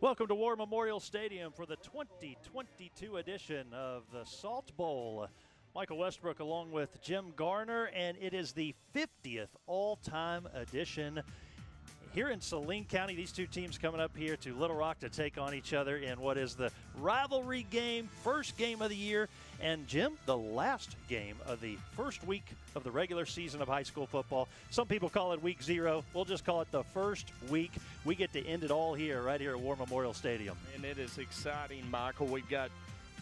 Welcome to War Memorial Stadium for the 2022 edition of the Salt Bowl. Michael Westbrook along with Jim Garner, and it is the 50th all-time edition. Here in Saline County, these two teams coming up here to Little Rock to take on each other in what is the rivalry game, first game of the year, and Jim, the last game of the first week of the regular season of high school football. Some people call it week 0. We'll just call it the first week. We get to end it all here, right here at War Memorial Stadium. And it is exciting, Michael. We've got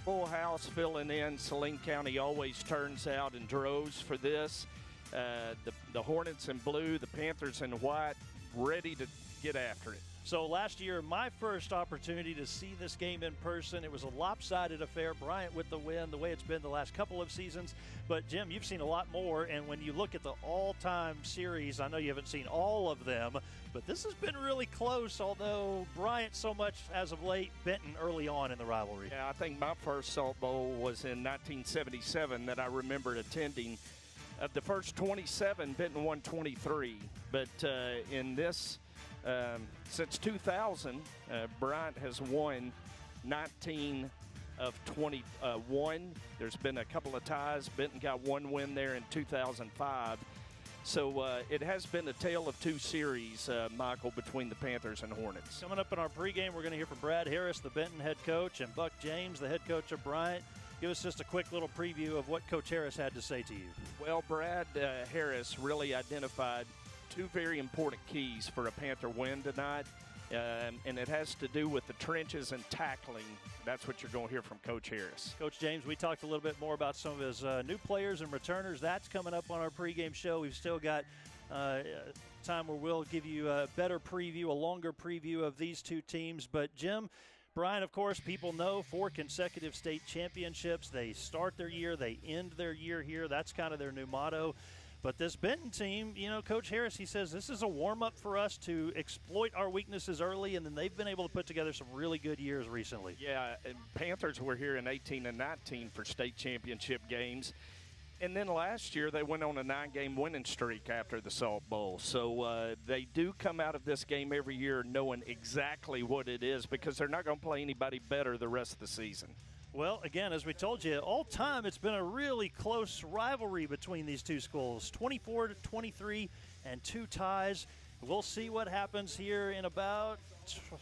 full house filling in. Saline County always turns out in droves for this. The Hornets in blue, the Panthers in white, ready to get after it. So last year, my first opportunity to see this game in person. It was a lopsided affair. Bryant with the win, the way it's been the last couple of seasons. But, Jim, you've seen a lot more, and when you look at the all-time series, I know you haven't seen all of them, but this has been really close, although Bryant so much as of late, Benton early on in the rivalry. Yeah, I think my first Salt Bowl was in 1977 that I remembered attending. Of the first 27, Benton won 23. But in this, since 2000, Bryant has won 19 of 21. There's been a couple of ties. Benton got one win there in 2005. So it has been a tale of two series, Michael, between the Panthers and Hornets. Coming up in our pregame, we're going to hear from Brad Harris, the Benton head coach, and Buck James, the head coach of Bryant. Give us just a quick little preview of what Coach Harris had to say to you. Well, Brad Harris really identified two very important keys for a Panther win tonight, and it has to do with the trenches and tackling. That's what you're going to hear from Coach Harris. Coach James, we talked a little bit more about some of his new players and returners. That's coming up on our pregame show. We've still got time where we'll give you a better preview, a longer preview of these two teams. But, Jim, Bryant, of course, people know 4 consecutive state championships. They start their year, they end their year here. That's kind of their new motto. But this Benton team, you know, Coach Harris, he says this is a warm-up for us to exploit our weaknesses early, and then they've been able to put together some really good years recently. Yeah, and Panthers were here in 18 and 19 for state championship games. And then last year they went on a 9-game winning streak after the Salt Bowl. So they do come out of this game every year knowing exactly what it is because they're not going to play anybody better the rest of the season. Well, again, as we told you, all time it's been a really close rivalry between these two schools, 24-23 and 2 ties. We'll see what happens here in about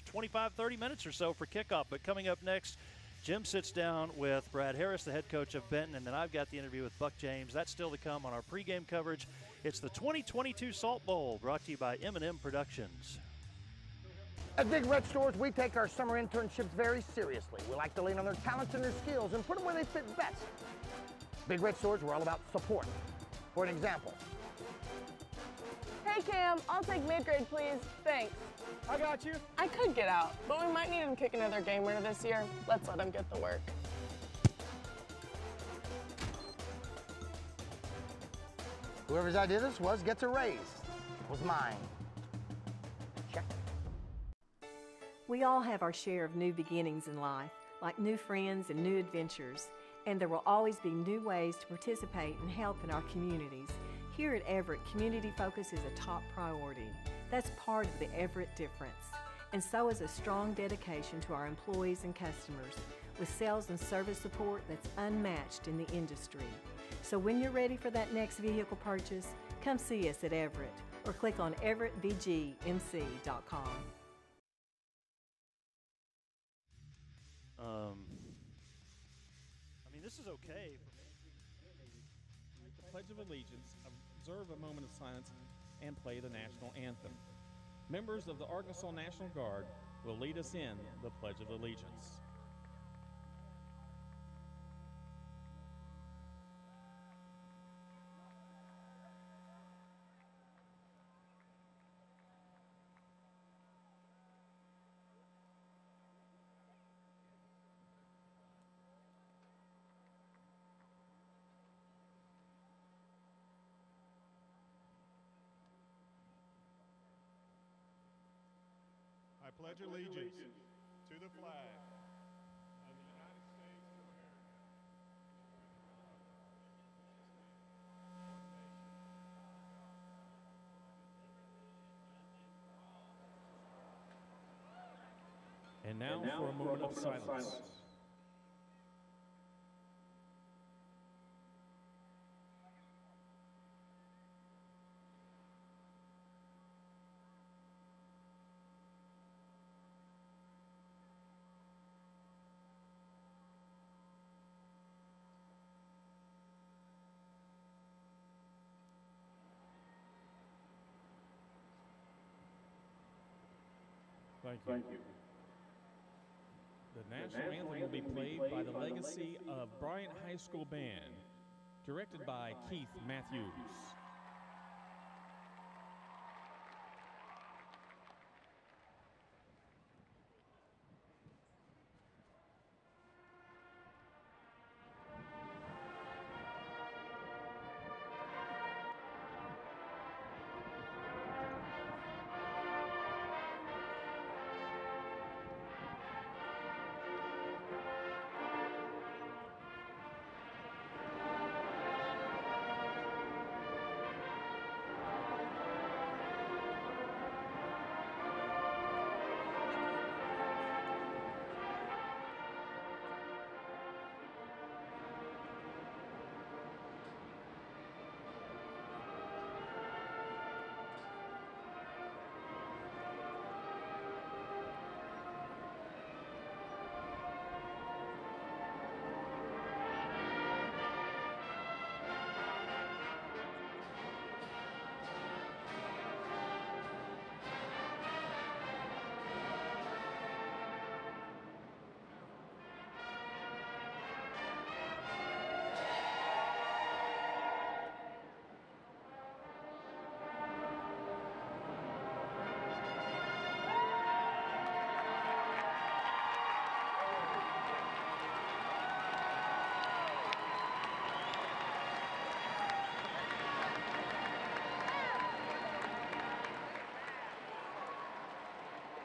25-30 minutes or so for kickoff. But coming up next, Jim sits down with Brad Harris, the head coach of Benton, and then I've got the interview with Buck James. That's still to come on our pregame coverage. It's the 2022 Salt Bowl, brought to you by M&M Productions. At Big Red Stores, we take our summer internships very seriously. We like to lean on their talents and their skills and put them where they fit best. Big Red Stores, we're all about support. For an example. Hey Cam, I'll take mid-grade please. Thanks. I got you. I could get out, but we might need him to kick another game winner this year. Let's let him get the work. Whoever's idea this was gets a raise. It was mine. Check. We all have our share of new beginnings in life, like new friends and new adventures, and there will always be new ways to participate and help in our communities. Here at Everett, community focus is a top priority. That's part of the Everett difference. And so is a strong dedication to our employees and customers, with sales and service support that's unmatched in the industry. So when you're ready for that next vehicle purchase, come see us at Everett, or click on everettvgmc.com. I mean, this is okay. The Pledge of Allegiance, observe a moment of silence, and play the national anthem. Members of the Arkansas National Guard will lead us in the Pledge of Allegiance. I pledge allegiance to the flag of the United States of America. And Now for a moment of silence. Thank you. The national anthem will be played by the Legacy of Bryant High School Band, directed by Keith Matthews.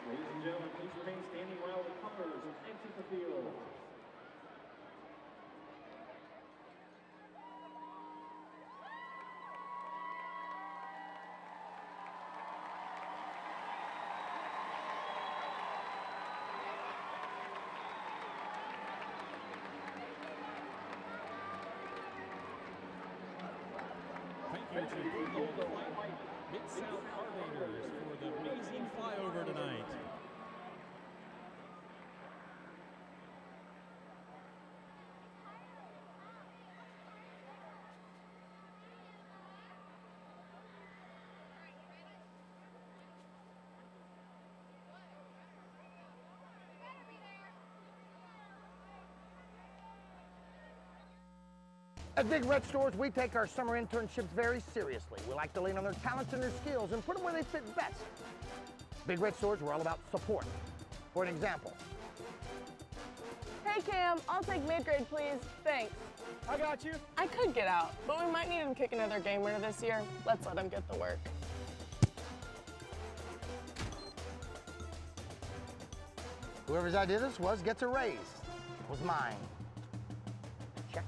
Ladies and gentlemen, please remain standing while the colors exit the field. Thank you to the Mid-South Carvaders for the amazing flyover tonight. At Big Red Stores, we take our summer internships very seriously. We like to lean on their talents and their skills and put them where they fit best. Big Red Stores, we're all about support. For an example. Hey, Cam, I'll take mid-grade, please. Thanks. I got you. I could get out, but we might need him to kick another game winner this year. Let's let him get the work. Whoever's idea this was gets a raise. It was mine. Check.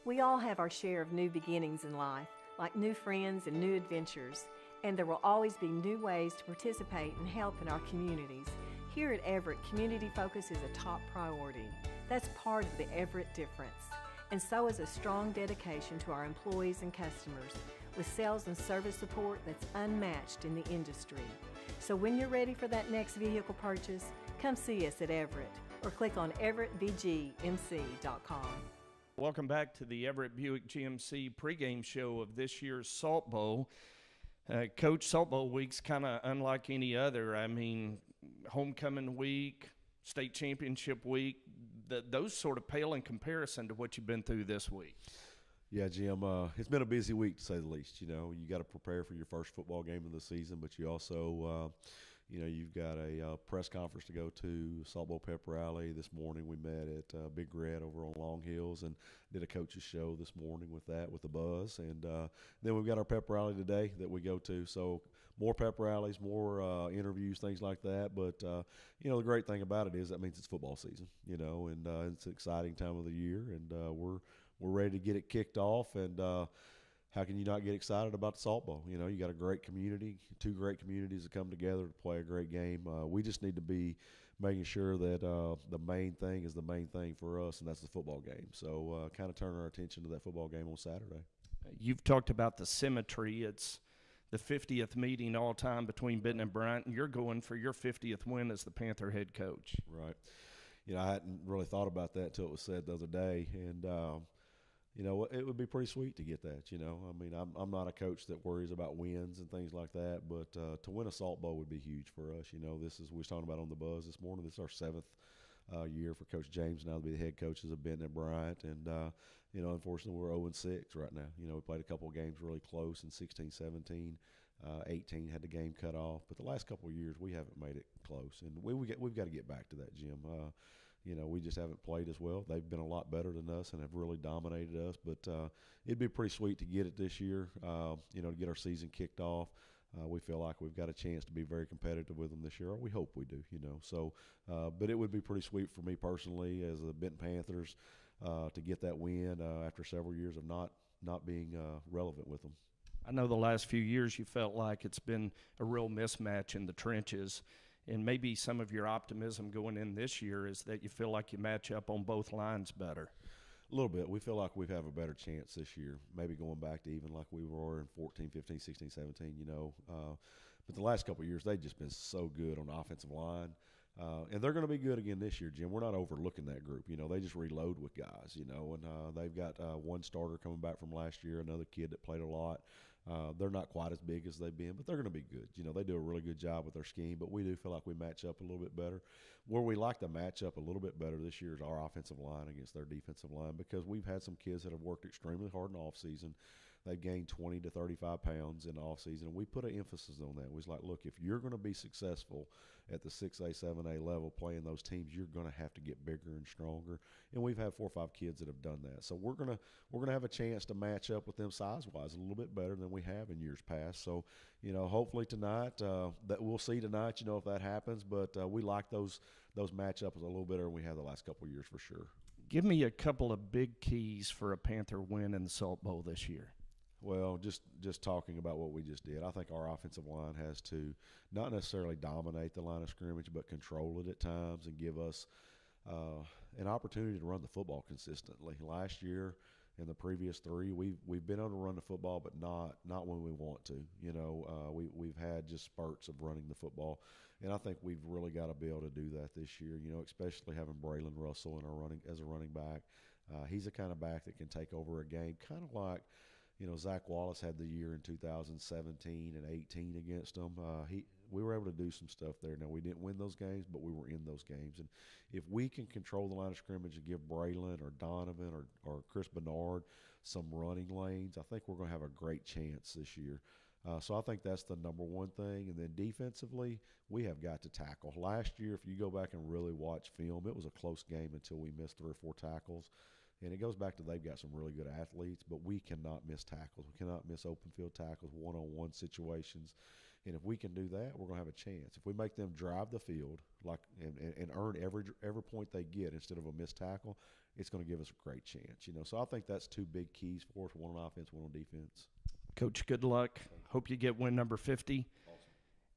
We all have our share of new beginnings in life, like new friends and new adventures, and there will always be new ways to participate and help in our communities. Here at Everett, community focus is a top priority. That's part of the Everett difference. And so is a strong dedication to our employees and customers, with sales and service support that's unmatched in the industry. So when you're ready for that next vehicle purchase, come see us at Everett, or click on everettbgmc.com. Welcome back to the Everett Buick GMC pregame show of this year's Salt Bowl. Coach, Salt Bowl week's kind of unlike any other. I mean, homecoming week, state championship week, those sort of pale in comparison to what you've been through this week. Yeah, Jim, it's been a busy week to say the least. You know, you got to prepare for your first football game of the season, but you also you've got a press conference to go to, Salt Bowl pep rally. This morning we met at Big Red over on Long Hills and did a coach's show this morning with the Buzz. And then we've got our pep rally today that we go to. So more pep rallies, more interviews, things like that. But, the great thing about it is that means it's football season, and it's an exciting time of the year. And we're ready to get it kicked off. And how can you not get excited about the Salt Bowl? You know, you got a great community, two great communities that come together to play a great game. We just need to be making sure that the main thing is the main thing for us, and that's the football game. So kind of turn our attention to that football game on Saturday. You've talked about the symmetry. It's the 50th meeting all time between Benton and Bryant, and you're going for your 50th win as the Panther head coach. Right. You know, I hadn't really thought about that until it was said the other day, and you know, it would be pretty sweet to get that. You know, I mean, I'm not a coach that worries about wins and things like that, but to win a Salt Bowl would be huge for us. You know, we was talking about on the buzz this morning. This is our 7th year for Coach James now to be the head coaches of Benton and Bryant, and you know, unfortunately, we're 0-6 right now. You know, we played a couple of games really close in 16, 17, 18 had the game cut off, but the last couple of years we haven't made it close, and we've got to get back to that, Jim. You know, we just haven't played as well. They've been a lot better than us and have really dominated us. But it'd be pretty sweet to get it this year, you know, to get our season kicked off. We feel like we've got a chance to be very competitive with them this year, or we hope we do, you know. So, but it would be pretty sweet for me personally as the Benton Panthers to get that win after several years of not being relevant with them. I know the last few years you felt like it's been a real mismatch in the trenches. And maybe some of your optimism going in this year is that you feel like you match up on both lines better. A little bit. We feel like we have a better chance this year, maybe going back to even like we were in 14, 15, 16, 17, you know. But the last couple of years, they've just been so good on the offensive line. And they're going to be good again this year, Jim. We're not overlooking that group. You know, they just reload with guys, you know. And they've got one starter coming back from last year, another kid that played a lot. They're not quite as big as they've been, but they're going to be good. You know, they do a really good job with their scheme, but we do feel like we match up a little bit better. Where we like to match up a little bit better this year is our offensive line against their defensive line, because we've had some kids that have worked extremely hard in the offseason. They've gained 20 to 35 pounds in the offseason, and we put an emphasis on that. We was like, look, if you're going to be successful at the 6A, 7A level playing those teams, you're going to have to get bigger and stronger. And we've had 4 or 5 kids that have done that. So we're gonna have a chance to match up with them size-wise a little bit better than we have in years past. So, you know, hopefully tonight, that we'll see tonight, you know, if that happens. But we like those matchups a little better than we have the last couple of years for sure. Give me a couple of big keys for a Panther win in the Salt Bowl this year. Well, just talking about what we just did, I think our offensive line has to not necessarily dominate the line of scrimmage, but control it at times and give us an opportunity to run the football consistently. Last year and the previous 3, we've been able to run the football, but not when we want to. You know, we've had just spurts of running the football, and I think we've really got to be able to do that this year. You know, especially having Braylon Russell as a running back. He's the kind of back that can take over a game, kind of like, you know, Zach Wallace had the year in 2017 and 18 against them. We were able to do some stuff there. Now, we didn't win those games, but we were in those games. And if we can control the line of scrimmage and give Braylon or Donovan or Chris Bernard some running lanes, I think we're going to have a great chance this year. So I think that's the number one thing. And then defensively, we have got to tackle. Last year, if you go back and really watch film, it was a close game until we missed 3 or 4 tackles. And it goes back to they've got some really good athletes, but we cannot miss tackles. We cannot miss open field tackles, one-on-one situations. And if we can do that, we're going to have a chance. If we make them drive the field and earn every point they get instead of a missed tackle, it's going to give us a great chance. You know, so I think that's 2 big keys for us, one on offense, one on defense. Coach, good luck. Hope you get win number 50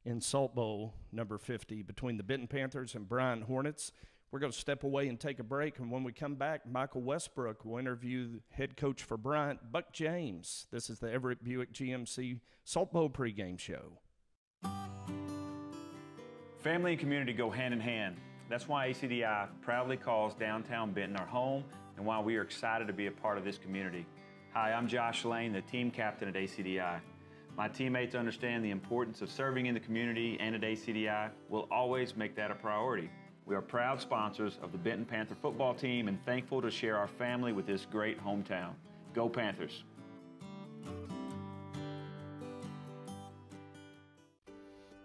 in Salt Bowl number 50 between the Benton Panthers and Bryant Hornets. We're going to step away and take a break, and when we come back, Michael Westbrook will interview head coach for Bryant, Buck James. This is the Everett Buick GMC Salt Bowl pregame show. Family and community go hand in hand. That's why ACDI proudly calls downtown Benton our home, and why we are excited to be a part of this community. Hi, I'm Josh Lane, the team captain at ACDI. My teammates understand the importance of serving in the community, and at ACDI, we'll always make that a priority. We are proud sponsors of the Benton Panther football team and thankful to share our family with this great hometown. Go Panthers!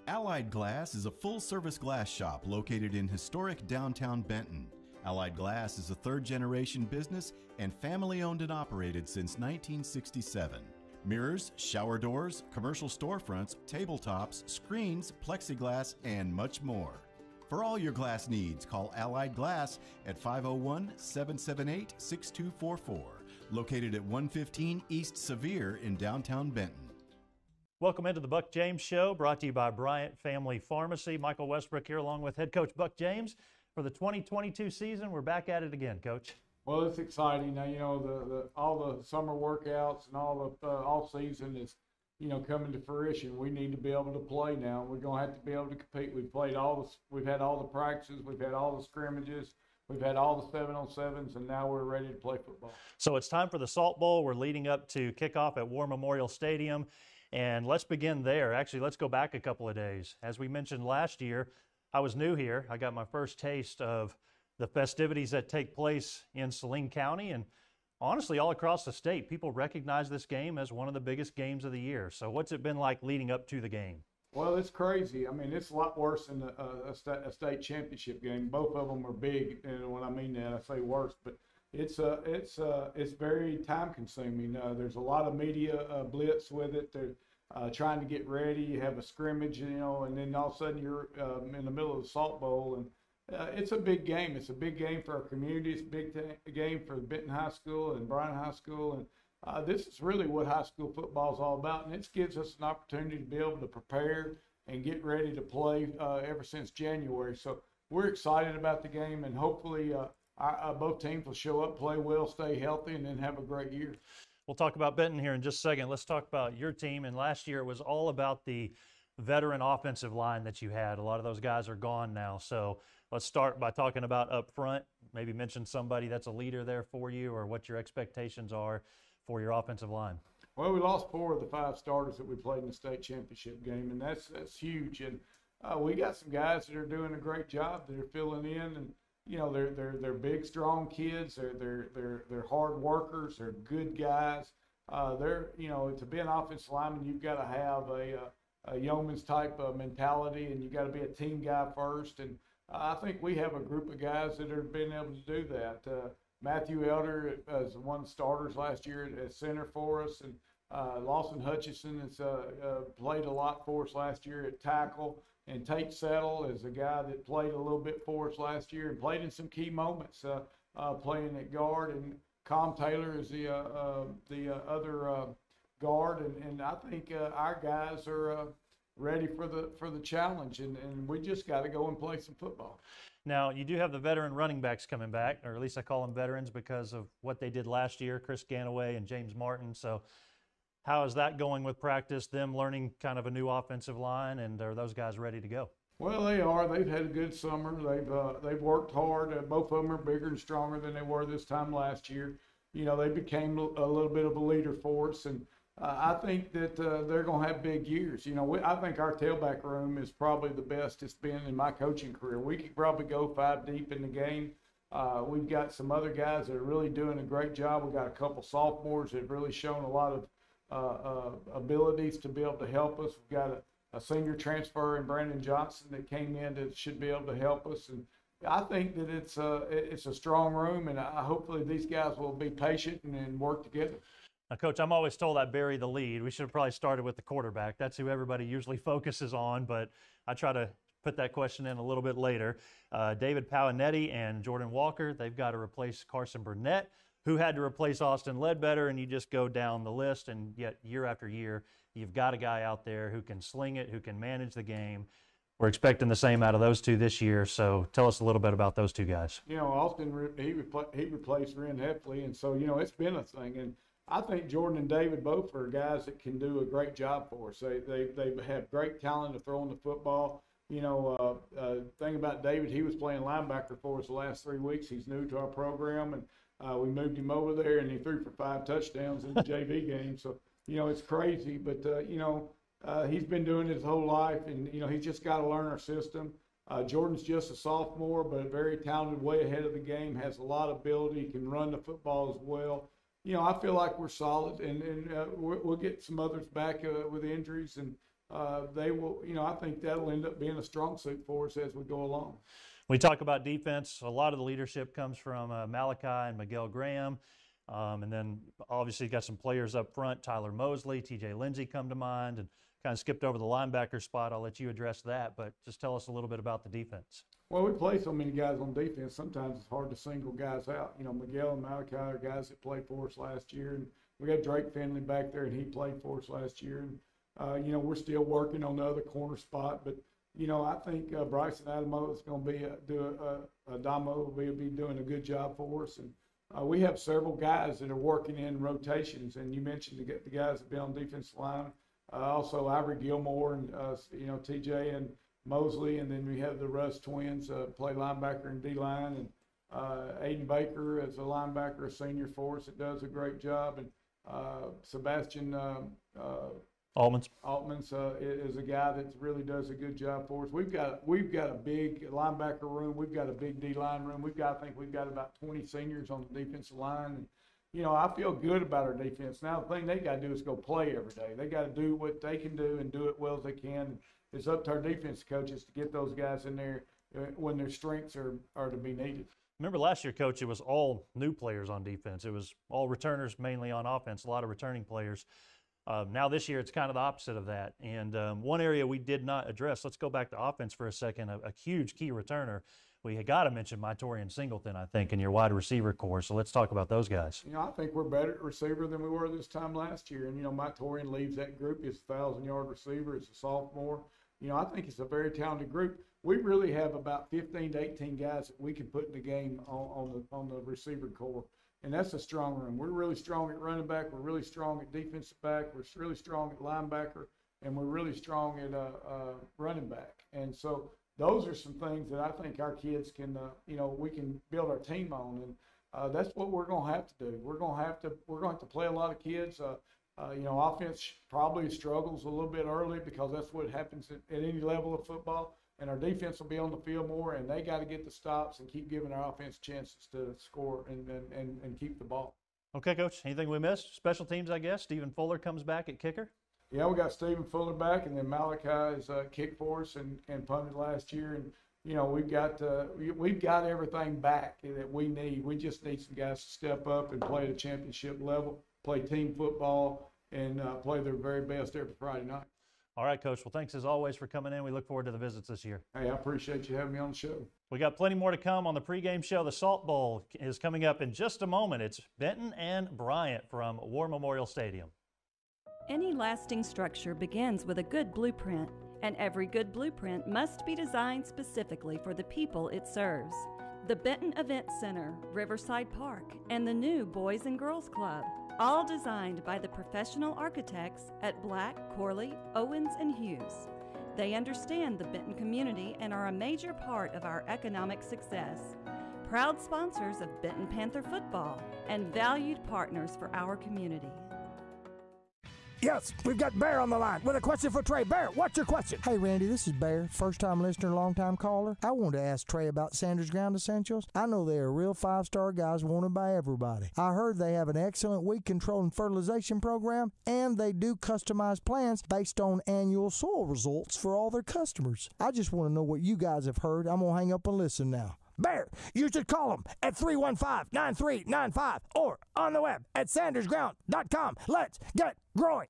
Allied Glass is a full-service glass shop located in historic downtown Benton. Allied Glass is a third-generation business and family-owned and operated since 1967. Mirrors, shower doors, commercial storefronts, tabletops, screens, plexiglass, and much more. For all your glass needs, call Allied Glass at 501-778-6244. located at 115 East Sevier in downtown Benton. Welcome into the Buck James Show, brought to you by Bryant Family Pharmacy. Michael Westbrook here along with head coach Buck James. For the 2022 season, we're back at it again, Coach. Well, it's exciting. Now, you know, all the summer workouts and all the off season is, you know, coming to fruition. We need to be able to play now. We're going to have to be able to compete. We've had all the practices, we've had all the scrimmages, we've had all the 7-on-7s, and now we're ready to play football. So it's time for the Salt Bowl. We're leading up to kickoff at War Memorial Stadium, and let's begin there. Actually, let's go back a couple of days. As we mentioned last year, I was new here. I got my first taste of the festivities that take place in Saline County, and honestly, all across the state, people recognize this game as one of the biggest games of the year. So what's it been like leading up to the game? Well, it's crazy. I mean, it's a lot worse than a state championship game. Both of them are big, and when I mean that, I say worse. But it's very time consuming. There's a lot of media blitz with it. They're trying to get ready. You have a scrimmage, you know, and then all of a sudden you're in the middle of the Salt Bowl, and it's a big game. It's a big game for our community. It's a big game for Benton High School and Bryant High School. And this is really what high school football is all about. And it gives us an opportunity to be able to prepare and get ready to play ever since January. So we're excited about the game, and hopefully both teams will show up, play well, stay healthy, and then have a great year. We'll talk about Benton here in just a second. Let's talk about your team. And last year it was all about the veteran offensive line that you had. A lot of those guys are gone now. So let's start by talking about up front. Maybe mention somebody that's a leader there for you, or what your expectations are for your offensive line. Well, we lost 4 of the 5 starters that we played in the state championship game, and that's huge. And we got some guys that are doing a great job. They're filling in, and you know, they're big, strong kids. They're hard workers. They're good guys. You know, to be an offensive lineman, you've got to have a yeoman's type of mentality, and you got to be a team guy first. And I think we have a group of guys that have been able to do that. Matthew Elder is one of the starters last year at center for us, and Lawson Hutchison has played a lot for us last year at tackle. And Tate Settle is a guy that played a little bit for us last year and played in some key moments, playing at guard. And Com Taylor is the other guard. And I think our guys are ready for the challenge. And we just got to go and play some football. Now, you do have the veteran running backs coming back, or at least I call them veterans because of what they did last year, Chris Ganaway and James Martin. So how is that going with practice, them learning kind of a new offensive line, and are those guys ready to go? Well, they are. They've had a good summer. They've worked hard. Both of them are bigger and stronger than they were this time last year. You know, they became a little bit of a leader for us, and I think that they're going to have big years. You know, I think our tailback room is probably the best it's been in my coaching career. We could probably go 5 deep in the game. We've got some other guys that are really doing a great job. We've got a couple sophomores that have really shown a lot of abilities to be able to help us. We've got a senior transfer in Brandon Johnson that came in that should be able to help us. And I think that it's a strong room, and hopefully these guys will be patient and work together. Now, Coach, I'm always told I bury the lead. We should have probably started with the quarterback. That's who everybody usually focuses on, but I try to put that question in a little bit later. David Pawanetti and Jordan Walker, they've got to replace Carson Burnett, who had to replace Austin Ledbetter, and you just go down the list, and yet year after year, you've got a guy out there who can sling it, who can manage the game. We're expecting the same out of those two this year, so tell us a little bit about those two guys. You know, Austin, he replaced Ren Heffley, and so, you know, it's been a thing. And I think Jordan and David both are guys that can do a great job for us. They have great talent of throwing the football. You know, thing about David, he was playing linebacker for us the last 3 weeks. He's new to our program, and we moved him over there, and he threw for 5 touchdowns in the JV game. So, you know, it's crazy. But, you know, he's been doing it his whole life, and, you know, he's just got to learn our system. Jordan's just a sophomore, but very talented, way ahead of the game, has a lot of ability, can run the football as well. You know, I feel like we're solid, and we'll get some others back with injuries, and they will, you know, I think that'll end up being a strong suit for us as we go along. We talk about defense. A lot of the leadership comes from Malachi and Miguel Graham. And then obviously got some players up front, Tyler Mosley, TJ Lindsey come to mind, and kind of skipped over the linebacker spot. I'll let you address that, but just tell us a little bit about the defense. Well, we play so many guys on defense, sometimes it's hard to single guys out. You know, Miguel and Malachi are guys that played for us last year, and we got Drake Finley back there, and he played for us last year. And, you know, we're still working on the other corner spot, but, you know, I think Bryson Adamo is going to be Adamo will be doing a good job for us. And we have several guys that are working in rotations, and you mentioned the guys that be on defensive line. Also, Ivory Gilmore and, you know, TJ and Mosley, and then we have the Russ twins play linebacker and D-line, and Aiden Baker as a linebacker, a senior for us that does a great job, and Sebastian Altmans is a guy that really does a good job for us. We've got a big linebacker room. We've got a big D-line room. I think we've got about 20 seniors on the defensive line. And, you know, I feel good about our defense. Now, the thing they got to do is go play every day. They got to do what they can do and do it well as they can. It's up to our defense coaches to get those guys in there when their strengths are to be needed. Remember last year, Coach, it was all new players on defense. It was all returners mainly on offense, a lot of returning players. Now this year, it's kind of the opposite of that. And one area we did not address, let's go back to offense for a second, a huge key returner. We had got to mention Mytorian Singleton, I think, in your wide receiver core. So let's talk about those guys. You know, I think we're better at receiver than we were this time last year. And, you know, Mytorian leads that group. He's a 1,000-yard receiver. He's a sophomore. You know, I think it's a very talented group. We really have about 15 to 18 guys that we can put in the game on the receiver core. And that's a strong room. We're really strong at running back. We're really strong at defensive back. We're really strong at linebacker. And we're really strong at running back. And so those are some things that I think our kids can, you know, we can build our team on. And that's what we're going to have to do. We're going to have to play a lot of kids. You know, offense probably struggles a little bit early because that's what happens at any level of football. And our defense will be on the field more, and they got to get the stops and keep giving our offense chances to score and keep the ball. Okay, Coach, anything we missed? Special teams, I guess. Stephen Fuller comes back at kicker. Yeah, we got Stephen Fuller back, and then Malachi is kicked for us and punted last year. And, you know, we've got everything back that we need. We just need some guys to step up and play at a championship level, play team football, and play their very best every Friday night. All right, Coach. Well, thanks as always for coming in. We look forward to the visits this year. Hey, I appreciate you having me on the show. We got plenty more to come on the pregame show. The Salt Bowl is coming up in just a moment. It's Benton and Bryant from War Memorial Stadium. Any lasting structure begins with a good blueprint, and every good blueprint must be designed specifically for the people it serves. The Benton Event Center, Riverside Park, and the new Boys and Girls Club, all designed by the professional architects at Black, Corley, Owens, and Hughes. They understand the Benton community and are a major part of our economic success. Proud sponsors of Benton Panther football and valued partners for our community. Yes, we've got Bear on the line with a question for Trey. Bear, what's your question? Hey, Randy, this is Bear, first-time listener, long-time caller. I wanted to ask Trey about Sanders Ground Essentials. I know they are real five-star guys wanted by everybody. I heard they have an excellent weed control and fertilization program, and they do customized plans based on annual soil results for all their customers. I just want to know what you guys have heard. I'm going to hang up and listen now. Bear, you should call them at 315-9395 or on the web at sandersground.com. Let's get growing.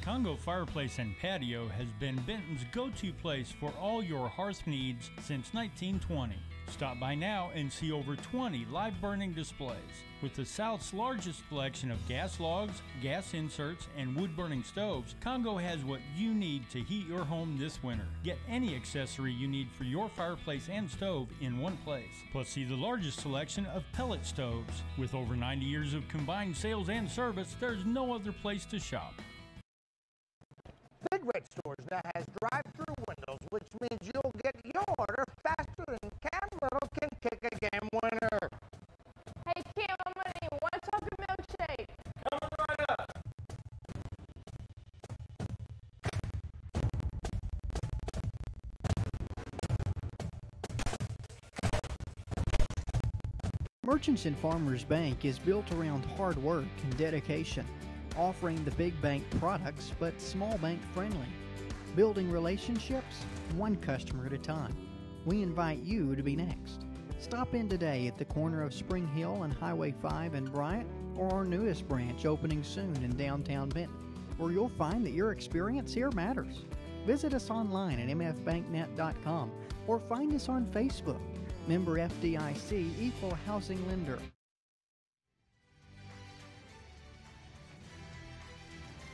Congo Fireplace and Patio has been Benton's go-to place for all your hearth needs since 1920. Stop by now and see over 20 live burning displays. With the South's largest selection of gas logs, gas inserts, and wood-burning stoves, Congo has what you need to heat your home this winter. Get any accessory you need for your fireplace and stove in one place. Plus, see the largest selection of pellet stoves. With over 90 years of combined sales and service, there's no other place to shop. Big Red Stores now has drive-through windows, which means you'll get your order faster than Cam Little can kick a game winner. Hey, Kim, I'm gonna need one chocolate milkshake. Coming right up. Merchants and Farmers Bank is built around hard work and dedication, offering the big bank products but small bank friendly. Building relationships, one customer at a time. We invite you to be next. Stop in today at the corner of Spring Hill and Highway 5 in Bryant, or our newest branch opening soon in downtown Benton, where you'll find that your experience here matters. Visit us online at mfbanknet.com or find us on Facebook. Member FDIC, Equal Housing Lender.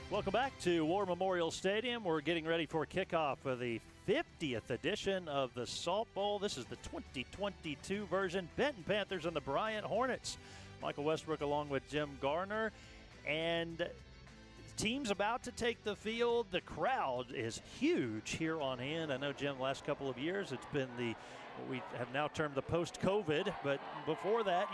Welcome back to War Memorial Stadium. We're getting ready for kickoff of the 50th edition of the Salt Bowl. This is the 2022 version. Benton Panthers and the Bryant Hornets. Michael Westbrook along with Jim Garner. And the team's about to take the field. The crowd is huge here on hand. I know, Jim, the last couple of years it's been what we have now termed the post-COVID. But before that,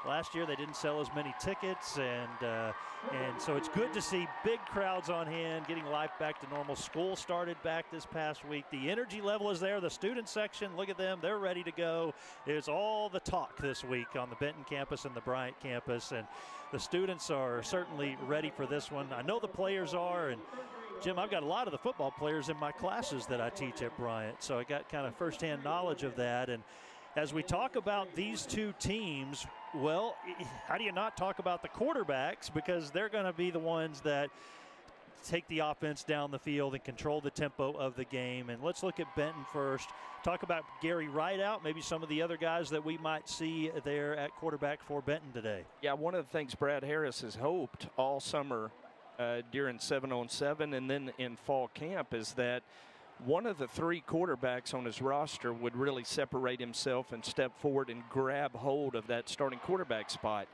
last year they didn't sell as many tickets, and so it's good to see big crowds on hand, getting life back to normal. School started back this past week. The energy level is there. The student section, look at them. They're ready to go. It's all the talk this week on the Benton campus and the Bryant campus, and the students are certainly ready for this one. I know the players are, and Jim, I've got a lot of the football players in my classes that I teach at Bryant, so I got kind of firsthand knowledge of that. And as we talk about these two teams, well, how do you not talk about the quarterbacks, because they're going to be the ones that take the offense down the field and control the tempo of the game. And let's look at Benton first. Talk about Gary Rideout, maybe some of the other guys that we might see there at quarterback for Benton today. Yeah, one of the things Brad Harris has hoped all summer during 7-on-7 and then in fall camp is that one of the three quarterbacks on his roster would really separate himself and step forward and grab hold of that starting quarterback spot.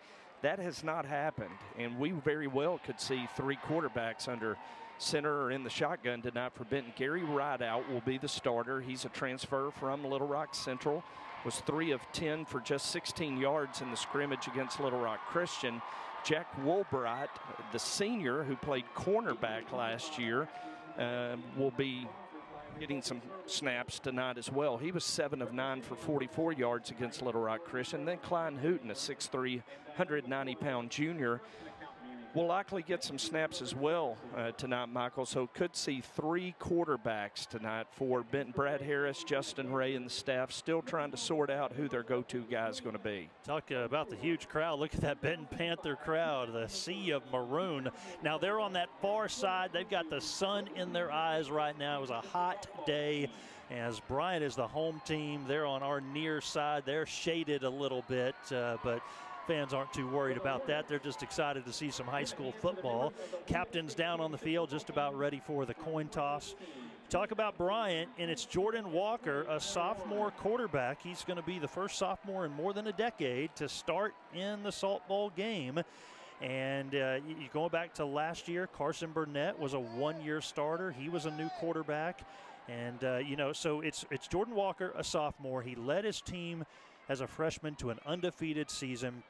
That has not happened, and we very well could see three quarterbacks under center or in the shotgun tonight for Benton. Gary Rideout will be the starter. He's a transfer from Little Rock Central, was 3 of 10 for just 16 yards in the scrimmage against Little Rock Christian. Jack Woolbright, the senior who played cornerback last year, will be getting some snaps tonight as well. He was 7 of 9 for 44 yards against Little Rock Christian. Then Klein Hooten, a 6'3", 190-pound junior, will likely get some snaps as well tonight, Michael. So could see three quarterbacks tonight for Benton. Brad Harris, Justin Ray, and the staff still trying to sort out who their go-to guy is going to be. Talk about the huge crowd. Look at that Benton Panther crowd, the sea of maroon. Now they're on that far side. They've got the sun in their eyes right now. It was a hot day. As Bryant is the home team, they're on our near side. They're shaded a little bit, but fans aren't too worried about that. They're just excited to see some high school football. Captain's down on the field, just about ready for the coin toss. Talk about Bryant, and it's Jordan Walker, a sophomore quarterback. He's going to be the first sophomore in more than a decade to start in the Salt Bowl game. And you going back to last year, Carson Burnett was a one-year starter. He was a new quarterback. And, so it's Jordan Walker, a sophomore. He led his team as a freshman to an undefeated season.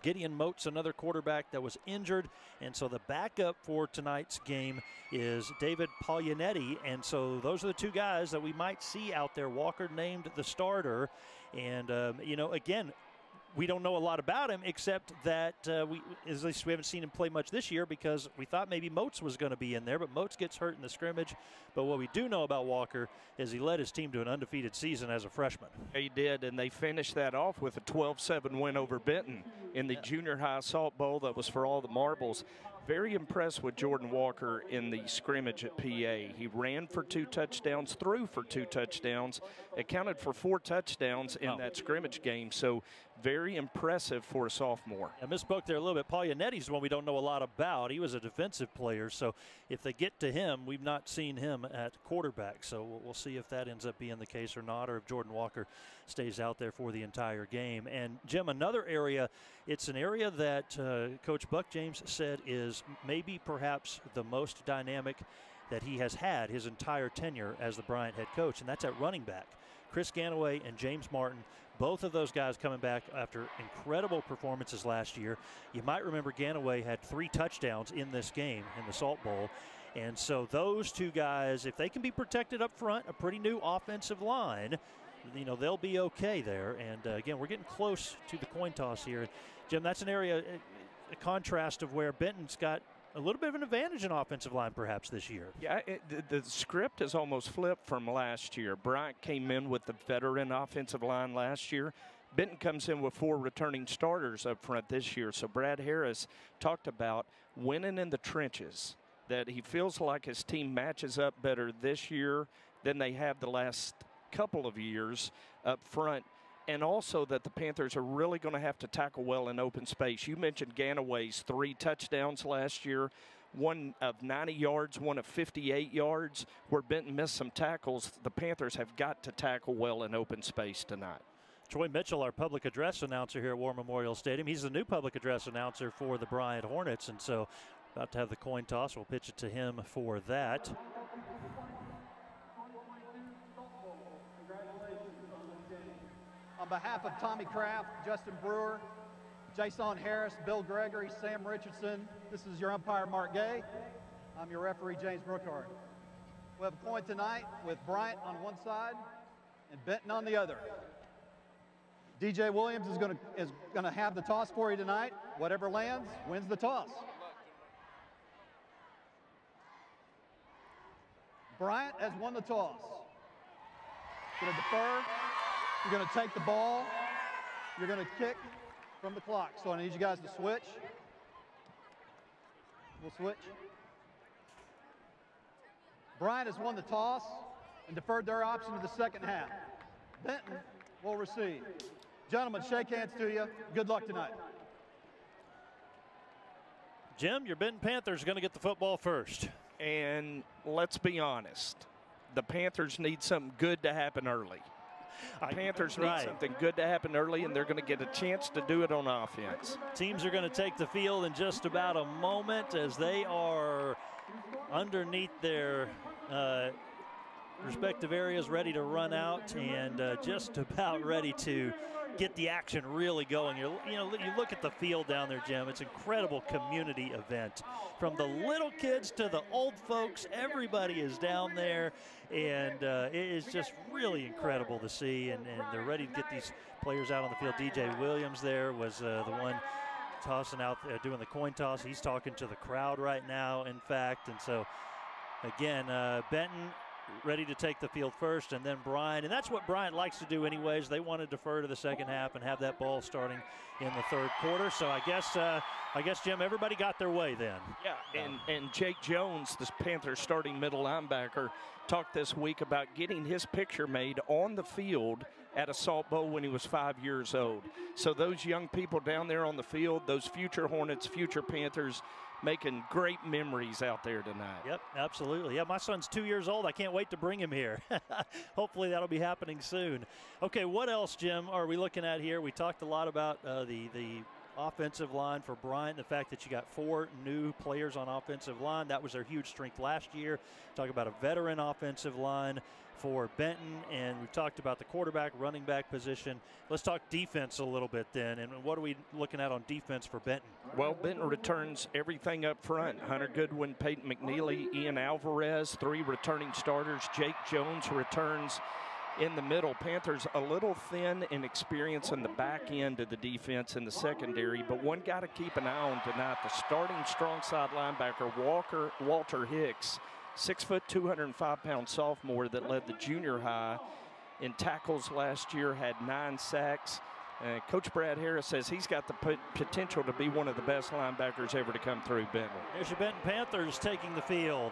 Gideon Moats, another quarterback that was injured, and so the backup for tonight's game is David Paglianetti, and so those are the two guys that we might see out there. Walker named the starter, and again, we don't know a lot about him except that at least we haven't seen him play much this year because we thought maybe Moats was going to be in there, but Moats gets hurt in the scrimmage. But what we do know about Walker is he led his team to an undefeated season as a freshman. He did, and they finished that off with a 12-7 win over Benton in the junior high Salt Bowl that was for all the marbles. Very impressed with Jordan Walker in the scrimmage at PA. He ran for 2 touchdowns, threw for 2 touchdowns, accounted for 4 touchdowns in that scrimmage game. So very impressive for a sophomore. I misspoke there a little bit. Paglianetti's the one we don't know a lot about. He was a defensive player, so if they get to him, we've not seen him at quarterback. So we'll see if that ends up being the case or not, or if Jordan Walker stays out there for the entire game. And, Jim, another area, it's an area that Coach Buck James said is maybe perhaps the most dynamic that he has had his entire tenure as the Bryant head coach, and that's at running back. Chris Ganaway and James Martin, both of those guys coming back after incredible performances last year. You might remember Ganaway had 3 touchdowns in this game in the Salt Bowl. And so those two guys, if they can be protected up front, a pretty new offensive line, you know, they'll be okay there. And again, we're getting close to the coin toss here. Jim, that's an area, a contrast of where Benton's got a little bit of an advantage in offensive line perhaps this year. Yeah, the script has almost flipped from last year. Bryant came in with the veteran offensive line last year. Benton comes in with 4 returning starters up front this year. So Brad Harris talked about winning in the trenches, that he feels like his team matches up better this year than they have the last couple of years up front. And also that the Panthers are really going to have to tackle well in open space. You mentioned Ganaway's 3 touchdowns last year, one of 90 yards, one of 58 yards, where Benton missed some tackles. The Panthers have got to tackle well in open space tonight. Troy Mitchell, our public address announcer here at War Memorial Stadium. He's the new public address announcer for the Bryant Hornets, and so about to have the coin toss. We'll pitch it to him for that. On behalf of Tommy Kraft, Justin Brewer, Jason Harris, Bill Gregory, Sam Richardson, this is your umpire, Mark Gay. I'm your referee, James Brookhart. We have a coin tonight with Bryant on one side and Benton on the other. DJ Williams is going to have the toss for you tonight. Whatever lands wins the toss. Bryant has won the toss. Going to defer. You're going to take the ball. You're going to kick from the clock. So I need you guys to switch. We'll switch. Bryant has won the toss and deferred their option to the second half. Benton will receive. Gentlemen, shake hands to you. Good luck tonight. Jim, your Benton Panthers are going to get the football first. And let's be honest, the Panthers need something good to happen early. The Panthers need something good to happen early, and they're going to get a chance to do it on offense. Teams are going to take the field in just about a moment as they are underneath their respective areas, ready to run out and just about ready to get the action really going. You look at the field down there, Jim. It's an incredible community event. From the little kids to the old folks, everybody is down there, and it is just really incredible to see. And they're ready to get these players out on the field. DJ Williams there was the one tossing out, doing the coin toss. He's talking to the crowd right now, in fact. And so, again, Benton ready to take the field first, and then Bryant. And that's what Bryant likes to do anyways. They want to defer to the second half and have that ball starting in the third quarter. So I guess, Jim, everybody got their way then. Yeah, and Jake Jones, the Panthers starting middle linebacker, talked this week about getting his picture made on the field at a Salt Bowl when he was 5 years old. So those young people down there on the field, those future Hornets, future Panthers, making great memories out there tonight. Yep, absolutely. Yeah, my son's 2 years old. I can't wait to bring him here. Hopefully that'll be happening soon. Okay, what else, Jim, are we looking at here? We talked a lot about the offensive line for Bryant, the fact that you got 4 new players on offensive line. That was their huge strength last year. Talk about a veteran offensive line for Benton, and we've talked about the quarterback, running back position. Let's talk defense a little bit then, and what are we looking at on defense for Benton? Well, Benton returns everything up front. Hunter Goodwin, Peyton McNeely, Ian Alvarez, 3 returning starters. Jake Jones returns in the middle. Panthers a little thin in experience in the back end of the defense in the secondary, but one got to keep an eye on tonight, the starting strong side linebacker, Walter Hicks, 6 foot, 205-pound sophomore that led the junior high in tackles last year, had 9 sacks. Coach Brad Harris says he's got the potential to be one of the best linebackers ever to come through Benton. Here's your Benton Panthers taking the field.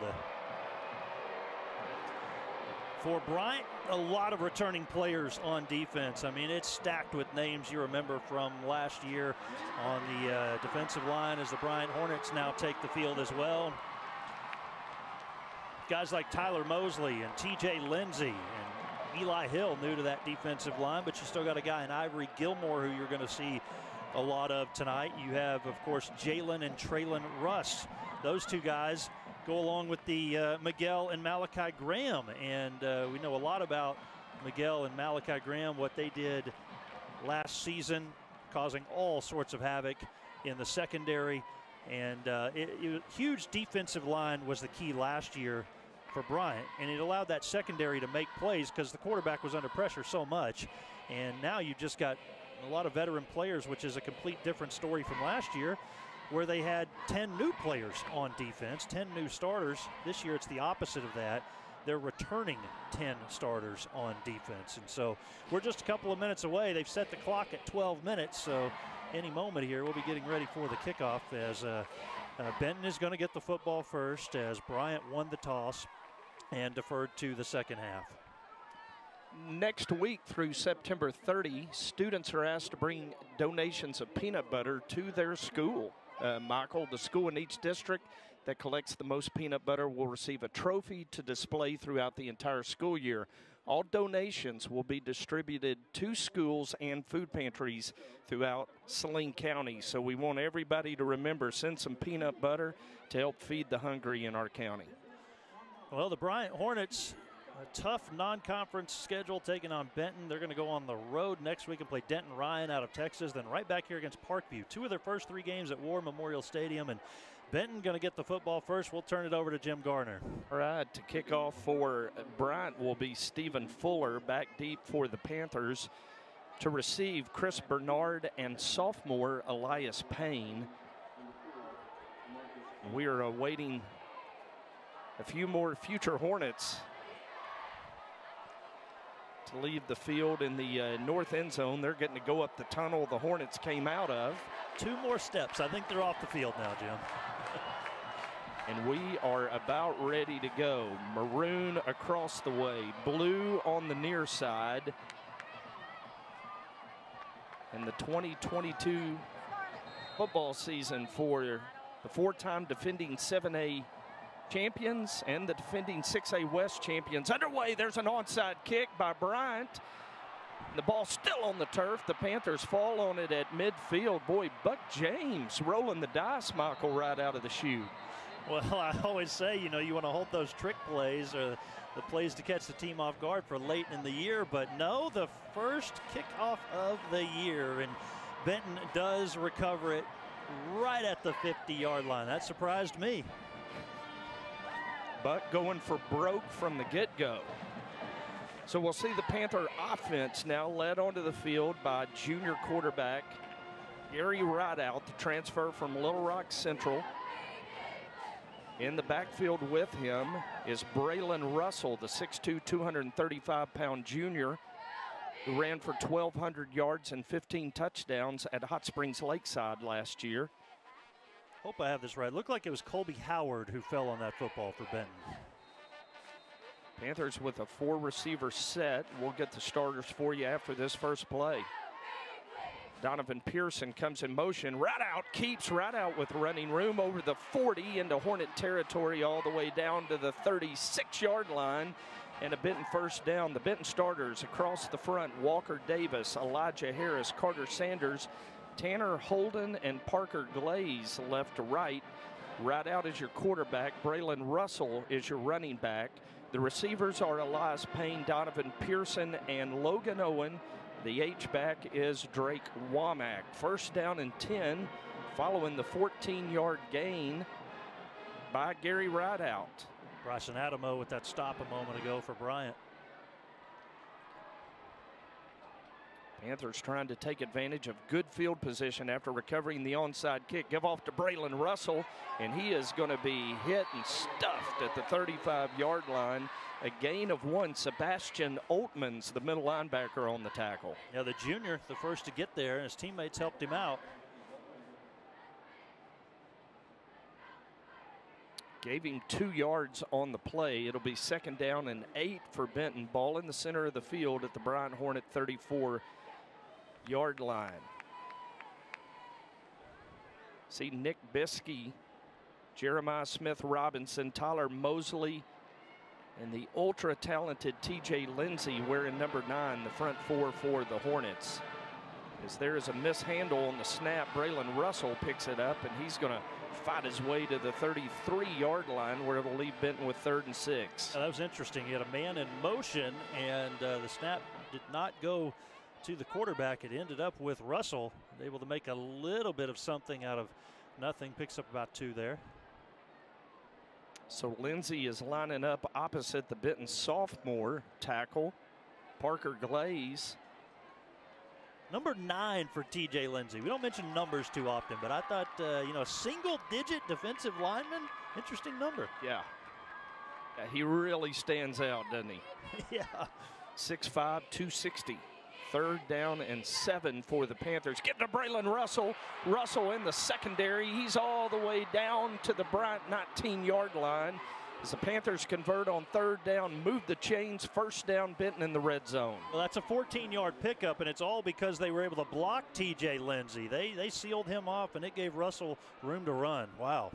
For Bryant, a lot of returning players on defense. I mean, it's stacked with names you remember from last year on the defensive line as the Bryant Hornets now take the field as well. Guys like Tyler Mosley and TJ Lindsey and Eli Hill new to that defensive line, but you still got a guy in Ivory Gilmore who you're going to see a lot of tonight. You have, of course, Jalen and Traylon Russ. Those 2 guys go along with the Miguel and Malachi Graham, and we know a lot about Miguel and Malachi Graham, what they did last season, causing all sorts of havoc in the secondary. And huge defensive line was the key last year. for Bryant, and it allowed that secondary to make plays because the quarterback was under pressure so much. And now you've just got a lot of veteran players, which is a complete different story from last year, where they had 10 new players on defense, 10 new starters. This year it's the opposite of that. They're returning 10 starters on defense. And so we're just a couple of minutes away. They've set the clock at 12 minutes, so any moment here we'll be getting ready for the kickoff as Benton is going to get the football first, as Bryant won the toss and deferred to the second half. Next week through September 30, students are asked to bring donations of peanut butter to their school. Michael, the school in each district that collects the most peanut butter will receive a trophy to display throughout the entire school year. All donations will be distributed to schools and food pantries throughout Saline County. So we want everybody to remember, send some peanut butter to help feed the hungry in our county. Well, the Bryant Hornets, a tough non-conference schedule taking on Benton. They're going to go on the road next week and play Denton Ryan out of Texas, then right back here against Parkview. 2 of their first 3 games at War Memorial Stadium, and Benton going to get the football first. We'll turn it over to Jim Garner. All right, to kick off for Bryant will be Stephen Fuller, back deep for the Panthers. To receive, Chris Bernard and sophomore Elias Payne. We are awaiting a few more future Hornets to leave the field in the north end zone. They're getting to go up the tunnel the Hornets came out of. 2 more steps. I think they're off the field now, Jim. And we are about ready to go. Maroon across the way, blue on the near side. And the 2022 football season for the 4-time defending 7A champions and the defending 6A West champions underway. There's an onside kick by Bryant. The ball still on the turf. The Panthers fall on it at midfield. Boy, Buck James rolling the dice, Michael, right out of the chute. Well, I always say, you want to hold those trick plays or the plays to catch the team off guard for late in the year. But no, the first kickoff of the year. And Benton does recover it right at the 50-yard line. That surprised me. Buck going for broke from the get-go. So we'll see the Panther offense now led onto the field by junior quarterback Gary Rideout, the transfer from Little Rock Central. In the backfield with him is Braylon Russell, the 6'2", 235-pound junior who ran for 1,200 yards and 15 touchdowns at Hot Springs Lakeside last year. Hope I have this right. Looked like it was Colby Howard who fell on that football for Benton. Panthers with a 4-receiver set. We'll get the starters for you after this first play. Donovan Pearson comes in motion. Rideout keeps Rideout with running room over the 40 into Hornet territory all the way down to the 36-yard line. And a Benton first down. The Benton starters across the front: Walker Davis, Elijah Harris, Carter Sanders, Tanner Holden, and Parker Glaze left to right. Rideout is your quarterback. Braylon Russell is your running back. The receivers are Elias Payne, Donovan Pearson, and Logan Owen. The H-back is Drake Womack. First down and 10 following the 14-yard gain by Gary Rideout. Bryson Adamo with that stop a moment ago for Bryant. Panthers trying to take advantage of good field position after recovering the onside kick. Give off to Braylon Russell, and he is going to be hit and stuffed at the 35-yard line. A gain of 1. Sebastian Oltmans, the middle linebacker, on the tackle. Yeah, the junior, the first to get there, and his teammates helped him out. Gave him 2 yards on the play. It'll be second down and 8 for Benton. Ball in the center of the field at the Bryant Hornet 34-yard line. See Nick Biskey, Jeremiah Smith-Robinson, Tyler Mosley, and the ultra-talented T.J. Lindsey wearing number 9, the front 4 for the Hornets. As there is a mishandle on the snap, Braylon Russell picks it up, and he's going to fight his way to the 33-yard line where it'll leave Benton with 3rd and 6. That was interesting. He had a man in motion, and the snap did not go to the quarterback. It ended up with Russell able to make a little bit of something out of nothing. Picks up about 2 there. So Lindsey is lining up opposite the Benton sophomore tackle, Parker Glaze. Number 9 for T.J. Lindsey. We don't mention numbers too often, but I thought, a single-digit defensive lineman, interesting number. Yeah. He really stands out, doesn't he? Yeah. 6'5", 260. 3rd down and 7 for the Panthers. Getting to Braylon Russell. Russell in the secondary. He's all the way down to the Bryant 19-yard line. As the Panthers convert on 3rd down, move the chains, 1st down, Benton in the red zone. Well, that's a 14-yard pickup, and it's all because they were able to block T.J. Lindsey. They sealed him off, and it gave Russell room to run. Wow.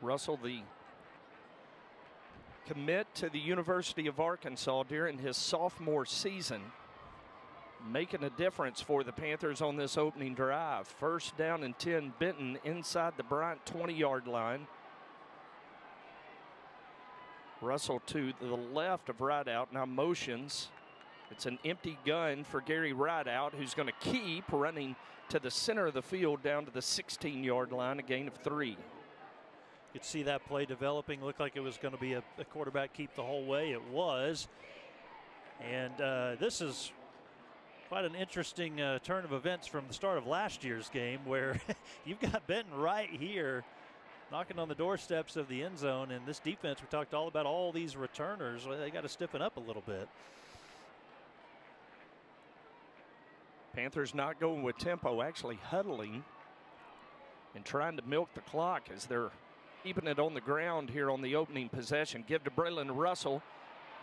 Russell, the commit to the University of Arkansas during his sophomore season, making a difference for the Panthers on this opening drive. 1st down and 10, Benton inside the Bryant 20-yard line. Russell to the left of Rideout, now motions. It's an empty gun for Gary Rideout, who's going to keep running to the center of the field down to the 16-yard line, a gain of 3. You could see that play developing. Looked like it was going to be a quarterback keep the whole way. It was. And this is quite an interesting turn of events from the start of last year's game, where you've got Benton right here knocking on the doorsteps of the end zone. And this defense, we talked all about all these returners. Well, they got to stiffen up a little bit. Panthers not going with tempo, actually huddling and trying to milk the clock as they're keeping it on the ground here on the opening possession. Give to Braylon Russell.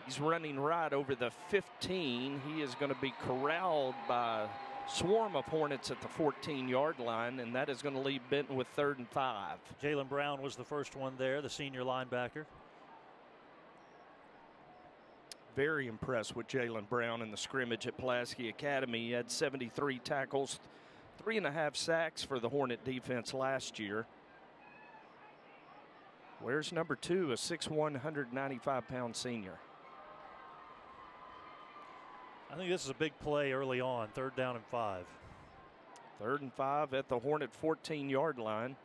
He's running right over the 15. He is going to be corralled by a swarm of Hornets at the 14-yard line, and that is going to leave Benton with 3rd and 5. Jalen Brown was the first one there, the senior linebacker. Very impressed with Jalen Brown in the scrimmage at Pulaski Academy. He had 73 tackles, 3.5 sacks for the Hornet defense last year. Where's number 2, a 6'1", 195-pound senior? I think this is a big play early on, 3rd down and 5. 3rd and 5 at the Hornet 14-yard line.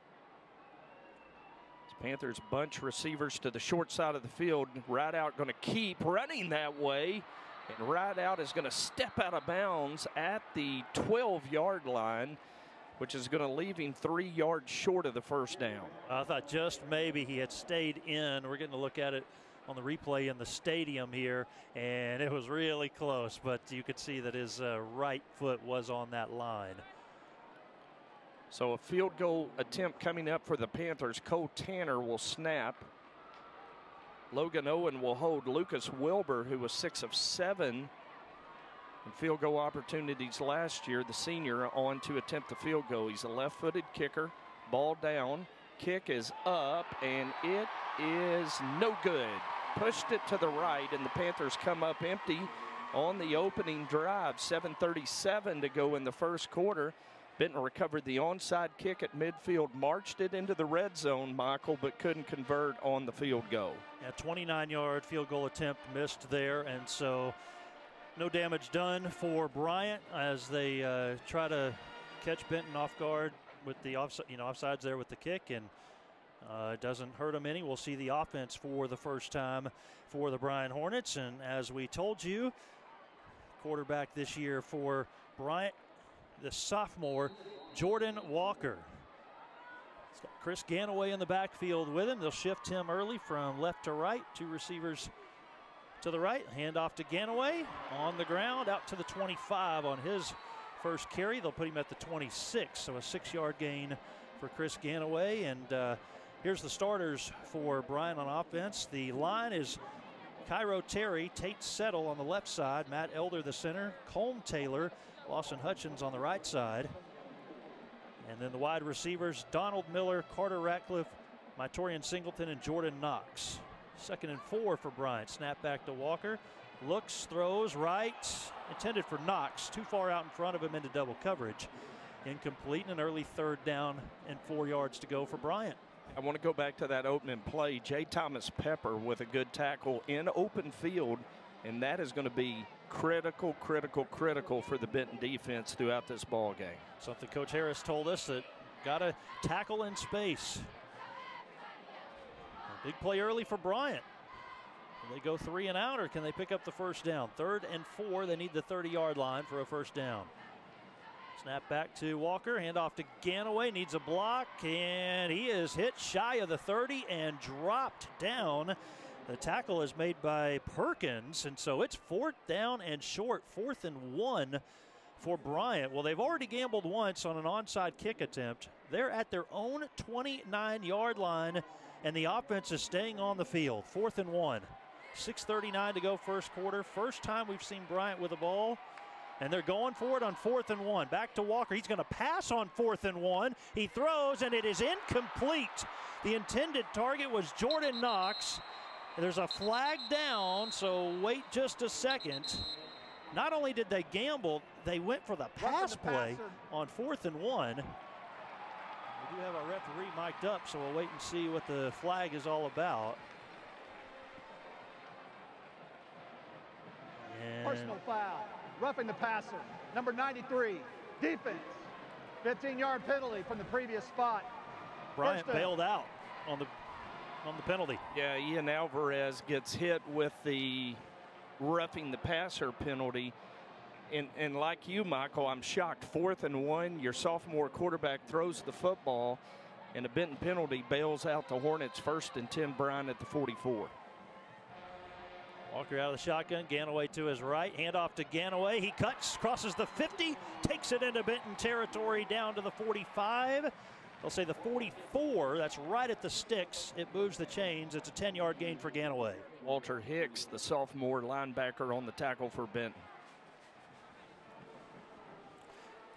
Panthers bunch receivers to the short side of the field. Rideout going to keep running that way. And Rideout is going to step out of bounds at the 12-yard line, which is going to leave him 3 yards short of the 1st down. I thought just maybe he had stayed in. We're getting to look at it on the replay in the stadium here, and it was really close, but you could see that his right foot was on that line. So a field goal attempt coming up for the Panthers. Cole Tanner will snap. Logan Owen will hold. Lucas Wilbur, who was 6 of 7 in field goal opportunities last year, the senior, on to attempt the field goal. He's a left-footed kicker. Ball down. Kick is up, and it is no good. Pushed it to the right, and the Panthers come up empty on the opening drive. 7:37 to go in the 1st quarter. Benton recovered the onside kick at midfield, marched it into the red zone, Michael, but couldn't convert on the field goal. Yeah, 29-yard field goal attempt missed there, and so no damage done for Bryant as they try to catch Benton off guard with the offsides there with the kick, and it doesn't hurt them any. We'll see the offense for the first time for the Bryant Hornets, and as we told you, quarterback this year for Bryant, the sophomore, Jordan Walker. He's got Chris Ganaway in the backfield with him. They'll shift him early from left to right. 2 receivers to the right. Hand off to Ganaway on the ground out to the 25 on his first carry. They'll put him at the 26, so a 6-yard gain for Chris Ganaway. And here's the starters for Bryant on offense. The line is Cairo Terry, Tate Settle on the left side, Matt Elder the center, Colm Taylor, Lawson Hutchins on the right side. And then the wide receivers, Donald Miller, Carter Ratcliffe, Mytorian Singleton, and Jordan Knox. 2nd and 4 for Bryant. Snap back to Walker. Looks, throws, right. Intended for Knox. Too far out in front of him into double coverage. Incomplete, and an early 3rd down and 4 yards to go for Bryant. I want to go back to that opening play. J. Thomas Pepper with a good tackle in open field, and that is going to be critical for the Benton defense throughout this ball game. Something Coach Harris told us, that got to tackle in space. Big play early for Bryant. Can they go 3 and out, or can they pick up the first down? 3rd and 4. They need the 30-yard line for a first down. Snap back to Walker. Handoff to Ganaway. Needs a block, and he is hit shy of the 30 and dropped down. The tackle is made by Perkins, and so it's 4th down and short, 4th and 1 for Bryant. Well, they've already gambled once on an onside kick attempt. They're at their own 29-yard line, and the offense is staying on the field. 4th and 1. 6:39 to go first quarter. First time we've seen Bryant with the ball, and they're going for it on 4th and 1. Back to Walker. He's going to pass on 4th and 1. He throws, and it is incomplete. The intended target was Jordan Knox. There's a flag down, so wait just a second. Not only did they gamble, they went for the pass play on 4th and 1. We do have our referee mic'd up, so we'll wait and see what the flag is all about. And personal foul, roughing the passer, number 93, defense. 15-yard penalty from the previous spot. Bryant bailed out on the penalty. Yeah, Ian Alvarez gets hit with the roughing the passer penalty. And like you, Michael, I'm shocked. 4th and 1, your sophomore quarterback throws the football, and a Benton penalty bails out the Hornets. 1st and 10, Bryant at the 44. Walker out of the shotgun, Ganaway to his right, handoff to Ganaway. He cuts, crosses the 50, takes it into Benton territory down to the 45. They'll say the 44, that's right at the sticks. It moves the chains. It's a 10-yard gain for Ganaway. Walter Hicks, the sophomore linebacker, on the tackle for Benton.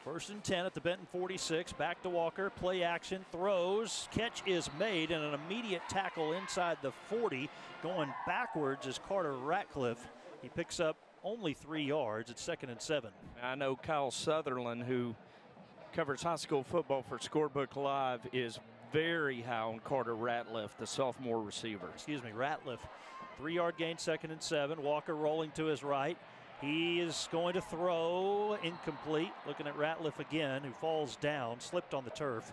1st and 10 at the Benton 46. Back to Walker. Play action. Throws. Catch is made, and an immediate tackle inside the 40. Going backwards is Carter Ratcliffe. He picks up only 3 yards. It's 2nd and 7. I know Kyle Sutherland, who covers high school football for Scorebook Live, is very high on Carter Ratcliffe, the sophomore receiver. Excuse me, Ratcliffe. 3-yard gain, 2nd and 7. Walker rolling to his right. He is going to throw, incomplete. Looking at Ratcliffe again, who falls down, slipped on the turf.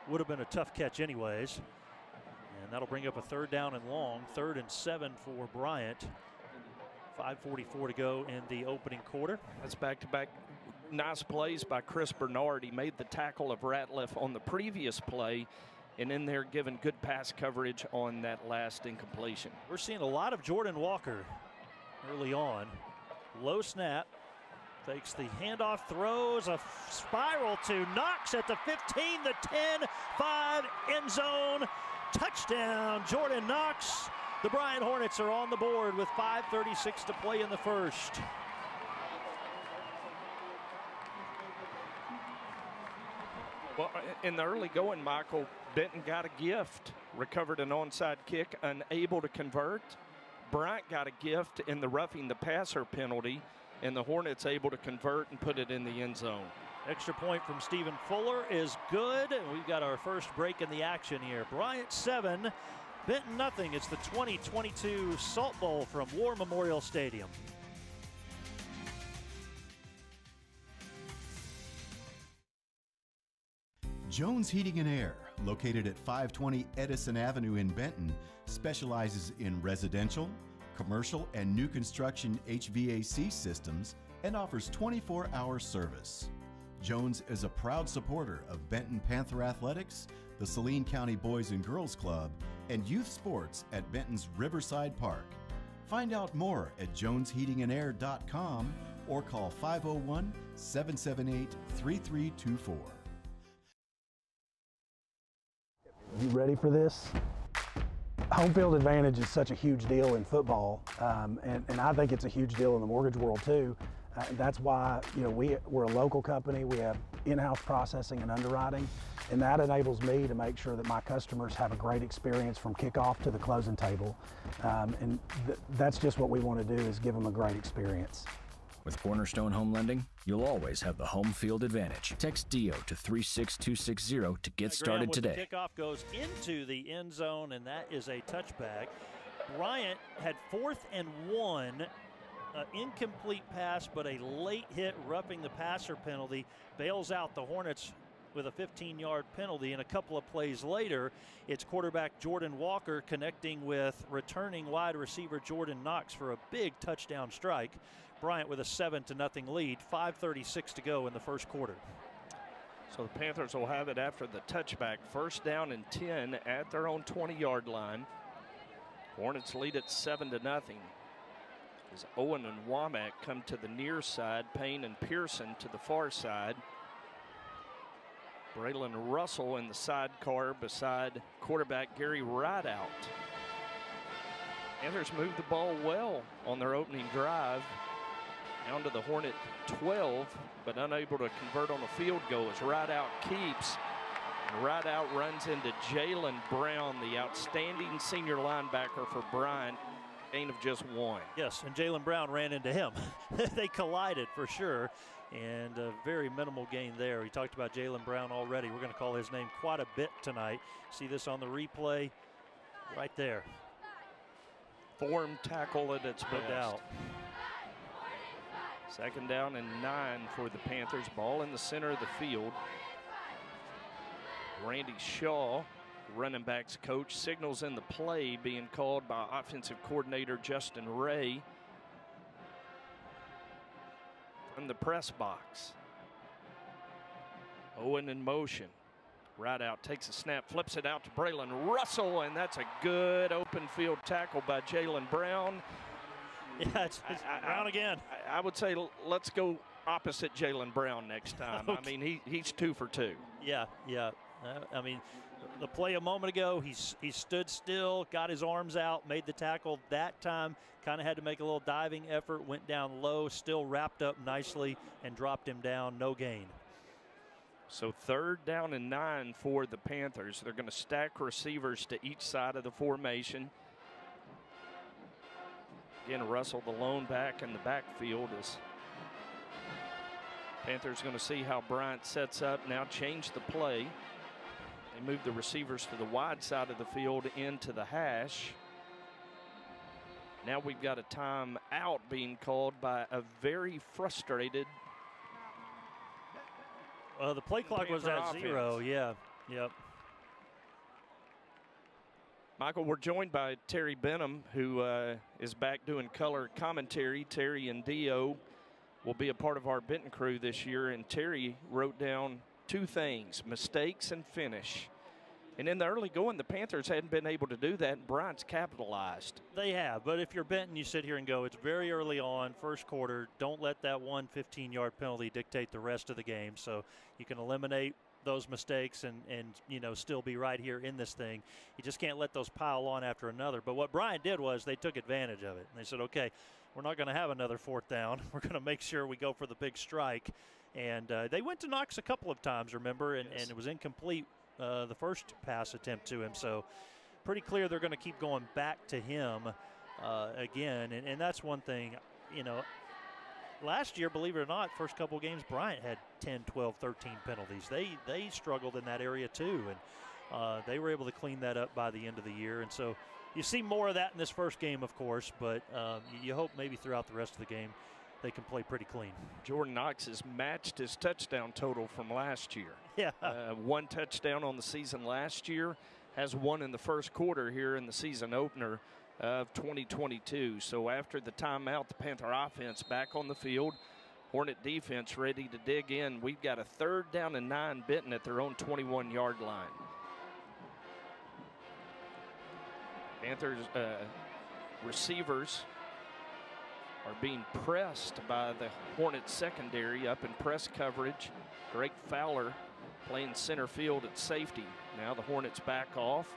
Would have been a tough catch anyways. And that'll bring up a 3rd down and long. 3rd and 7 for Bryant. 5:44 to go in the opening quarter. That's back-to-back nice plays by Chris Bernard. He made the tackle of Ratcliffe on the previous play, and in there giving good pass coverage on that last incompletion. We're seeing a lot of Jordan Walker early on. Low snap, takes the handoff, throws a spiral to Knox at the 15, the 10, 5, end zone, touchdown, Jordan Knox. The Bryant Hornets are on the board with 5:36 to play in the first. Well, in the early going, Michael, Benton got a gift, recovered an onside kick, unable to convert. Bryant got a gift in the roughing the passer penalty, and the Hornets able to convert and put it in the end zone. Extra point from Stephen Fuller is good. We've got our first break in the action here. Bryant 7, Benton nothing. It's the 2022 Salt Bowl from War Memorial Stadium. Jones Heating and Air, located at 520 Edison Avenue in Benton, specializes in residential, commercial, and new construction HVAC systems and offers 24-hour service. Jones is a proud supporter of Benton Panther Athletics, the Saline County Boys and Girls Club, and youth sports at Benton's Riverside Park. Find out more at jonesheatingandair.com or call 501-778-3324. You ready for this? Home field advantage is such a huge deal in football, and I think it's a huge deal in the mortgage world too. That's why we're a local company. We have in-house processing and underwriting, and that enables me to make sure that my customers have a great experience from kickoff to the closing table. And that's just what we want to do, is give them a great experience. With Cornerstone Home Lending, you'll always have the home field advantage. Text DIO to 36260 to get started today. The kickoff goes into the end zone, and that is a touchback. Bryant had 4th and 1, incomplete pass, but a late hit roughing the passer penalty bails out the Hornets with a 15-yard penalty. And a couple of plays later, it's quarterback Jordan Walker connecting with returning wide receiver Jordan Knox for a big touchdown strike. Bryant with a 7-0 lead, 5:36 to go in the first quarter. So the Panthers will have it after the touchback. First down and 10 at their own 20-yard line. Hornets lead at 7-0. As Owen and Womack come to the near side, Payne and Pearson to the far side. Braylon Russell in the sidecar beside quarterback Gary Rideout. Panthers move the ball well on their opening drive. Down to the Hornet 12, but unable to convert on a field goal as Rideout keeps. And Rideout runs into Jalen Brown, the outstanding senior linebacker for Bryant. Gain of just 1. Yes, and Jalen Brown ran into him. They collided for sure, and a very minimal gain there. We talked about Jalen Brown already. We're going to call his name quite a bit tonight. See this on the replay right there. Form tackle at its best. No doubt. Second down and 9 for the Panthers. Ball in the center of the field. Randy Shaw, running backs coach, signals in the play being called by offensive coordinator Justin Ray from the press box. Owen in motion. Rideout takes a snap, flips it out to Braylon Russell, and that's a good open field tackle by Jalen Brown. Yeah, it's Brown again. I would say let's go opposite Jalen Brown next time. Okay. I mean, he's 2 for 2. Yeah. I mean, the play a moment ago, he stood still, got his arms out, made the tackle. That time, kind of had to make a little diving effort, went down low, still wrapped up nicely, and dropped him down, no gain. So third down and 9 for the Panthers. They're going to stack receivers to each side of the formation. Again, Russell, the lone back in the backfield, is Panthers going to see how Bryant sets up. Now change the play. They move the receivers to the wide side of the field into the hash. Now we've got a timeout being called by a very frustrated. The play clock was at 0. Yeah. Yep. Michael, we're joined by Terry Benham, who is back doing color commentary. Terry and Dio will be a part of our Benton crew this year, and Terry wrote down 2 things: mistakes and finish. And in the early going, the Panthers hadn't been able to do that, and Bryant's capitalized. They have, but if you're Benton, you sit here and go, it's very early on, first quarter. Don't let that 1 15-yard penalty dictate the rest of the game. So you can eliminate those mistakes and still be right here in this thing. You just can't let those pile on after another. But what Bryant did was they took advantage of it. And they said, okay, we're not going to have another 4th down. We're going to make sure we go for the big strike. And they went to Knox a couple of times, remember, and it was incomplete the first pass attempt to him. So pretty clear they're going to keep going back to him again. And that's one thing, last year, believe it or not, first couple games, Bryant had 10, 12, 13 penalties. They struggled in that area too, and they were able to clean that up by the end of the year. And so you see more of that in this first game, of course, but you hope maybe throughout the rest of the game they can play pretty clean. Jordan Knox has matched his touchdown total from last year. Yeah. 1 touchdown on the season last year, has 1 in the first quarter here in the season opener of 2022. So after the timeout, the Panther offense back on the field. Hornet defense ready to dig in. We've got a 3rd down and 9, Benton at their own 21-yard line. Panthers receivers are being pressed by the Hornet secondary up in press coverage. Greg Fowler playing center field at safety. Now the Hornets back off.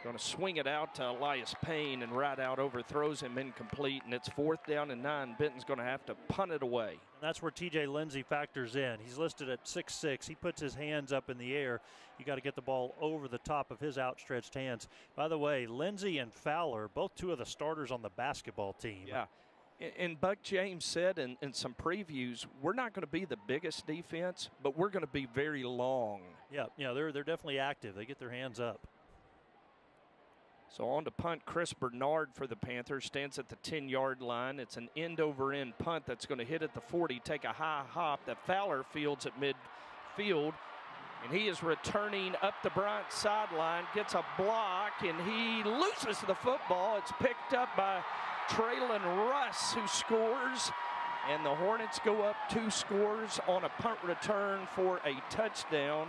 Going to swing it out to Elias Payne, and Rideout overthrows him, incomplete, and it's 4th down and 9. Benton's going to have to punt it away. And that's where TJ Lindsey factors in. He's listed at 6'6". He puts his hands up in the air. You got to get the ball over the top of his outstretched hands. By the way, Lindsey and Fowler, both 2 of the starters on the basketball team. Yeah. And Buck James said in some previews, we're not going to be the biggest defense, but we're going to be very long. Yeah, they're definitely active. They get their hands up. So on to punt. Chris Bernard for the Panthers stands at the 10-yard line. It's an end-over-end punt that's going to hit at the 40, take a high hop that Fowler fields at midfield. And he is returning up the Bryant sideline, gets a block, and he loses the football. It's picked up by Braylon Russell, who scores. And the Hornets go up 2 scores on a punt return for a touchdown.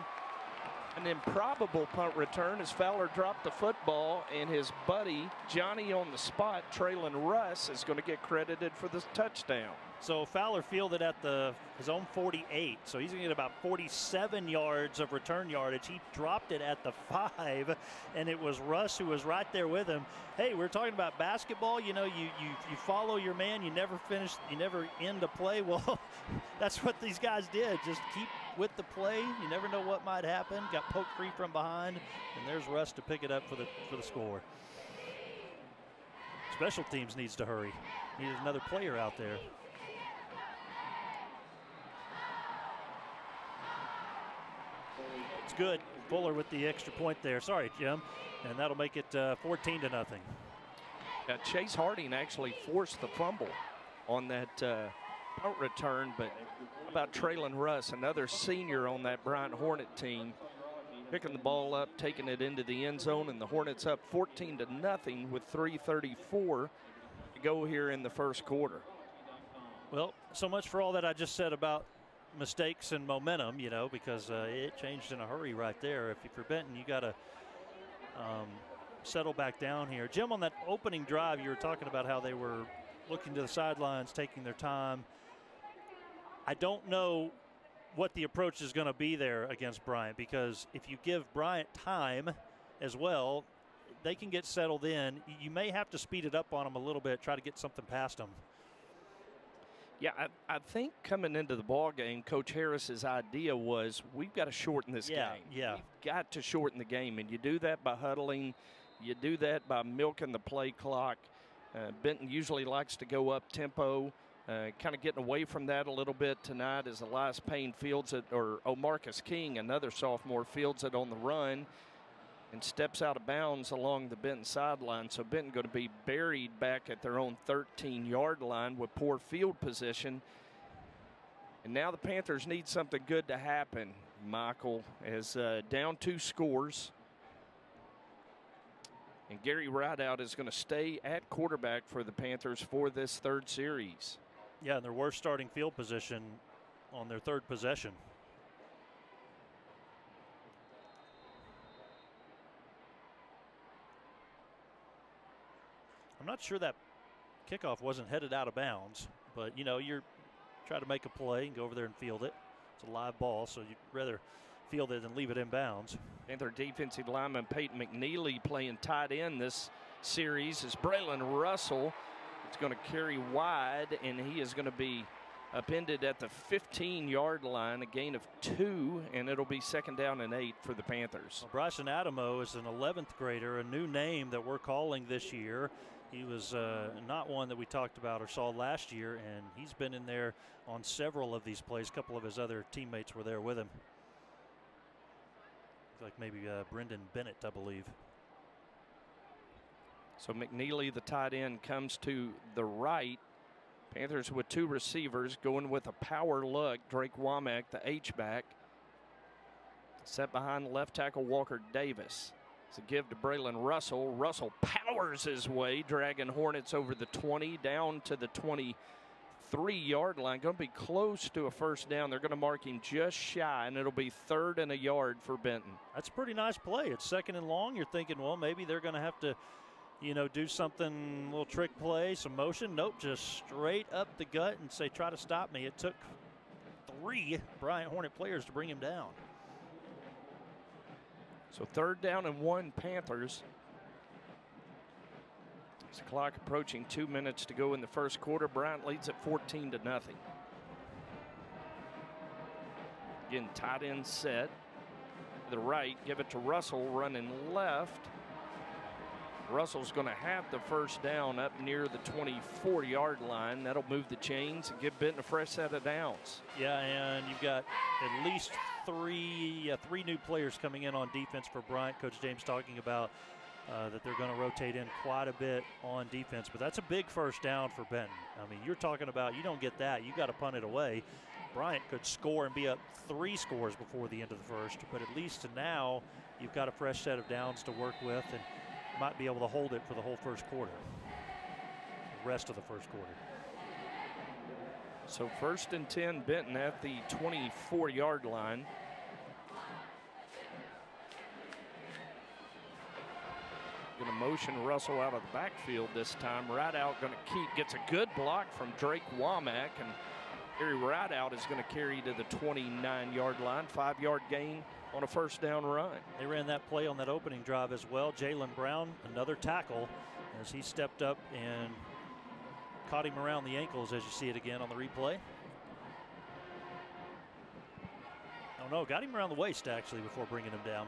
An improbable punt return as Fowler dropped the football, and his buddy, Johnny on the spot, Braylon Russell, is going to get credited for this touchdown. So Fowler fielded at his own 48, so he's going to get about 47 yards of return yardage. He dropped it at the 5, and it was Russ who was right there with him. Hey, we're talking about basketball. You know, you follow your man. You never end a play. Well, that's what these guys did. Just keep with the play. You never know what might happen. Got poked free from behind, and there's Russ to pick it up for the score. Special teams needs to hurry. Needs another player out there. It's good. Fuller with the extra point there. Sorry, Jim. And that'll make it 14-0. Chase Harding actually forced the fumble on that punt return, but how about Braylon Russell, another senior on that Bryant Hornet team, picking the ball up, taking it into the end zone, and the Hornets up 14-0 with 3:34 to go here in the first quarter. Well, so much for all that I just said about mistakes and momentum, you know, because it changed in a hurry right there. If you're Benton, you got to settle back down here. Jim, on that opening drive, you were talking about how they were looking to the sidelines, taking their time. I don't know what the approach is going to be there against Bryant, because if you give Bryant time as well, they can get settled in. You may have to speed it up on them a little bit, try to get something past them. Yeah, I think coming into the ball game, Coach Harris's idea was we've got to shorten this game. Yeah. We've got to shorten the game, and you do that by huddling. You do that by milking the play clock. Benton usually likes to go up tempo, kind of getting away from that a little bit tonight as Elias Payne fields it, or O'Marcus King, another sophomore, fields it on the run and steps out of bounds along the Benton sideline. So Benton going to be buried back at their own 13-yard line with poor field position. And now the Panthers need something good to happen, Michael, as down 2 scores. And Gary Rideout is going to stay at quarterback for the Panthers for this 3rd series. Yeah, and their worst starting field position on their 3rd possession. I'm not sure that kickoff wasn't headed out of bounds, but, you know, you're trying to make a play and go over there and field it. It's a live ball, so you'd rather field it than leave it in bounds. Panther defensive lineman Peyton McNeely playing tight end this series is Braylon Russell. It's going to carry wide, and he is going to be upended at the 15-yard line, a gain of 2, and it'll be 2nd down and 8 for the Panthers. Well, Bryson Adamo is an 11th grader, a new name that we're calling this year. He was not one that we talked about or saw last year, and he's been in there on several of these plays. A couple of his other teammates were there with him. Like maybe Brendan Bennett, I believe. So McNeely, the tight end, comes to the right. Panthers with 2 receivers going with a power look. Drake Womack, the H-back, set behind left tackle Walker Davis. It's a give to Braylon Russell. Russell powers his way, dragging Hornets over the 20 down to the 23-yard line. Going to be close to a 1st down. They're going to mark him just shy, and it'll be 3rd and a yard for Benton. That's a pretty nice play. It's 2nd and long. You're thinking, well, maybe they're going to have to, you know, do something, a little trick play, some motion. Nope, just straight up the gut and say, try to stop me. It took 3 Bryant Hornet players to bring him down. So 3rd down and 1 Panthers. It's the clock approaching 2 minutes to go in the first quarter. Bryant leads at 14-0. Again, tight end set. To the right, give it to Russell, running left. Russell's going to have the 1st down up near the 24-yard line. That'll move the chains and give Benton a fresh set of downs. Yeah, and you've got at least 3 new players coming in on defense for Bryant. Coach James talking about that they're going to rotate in quite a bit on defense. But that's a big 1st down for Benton. I mean, you're talking about you don't get that. You got to punt it away. Bryant could score and be up 3 scores before the end of the first, but at least now you've got a fresh set of downs to work with and might be able to hold it for the whole first quarter, the rest of the first quarter. So 1st and 10, Benton at the 24-yard line. Going to motion Russell out of the backfield this time. Rideout going to keep, gets a good block from Drake Womack, and Harry Rideout is going to carry to the 29-yard line. 5-yard gain on a first down run. They ran that play on that opening drive as well. Jalen Brown, another tackle, as he stepped up and caught him around the ankles, as you see it again on the replay. Oh no, got him around the waist actually before bringing him down.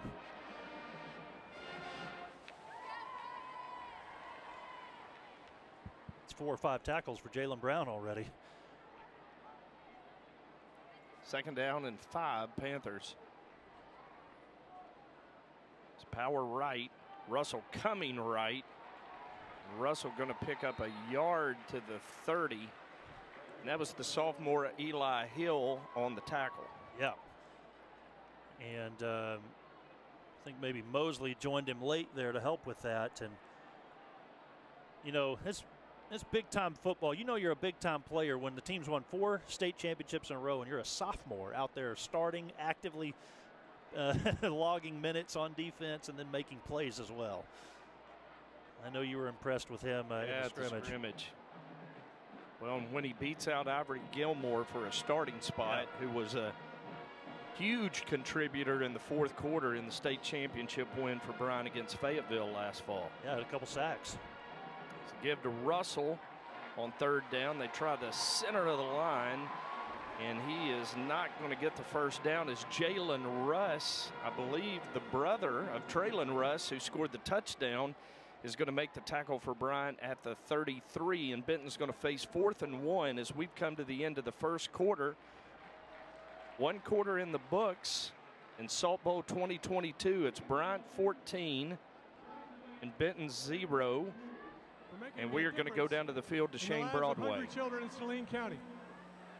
It's 4 or 5 tackles for Jalen Brown already. 2nd down and 5, Panthers. It's power right. Russell coming right. Russell going to pick up a yard to the 30. And that was the sophomore Eli Hill on the tackle. Yeah. And I think maybe Mosley joined him late there to help with that. And, you know, it's big-time football. You know you're a big-time player when the team's won 4 state championships in a row and you're a sophomore out there starting, actively logging minutes on defense and then making plays as well. I know you were impressed with him in the scrimmage. Well, and when he beats out Ivory Gilmore for a starting spot, who was a huge contributor in the 4th quarter in the state championship win for Bryant against Fayetteville last fall. Yeah, had a couple sacks. So give to Russell on 3rd down. They try the center of the line, and he is not going to get the first down as Jalen Russ, I believe the brother of Traylon Russ, who scored the touchdown, is going to make the tackle for Bryant at the 33, and Benton's going to face 4th and 1 as we've come to the end of the first quarter. 1 quarter in the books in Salt Bowl 2022. It's Bryant 14 and Benton 0. And we are going to go down to the field to Shane Broadway. Children in Saline County.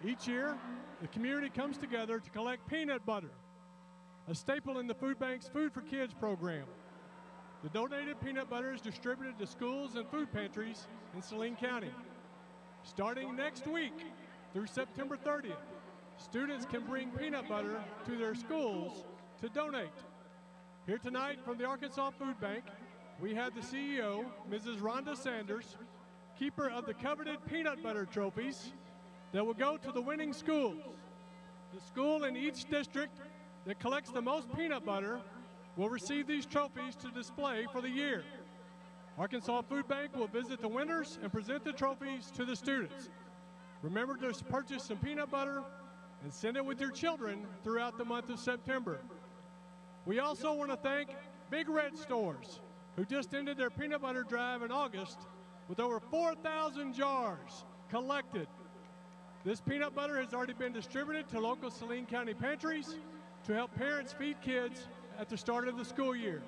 Each year, the community comes together to collect peanut butter, a staple in the Food Bank's Food for Kids program. The donated peanut butter is distributed to schools and food pantries in Saline County. Starting next week through September 30th, students can bring peanut butter to their schools to donate. Here tonight from the Arkansas Food Bank, we have the CEO, Mrs. Rhonda Sanders, keeper of the coveted peanut butter trophies that will go to the winning schools. The school in each district that collects the most peanut butter will receive these trophies to display for the year. Arkansas Food Bank will visit the winners and present the trophies to the students. Remember to purchase some peanut butter and send it with your children throughout the month of September. We also want to thank Big Red Stores, who just ended their peanut butter drive in August with over 4,000 jars collected. This peanut butter has already been distributed to local Saline County pantries to help parents feed kids at the start of the school year.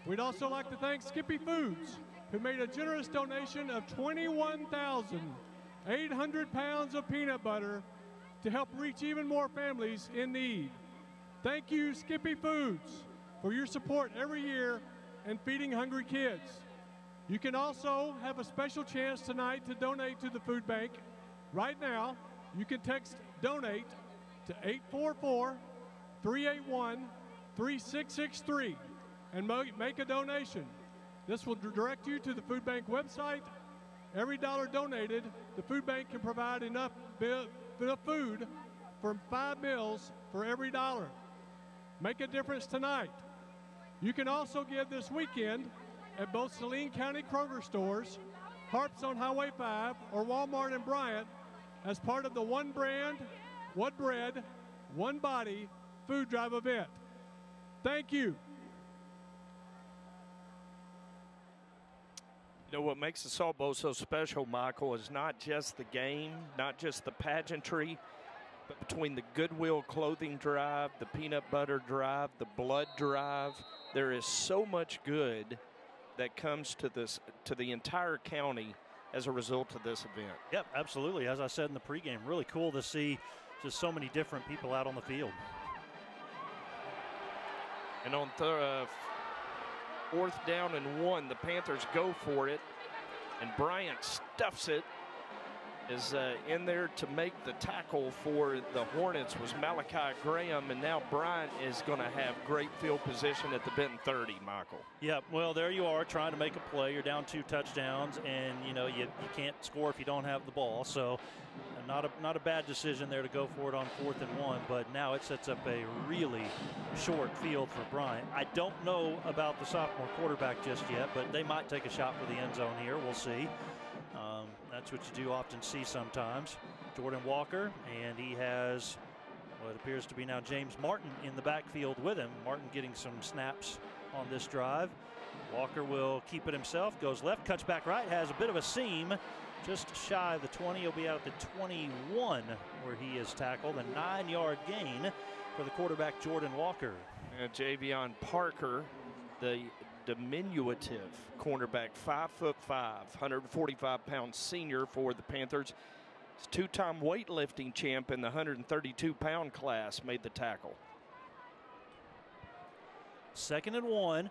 We'd also like to thank Skippy Foods, who made a generous donation of 21,800 pounds of peanut butter to help reach even more families in need. Thank you, Skippy Foods, for your support every year and feeding hungry kids. You can also have a special chance tonight to donate to the food bank. Right now, you can text DONATE to 844-381-3663 and make a donation. This will direct you to the food bank website. Every dollar donated, the food bank can provide enough food for 5 meals for every dollar. Make a difference tonight. You can also give this weekend at both Saline County Kroger stores, Harps on Highway 5, or Walmart in Bryant as part of the One Brand, One Bread, One Body food drive event. Thank you. You know what makes the Salt Bowl so special, Michael, is not just the game, not just the pageantry, but between the Goodwill clothing drive, the peanut butter drive, the blood drive, there is so much good that comes to the entire county as a result of this event. Yep, absolutely. As I said in the pregame, really cool to see just so many different people out on the field. And on 4th down and 1, the Panthers go for it, and Bryant stuffs it. Is in there to make the tackle for the Hornets was Malachi Graham, and now Bryant is going to have great field position at the Benton 30, Michael. Yeah, well, there you are trying to make a play. You're down 2 touchdowns, and, you know, you can't score if you don't have the ball. So not a bad decision there to go for it on 4th and 1, but now it sets up a really short field for Bryant. I don't know about the sophomore quarterback just yet, but they might take a shot for the end zone here. We'll see. That's what you do often see sometimes. Jordan Walker, and he has what appears to be now James Martin in the backfield with him. Martin getting some snaps on this drive. Walker will keep it himself, goes left, cuts back right, has a bit of a seam, just shy of the 20. He'll be out at the 21 where he is tackled. A 9-yard gain for the quarterback, Jordan Walker. And Javion Parker, the diminutive cornerback, 5'5", 145-pound senior for the Panthers. He's 2-time weightlifting champ in the 132-pound class, made the tackle. 2nd and 1.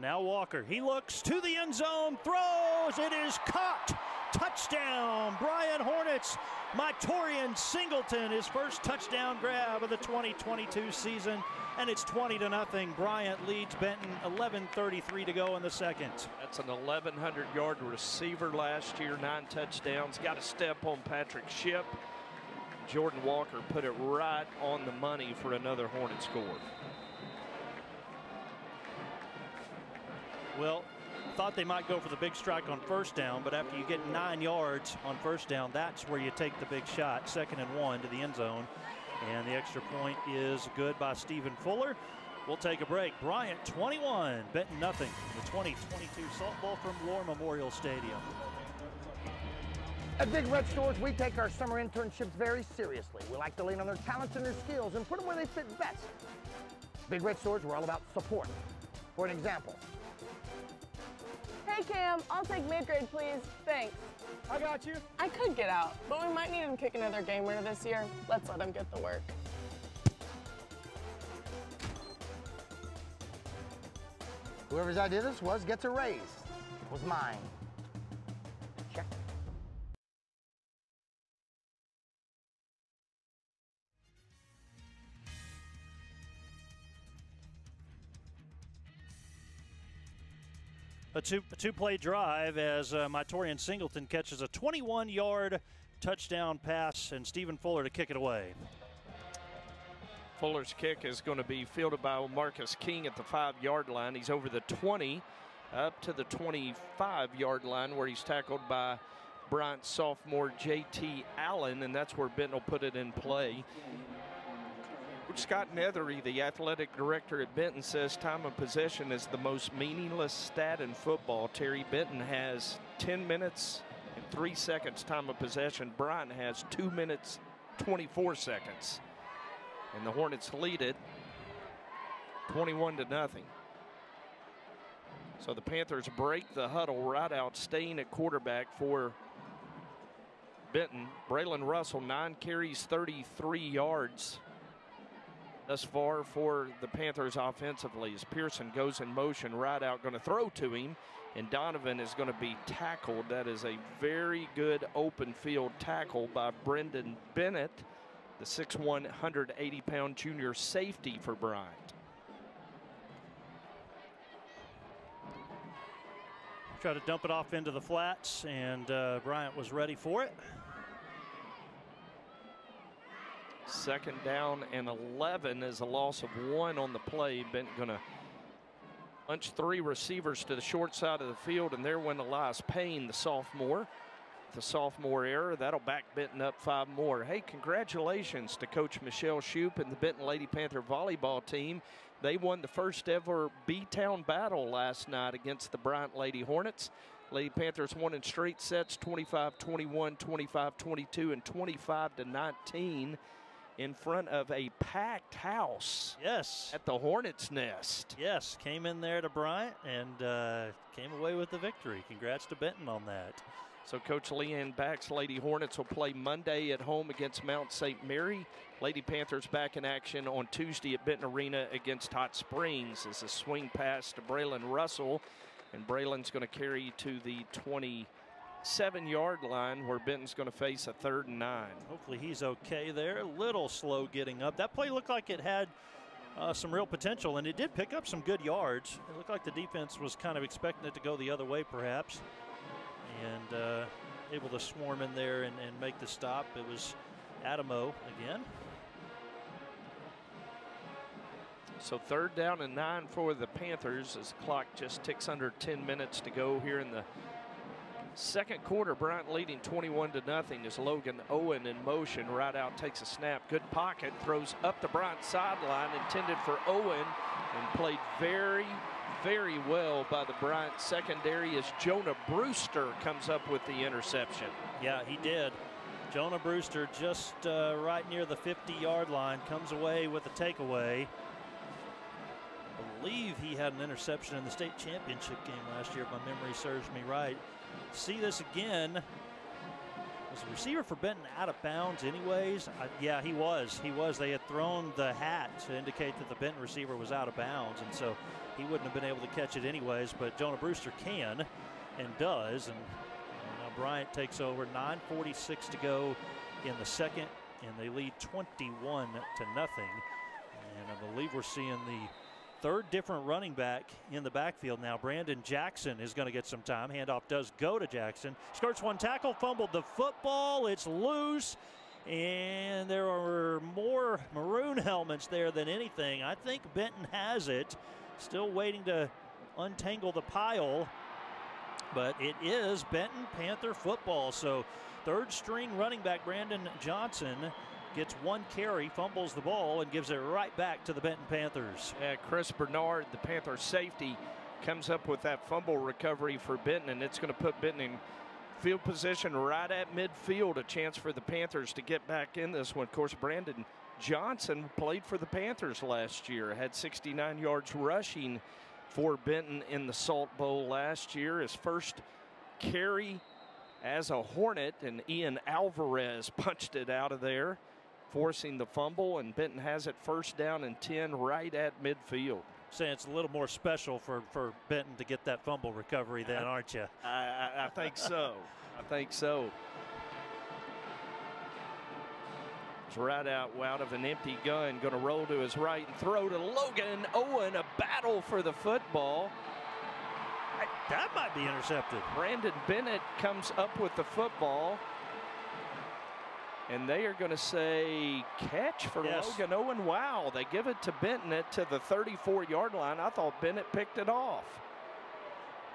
Now Walker, he looks to the end zone, throws, it is caught. Touchdown, Bryant Hornets. Mytorian Singleton, his first touchdown grab of the 2022 season, and it's 20-0. Bryant leads Benton, 11:33 to go in the second. That's an 1,100-yard receiver last year, 9 touchdowns. Got a step on Patrick Shipp. Jordan Walker put it right on the money for another Hornet score. Well, thought they might go for the big strike on 1st down, but after you get 9 yards on 1st down, that's where you take the big shot. 2nd and 1 to the end zone, and the extra point is good by Stephen Fuller. We'll take a break. Bryant 21, Benton nothing. The 2022 Salt Bowl from War Memorial Stadium. At Big Red Stores, we take our summer internships very seriously. We like to lean on their talents and their skills and put them where they fit best. Big Red Stores, we're all about support. For an example, Hey Cam, I'll take mid-grade, please. Thanks. I got you. I could get out, but we might need him to kick another game winner this year. Let's let him get the work. Whoever's idea this was gets a raise. It was mine. Check. A two-play drive as Mytorian Singleton catches a 21-yard touchdown pass, and Stephen Fuller to kick it away. Fuller's kick is going to be fielded by Marcus King at the 5-yard line. He's over the 20 up to the 25-yard line where he's tackled by Bryant sophomore J.T. Allen, and that's where Benton will put it in play. Scott Nethery, the athletic director at Benton, says time of possession is the most meaningless stat in football. Terry, Benton has 10 minutes and 3 seconds time of possession. Bryant has 2 minutes, 24 seconds. And the Hornets lead it 21-0. So the Panthers break the huddle right out, staying at quarterback for Benton. Braylon Russell, 9 carries, 33 yards. Thus far for the Panthers offensively, as Pearson goes in motion right out, going to throw to him, and Donovan is going to be tackled. That is a very good open field tackle by Brendan Bennett, the 6'1", 180-pound junior safety for Bryant. Try to dump it off into the flats, and Bryant was ready for it. 2nd down and 11 is a loss of 1 on the play. Benton going to bunch 3 receivers to the short side of the field, and there went Elias Payne, the sophomore. The sophomore error, that'll back Benton up 5 more. Hey, congratulations to Coach Michelle Shoup and the Benton Lady Panther volleyball team. They won the first ever B-Town battle last night against the Bryant Lady Hornets. Lady Panthers won in straight sets, 25-21, 25-22, and 25-19. in front of a packed house. Yes. At the Hornets' Nest. Yes, came in there to Bryant and came away with the victory. Congrats to Benton on that. So Coach Leanne Back's Lady Hornets will play Monday at home against Mount St. Mary. Lady Panthers back in action on Tuesday at Benton Arena against Hot Springs as a swing pass to Braylon Russell. And Braylon's going to carry to the 27-yard line where Benton's going to face a 3rd and 9. Hopefully he's okay there. A little slow getting up. That play looked like it had some real potential, and it did pick up some good yards. It looked like the defense was kind of expecting it to go the other way perhaps. And able to swarm in there and make the stop. It was Adamo again. So 3rd down and 9 for the Panthers as the clock just ticks under 10 minutes to go here in the second quarter. Bryant leading 21-0 as Logan Owen in motion. Right out, takes a snap. Good pocket, throws up the Bryant sideline, intended for Owen, and played very well by the Bryant secondary as Jonah Brewster comes up with the interception. Yeah, he did. Jonah Brewster just right near the 50-yard line comes away with a takeaway. I believe he had an interception in the state championship game last year, if my memory serves me right. See this again. Was the receiver for Benton out of bounds anyways? Yeah, he was. They had thrown the hat to indicate that the Benton receiver was out of bounds, and so he wouldn't have been able to catch it anyways, but Jonah Brewster can and does. And now Bryant takes over. 9:46 to go in the second, and they lead 21-0. And I believe we're seeing the 3rd different running back in the backfield now. Brandon Jackson is going to get some time. Handoff does go to Jackson. Skirts one tackle, fumbled the football. It's loose, and there are more maroon helmets there than anything. I think Benton has it. Still waiting to untangle the pile, but it is Benton Panther football. So 3rd string running back Brandon Johnson gets 1 carry, fumbles the ball, and gives it right back to the Benton Panthers. Chris Bernard, the Panther safety, comes up with that fumble recovery for Benton, and it's going to put Benton in field position right at midfield. A chance for the Panthers to get back in this one. Of course, Brandon Johnson played for the Panthers last year, had 69 yards rushing for Benton in the Salt Bowl last year. His first carry as a Hornet, and Ian Alvarez punched it out of there, forcing the fumble, and Benton has it 1st down and 10 right at midfield. Saying it's a little more special for Benton to get that fumble recovery then, aren't you? I think so. I think so. It's right out of an empty gun, going to roll to his right and throw to Logan Owen. A battle for the football. That might be intercepted. Brandon Bennett comes up with the football, and they are going to say catch for Logan Owen. Wow, they give it to Benton to the 34-yard line. I thought Bennett picked it off.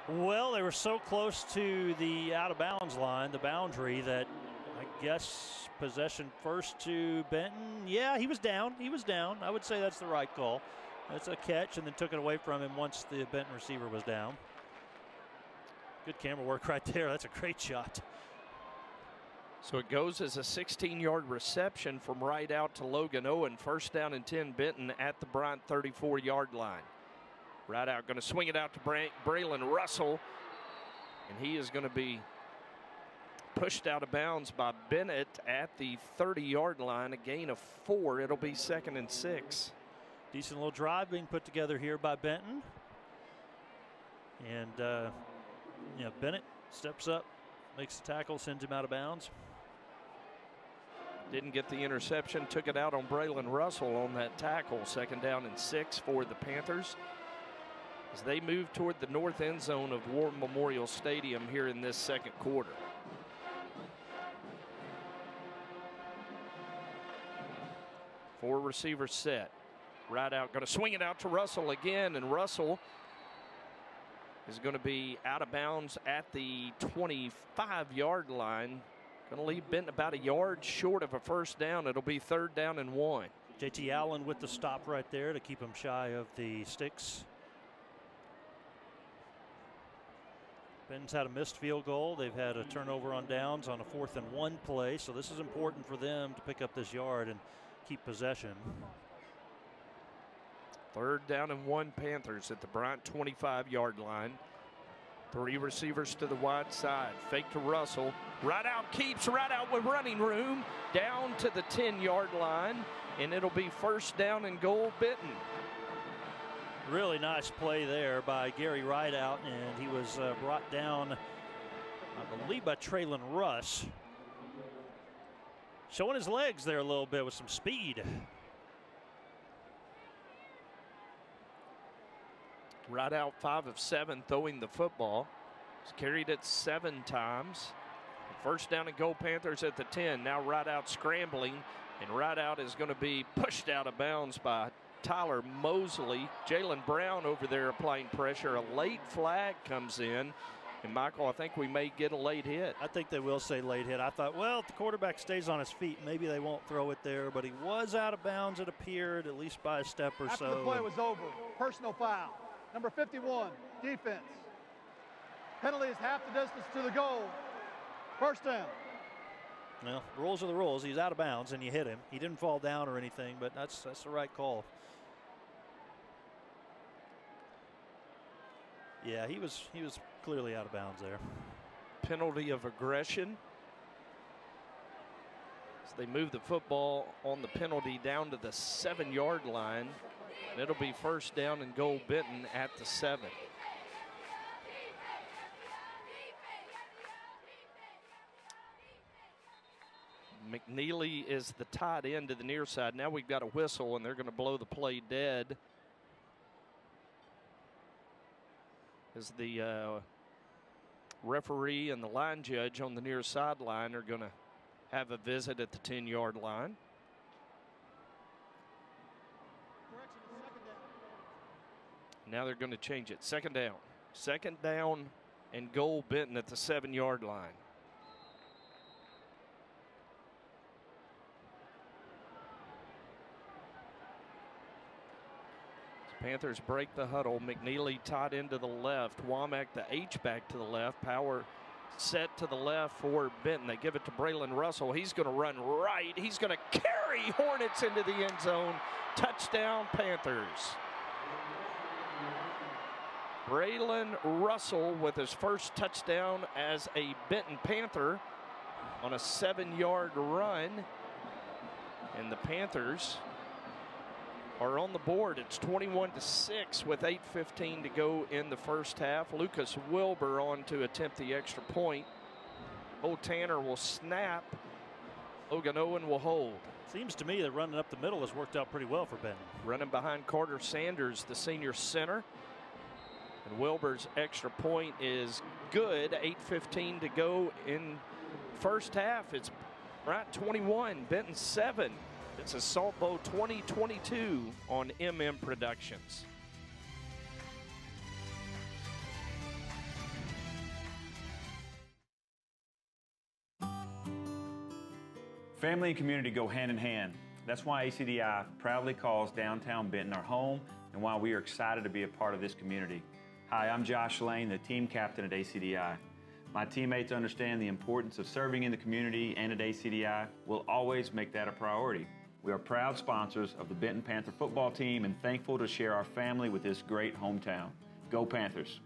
Well, they were so close to the out-of-bounds line, the boundary, that I guess possession first to Benton. Yeah, he was down. I would say that's the right call. That's a catch, and then took it away from him once the Benton receiver was down. Good camera work right there. That's a great shot. So it goes as a 16-yard reception from right out to Logan Owen. 1st down and 10, Benton at the Bryant 34-yard line. Right out, going to swing it out to Braylon Russell, and he is going to be pushed out of bounds by Bennett at the 30-yard line. A gain of 4. It'll be 2nd and 6. Decent little drive being put together here by Benton. And Bennett steps up, makes the tackle, sends him out of bounds. Didn't get the interception, took it out on Braylon Russell on that tackle. 2nd down and 6 for the Panthers as they move toward the north end zone of War Memorial Stadium here in this second quarter. Four receivers set. Right out, going to swing it out to Russell again, and Russell is going to be out of bounds at the 25-yard line. Going to leave Benton about a yard short of a 1st down. It'll be 3rd down and 1. JT Allen with the stop right there to keep him shy of the sticks. Benton's had a missed field goal. They've had a turnover on downs on a 4th and 1 play, so this is important for them to pick up this yard. And keep possession. 3rd down and 1 Panthers at the Bryant 25-yard line. 3 receivers to the wide side. Fake to Russell. Right out, keeps right out with running room. Down to the 10-yard line, and it'll be 1st down and goal, Benton. Really nice play there by Gary Rideout, and he was brought down, I believe, by Braylon Russell. Showing his legs there a little bit with some speed. Rideout 5 of 7 throwing the football. He's carried it 7 times. 1st down and goal, Panthers at the 10. Now Rideout scrambling, and Rideout is going to be pushed out of bounds by Tyler Mosley. Jalen Brown over there applying pressure. A late flag comes in. And, Michael, I think we may get a late hit. I think they will say late hit. I thought, well, if the quarterback stays on his feet, maybe they won't throw it there. But he was out of bounds, it appeared, at least by a step or so. After the play was over, personal foul. Number 51, defense. Penalty is half the distance to the goal. 1st down. Well, rules are the rules. He's out of bounds, and you hit him. He didn't fall down or anything, but that's the right call. Yeah, he was clearly out of bounds there. Penalty of aggression. So they move the football on the penalty down to the 7-yard line. And it'll be 1st down and goal, Benton at the 7. McNeely is the tight end to the near side. Now we've got a whistle, and they're going to blow the play dead. As the referee and the line judge on the near sideline are going to have a visit at the 10-yard line. Now they're going to change it. 2nd down. 2nd down and goal, Benton at the 7-yard line. Panthers break the huddle. McNeely tied into the left. Womack the H-back to the left. Power set to the left for Benton. They give it to Braylon Russell. He's going to run right. He's going to carry Hornets into the end zone. Touchdown, Panthers. Braylon Russell with his 1st touchdown as a Benton Panther on a 7-yard run. And the Panthers are on the board. It's 21-6 with 8:15 to go in the 1st half. Lucas Wilbur on to attempt the extra point. Old Tanner will snap. Logan Owen will hold. Seems to me that running up the middle has worked out pretty well for Benton. Running behind Carter Sanders, the senior center. And Wilbur's extra point is good. 8:15 to go in 1st half. It's Bryant 21, Benton 7. It's a Salt Bowl 2022 on MM Productions. Family and community go hand in hand. That's why ACDI proudly calls downtown Benton our home and why we are excited to be a part of this community. Hi, I'm Josh Lane, the team captain at ACDI. My teammates understand the importance of serving in the community, and at ACDI, we'll always make that a priority. We are proud sponsors of the Benton Panther football team and thankful to share our family with this great hometown. Go Panthers!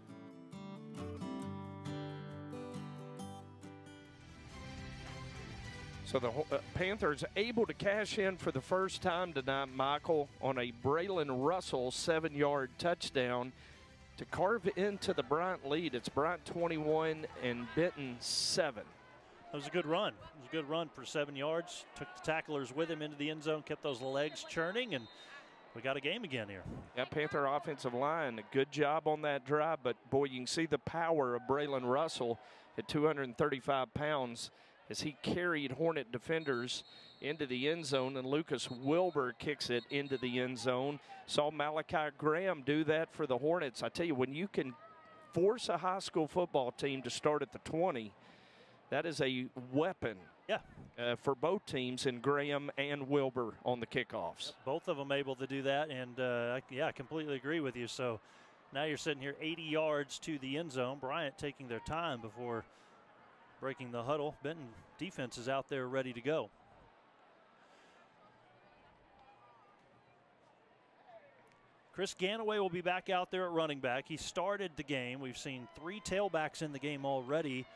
So the Panthers able to cash in for the 1st time tonight, Michael, on a Braylon Russell 7-yard touchdown to carve into the Bryant lead. It's Bryant 21 and Benton 7. That was a good run. It was a good run for 7 yards. Took the tacklers with him into the end zone, kept those legs churning, and we got a game again here. Yeah, Panther offensive line, a good job on that drive, but boy, you can see the power of Braylon Russell at 235 pounds as he carried Hornet defenders into the end zone, and Lucas Wilbur kicks it into the end zone. Saw Malachi Graham do that for the Hornets. I tell you, when you can force a high school football team to start at the 20, that is a weapon. Yeah. For both teams, in Graham and Wilbur on the kickoffs. Both of them able to do that, and yeah, I completely agree with you. So now you're sitting here 80 yards to the end zone. Bryant taking their time before breaking the huddle. Benton defense is out there ready to go. Chris Ganaway will be back out there at running back. He started the game. We've seen 3 tailbacks in the game already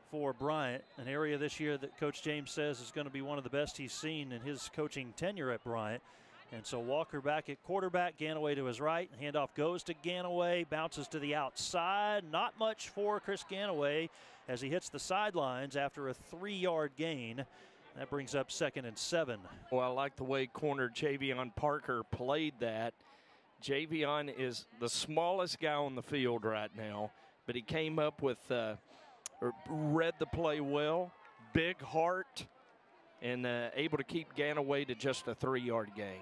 for Bryant, an area this year that Coach James says is going to be one of the best he's seen in his coaching tenure at Bryant. And so Walker back at quarterback, Ganaway to his right. Handoff goes to Ganaway, bounces to the outside. Not much for Chris Ganaway as he hits the sidelines after a 3-yard gain. That brings up 2nd and 7. Well, I like the way corner Javion Parker played that. Javion is the smallest guy on the field right now, but he came up with, read the play well, big heart, and able to keep Ganaway to just a 3-yard gain.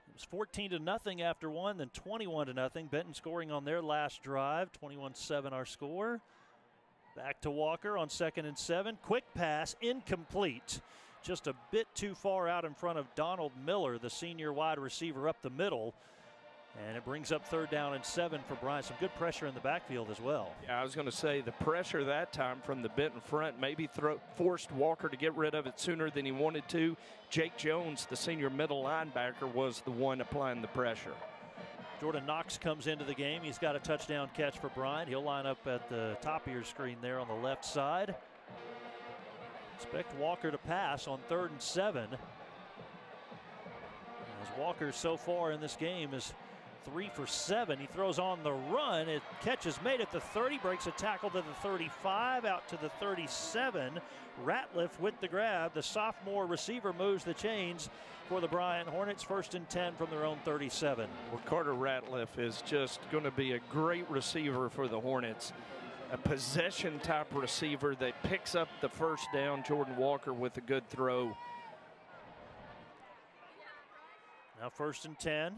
It was 14-0 after 1, then 21-0. Benton scoring on their last drive, 21-7 our score. Back to Walker on 2nd and 7. Quick pass, incomplete. Just a bit too far out in front of Donald Miller, the senior wide receiver, up the middle. And it brings up 3rd down and 7 for Bryant. Some good pressure in the backfield as well. Yeah, I was going to say the pressure that time from the Benton front maybe forced Walker to get rid of it sooner than he wanted to. Jake Jones, the senior middle linebacker, was the one applying the pressure. Jordan Knox comes into the game. He's got a touchdown catch for Bryant. He'll line up at the top of your screen there on the left side. Expect Walker to pass on 3rd and 7. As Walker so far in this game is 3 for 7. He throws on the run. It catches made at the 30, breaks a tackle to the 35, out to the 37. Ratliff with the grab. The sophomore receiver moves the chains for the Bryant Hornets. 1st and 10 from their own 37. Well, Carter Ratliff is just going to be a great receiver for the Hornets. A possession type receiver that picks up the 1st down. Jordan Walker with a good throw. Now 1st and 10.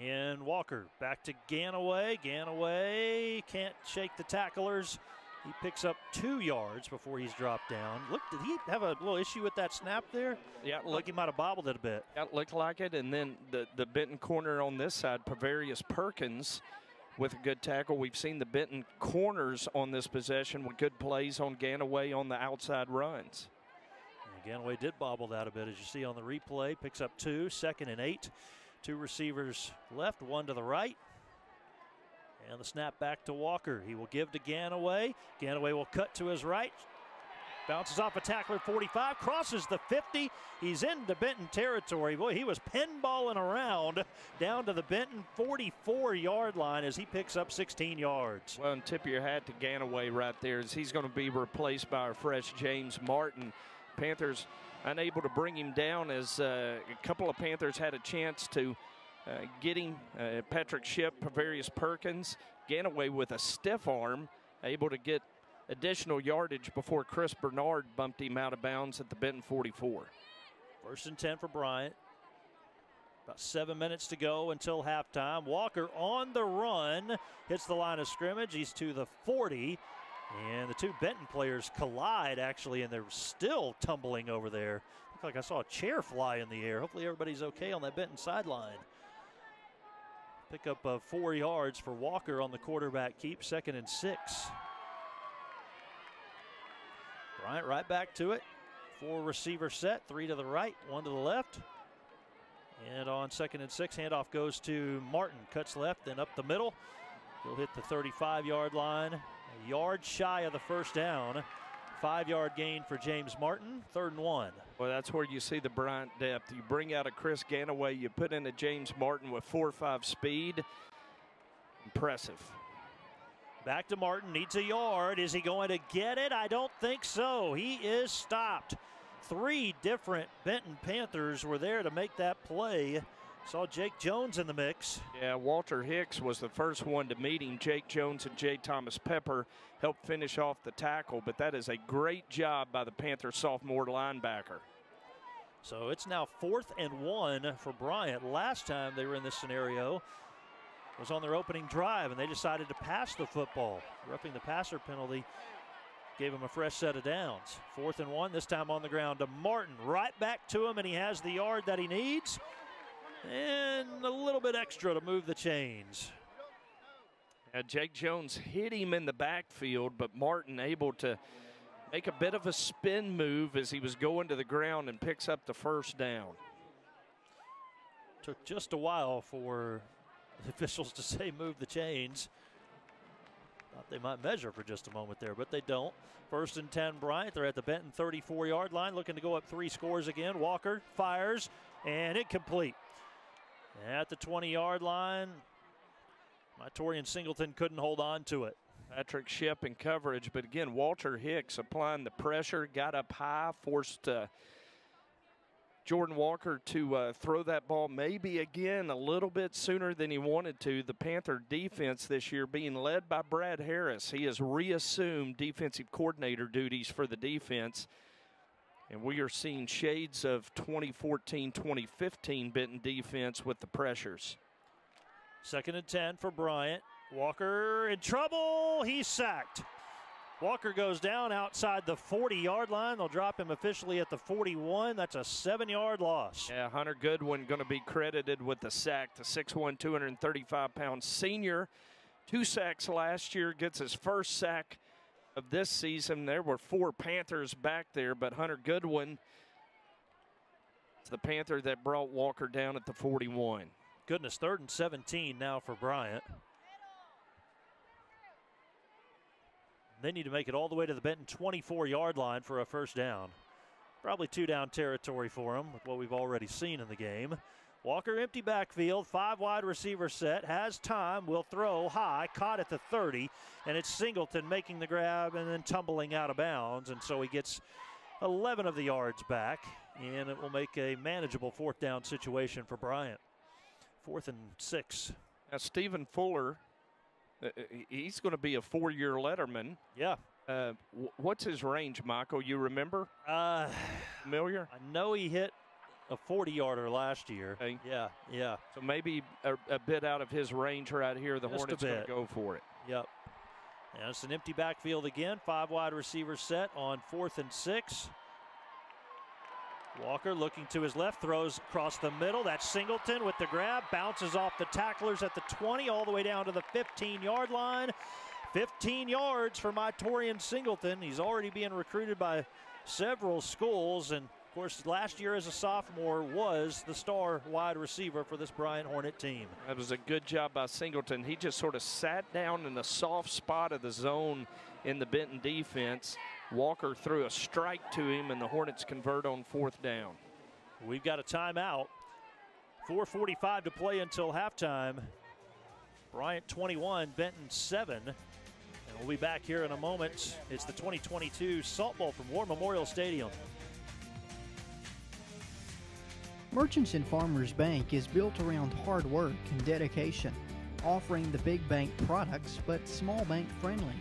And Walker back to Ganaway. Ganaway can't shake the tacklers. He picks up 2 yards before he's dropped down. Look, did he have a little issue with that snap there? Yeah, like he might have bobbled it a bit. That looked like it. And then the Benton corner on this side, Pavarius Perkins, with a good tackle. We've seen the Benton corners on this possession with good plays on Ganaway on the outside runs. And Ganaway did bobble that a bit, as you see on the replay. Picks up 2, 2nd and 8. 2 receivers left, 1 to the right. And the snap back to Walker. He will give to Ganaway. Ganaway will cut to his right. Bounces off a tackler, 45, crosses the 50. He's into Benton territory. Boy, he was pinballing around down to the Benton 44-yard line as he picks up 16 yards. Well, and tip your hat to Ganaway right there, as he's going to be replaced by our fresh James Martin. Panthers unable to bring him down, as a couple of Panthers had a chance to get him. Patrick Shipp, Pavarius Perkins. Ganaway with a stiff arm, able to get additional yardage before Chris Bernard bumped him out of bounds at the Benton 44. 1st and 10 for Bryant. About 7 minutes to go until halftime. Walker on the run, hits the line of scrimmage. He's to the 40. And the 2 Benton players collide, actually, and they're still tumbling over there. Looked like I saw a chair fly in the air. Hopefully everybody's okay on that Benton sideline. Pick up 4 yards for Walker on the quarterback keep, 2nd and 6. Bryant right back to it. 4 receiver set, 3 to the right, 1 to the left. And on 2nd and 6, handoff goes to Martin. Cuts left, then up the middle. He'll hit the 35-yard line. A yard shy of the 1st down. 5-yard gain for James Martin, 3rd and 1. Well, that's where you see the Bryant depth. You bring out a Chris Ganaway, you put in a James Martin with 4.5 speed. Impressive. Back to Martin, needs a yard. Is he going to get it? I don't think so. He is stopped. 3 different Benton Panthers were there to make that play. Saw Jake Jones in the mix. Yeah, Walter Hicks was the first one to meet him. Jake Jones and J. Thomas Pepper helped finish off the tackle, but that is a great job by the Panther sophomore linebacker. So it's now 4th and 1 for Bryant. Last time they were in this scenario was on their opening drive, and they decided to pass the football. Roughing the passer penalty gave him a fresh set of downs. 4th and 1, this time on the ground to Martin. Right back to him, and he has the yard that he needs. And a little bit extra to move the chains. Jake Jones hit him in the backfield, but Martin able to make a bit of a spin move as he was going to the ground and picks up the 1st down. Took just a while for the officials to say move the chains. Thought they might measure for just a moment there, but they don't. 1st and 10 Bryant. They're at the Benton 34-yard line, looking to go up 3 scores again. Walker fires, and incomplete. At the 20-yard line, Mytorian Singleton couldn't hold on to it. Patrick Shep in coverage, but again, Walter Hicks applying the pressure, got up high, forced Jordan Walker to throw that ball maybe again a little bit sooner than he wanted to. The Panther defense this year being led by Brad Harris. He has reassumed defensive coordinator duties for the defense. And we are seeing shades of 2014-2015 Benton defense with the pressures. 2nd and 10 for Bryant. Walker in trouble. He's sacked. Walker goes down outside the 40-yard line. They'll drop him officially at the 41. That's a 7-yard loss. Yeah, Hunter Goodwin going to be credited with the sack. The 6'1", 235-pound senior. 2 sacks last year, gets his first sack of this season. There were 4 Panthers back there, but Hunter Goodwin is the Panther that brought Walker down at the 41. Goodness, 3rd and 17 now for Bryant. They need to make it all the way to the Benton 24-yard line for a first down. Probably 2-down territory for them with what we've already seen in the game. Walker empty backfield, 5 wide receiver set, has time, will throw high, caught at the 30, and it's Singleton making the grab and then tumbling out of bounds, and so he gets 11 of the yards back, and it will make a manageable 4th down situation for Bryant. 4th and 6. Now Stephen Fuller, he's going to be a 4-year letterman. Yeah. What's his range, Michael? You remember? Familiar? I know he hit a 40-yarder last year. Okay. Yeah. So maybe a bit out of his range right here. The Hornets going to go for it. Yep. And it's an empty backfield again. 5 wide receivers set on 4th and 6. Walker looking to his left, throws across the middle. That's Singleton with the grab, bounces off the tacklers at the 20 all the way down to the 15-yard line. 15 yards for Mytorian Singleton. He's already being recruited by several schools, and of course last year as a sophomore was the star wide receiver for this Bryant Hornet team. That was a good job by Singleton. He just sort of sat down in the soft spot of the zone in the Benton defense. Walker threw a strike to him, and the Hornets convert on 4th down. We've got a timeout. 4:45 to play until halftime. Bryant 21, Benton 7. And we'll be back here in a moment. It's the 2022 Salt Bowl from War Memorial Stadium. Merchants and Farmers Bank is built around hard work and dedication, offering the big bank products but small bank friendly.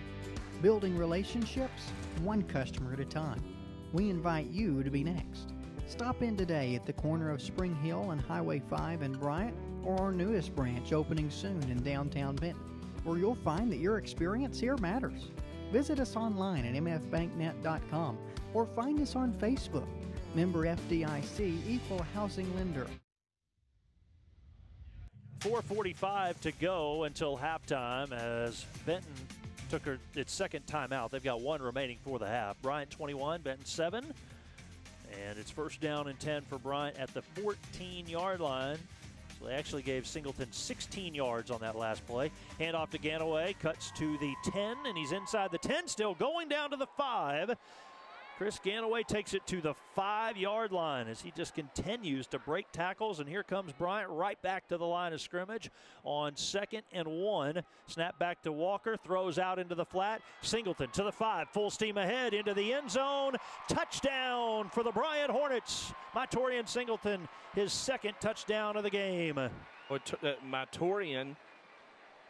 Building relationships, one customer at a time. We invite you to be next. Stop in today at the corner of Spring Hill and Highway 5 in Bryant, or our newest branch opening soon in downtown Benton, where you'll find that your experience here matters. Visit us online at mfbanknet.com or find us on Facebook. Member FDIC, Equal Housing Lender. 4:45 to go until halftime as Benton took its 2nd timeout. They've got 1 remaining for the half. Bryant 21, Benton 7. And it's 1st down and 10 for Bryant at the 14-yard line. So they actually gave Singleton 16 yards on that last play. Handoff to Ganaway, cuts to the 10, and he's inside the 10, still going down to the 5. Chris Ganaway takes it to the 5-yard line as he just continues to break tackles. And here comes Bryant right back to the line of scrimmage on 2nd and 1. Snap back to Walker, throws out into the flat. Singleton to the 5, full steam ahead into the end zone. Touchdown for the Bryant Hornets. Mytorian Singleton, his 2nd touchdown of the game. Mytorian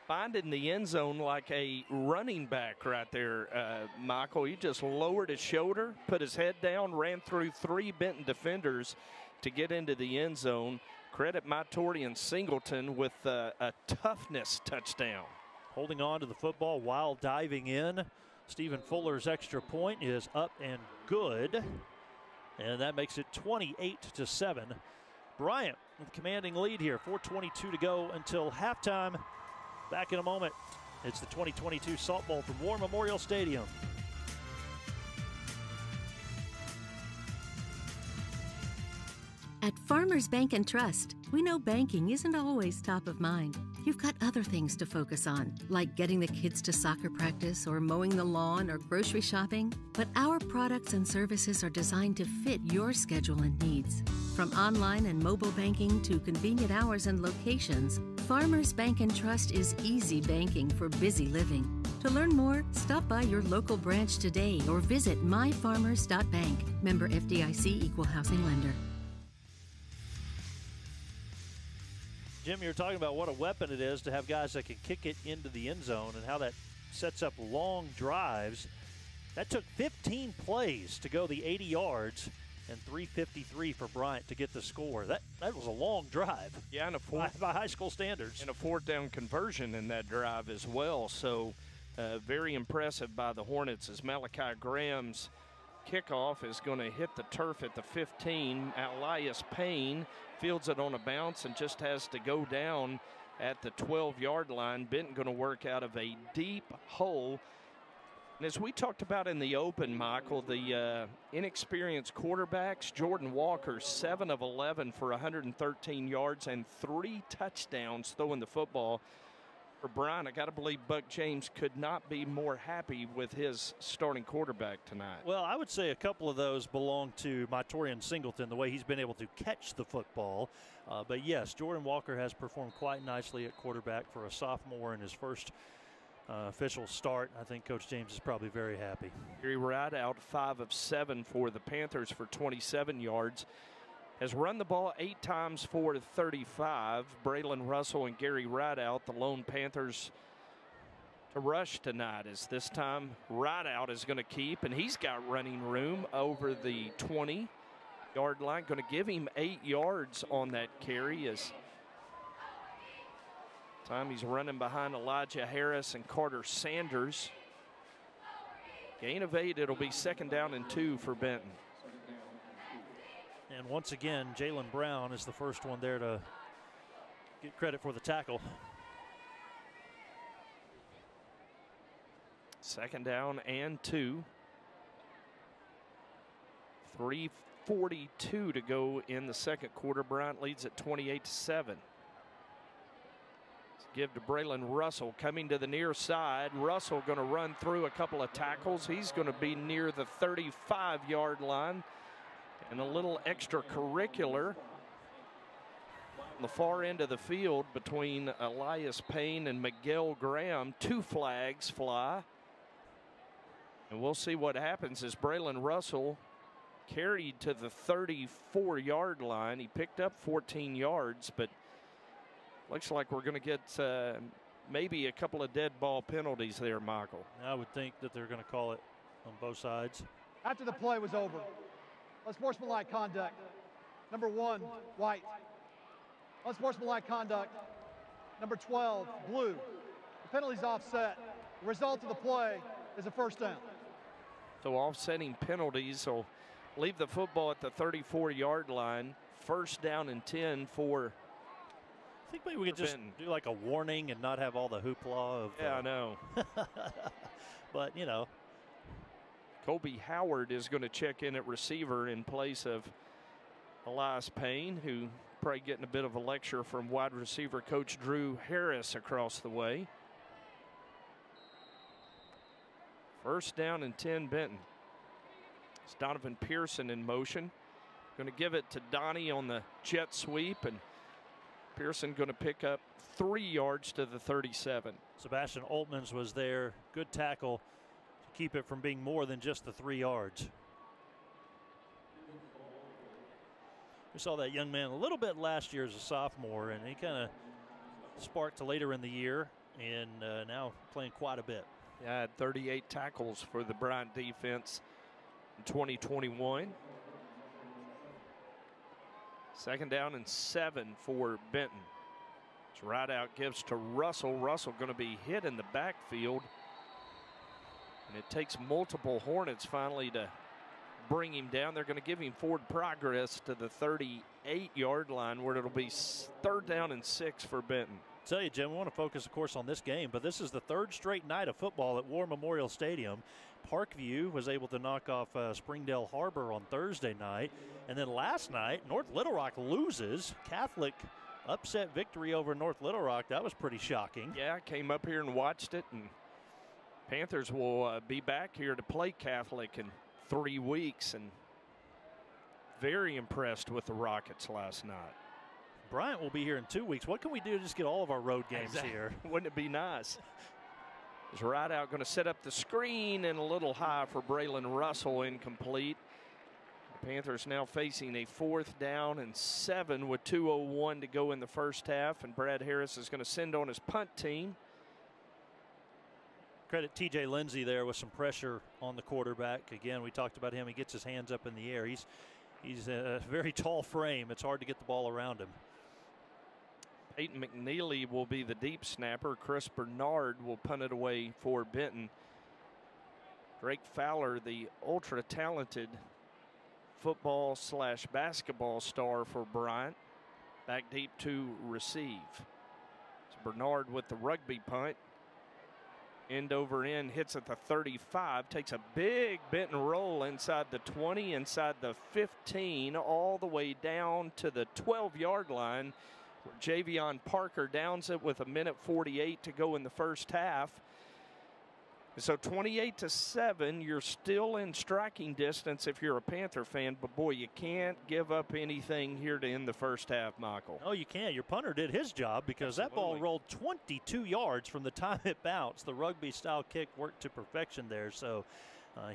finding the end zone like a running back right there, Michael. He just lowered his shoulder, put his head down, ran through 3 Benton defenders to get into the end zone. Credit Mytorian Singleton with a toughness touchdown. Holding on to the football while diving in. Stephen Fuller's extra point is up and good. And that makes it 28-7. Bryant with commanding lead here. 4:22 to go until halftime. Back in a moment. It's the 2022 Salt Bowl from War Memorial Stadium. At Farmers Bank and Trust, we know banking isn't always top of mind. You've got other things to focus on, like getting the kids to soccer practice or mowing the lawn or grocery shopping. But our products and services are designed to fit your schedule and needs. From online and mobile banking to convenient hours and locations, Farmers Bank and Trust is easy banking for busy living. To learn more, stop by your local branch today or visit myfarmers.bank. Member FDIC Equal Housing Lender. Jim, you're talking about what a weapon it is to have guys that can kick it into the end zone and how that sets up long drives. That took 15 plays to go the 80 yards and 3:53 for Bryant to get the score. That was a long drive. Yeah, and by high school standards. And a fourth down conversion in that drive as well. So very impressive by the Hornets as Malachi Graham's kickoff is going to hit the turf at the 15. Elias Payne fields it on a bounce and just has to go down at the 12-yard line. Benton going to work out of a deep hole. And as we talked about in the open, Michael, the inexperienced quarterbacks, Jordan Walker, 7 of 11 for 113 yards and 3 touchdowns throwing the football. For Bryant, I got to believe Buck James could not be more happy with his starting quarterback tonight. Well, I would say a couple of those belong to Mytorian Singleton, the way he's been able to catch the football. But yes, Jordan Walker has performed quite nicely at quarterback for a sophomore in his first official start. I think Coach James is probably very happy. Gary Rideout, 5 of 7 for the Panthers for 27 yards. Has run the ball 8 times for 35. Braylon Russell and Gary Rideout, the lone Panthers to rush tonight, as this time Rideout is going to keep, and he's got running room over the 20-yard line. Going to give him 8 yards on that carry. As time he's running behind Elijah Harris and Carter Sanders. Gain of 8, it'll be 2nd down and 2 for Benton. And once again, Jalen Brown is the first one there to get credit for the tackle. 2nd down and 2. 3:42 to go in the second quarter. Bryant leads at 28-7. Give to Braylon Russell coming to the near side. Russell going to run through a couple of tackles. He's going to be near the 35-yard line. And a little extracurricular on the far end of the field between Elias Payne and Miguel Graham. 2 flags fly. And we'll see what happens as Braylon Russell carried to the 34-yard line. He picked up 14 yards, but looks like we're going to get maybe a couple of dead ball penalties there, Michael. I would think that they're going to call it on both sides. After the play was over, unsportsmanlike conduct. Number 1, white. Unsportsmanlike conduct. Number 12, blue. The penalty's offset. The result of the play is a first down. So offsetting penalties will leave the football at the 34-yard line. 1st down and 10 for I think maybe we could just do like a warning and not have all the hoopla of. Yeah, I know. But, you know. Kobe Howard is going to check in at receiver in place of Elias Payne, who probably getting a bit of a lecture from wide receiver coach Drew Harris across the way. 1st down and 10 Benton. It's Donovan Pearson in motion. Going to give it to Donnie on the jet sweep, and Pearson going to pick up 3 yards to the 37. Sebastian Altmans was there. Good tackle to keep it from being more than just the 3 yards. We saw that young man a little bit last year as a sophomore, and he kind of sparked to later in the year, and now playing quite a bit. Yeah, had 38 tackles for the Bryant defense in 2021. 2nd down and 7 for Benton. It's Rideout gives to Russell. Russell going to be hit in the backfield. And it takes multiple Hornets finally to bring him down. They're going to give him forward progress to the 38-yard line, where it'll be 3rd down and 6 for Benton. tell you, Jim, we want to focus, of course, on this game, but this is the third straight night of football at War Memorial Stadium. Parkview was able to knock off Springdale Harbor on Thursday night. And then last night, North Little Rock loses. Catholic upset victory over North Little Rock. That was pretty shocking. Yeah, I came up here and watched it, and Panthers will be back here to play Catholic in 3 weeks, and very impressed with the Rockets last night. Bryant will be here in 2 weeks. What can we do to just get all of our road games here? Wouldn't it be nice? Is right out going to set up the screen and a little high for Braylon Russell, incomplete. The Panthers now facing a 4th down and 7 with 2:01 to go in the first half, and Brad Harris is going to send on his punt team. Credit TJ Lindsey there with some pressure on the quarterback. Again, we talked about him. He gets his hands up in the air. He's a very tall frame. It's hard to get the ball around him. Peyton McNeely will be the deep snapper. Chris Bernard will punt it away for Benton. Drake Fowler, the ultra-talented football/basketball star for Bryant, back deep to receive. So Bernard with the rugby punt. End over end, hits at the 35, takes a big Benton roll inside the 20, inside the 15, all the way down to the 12-yard line, where Javion Parker downs it with 1:48 to go in the first half. So 28-7, you're still in striking distance if you're a Panther fan, but boy, you can't give up anything here to end the first half, Michael. Oh, you can't. Your punter did his job because that ball rolled 22 yards from the time it bounced. The rugby-style kick worked to perfection there, so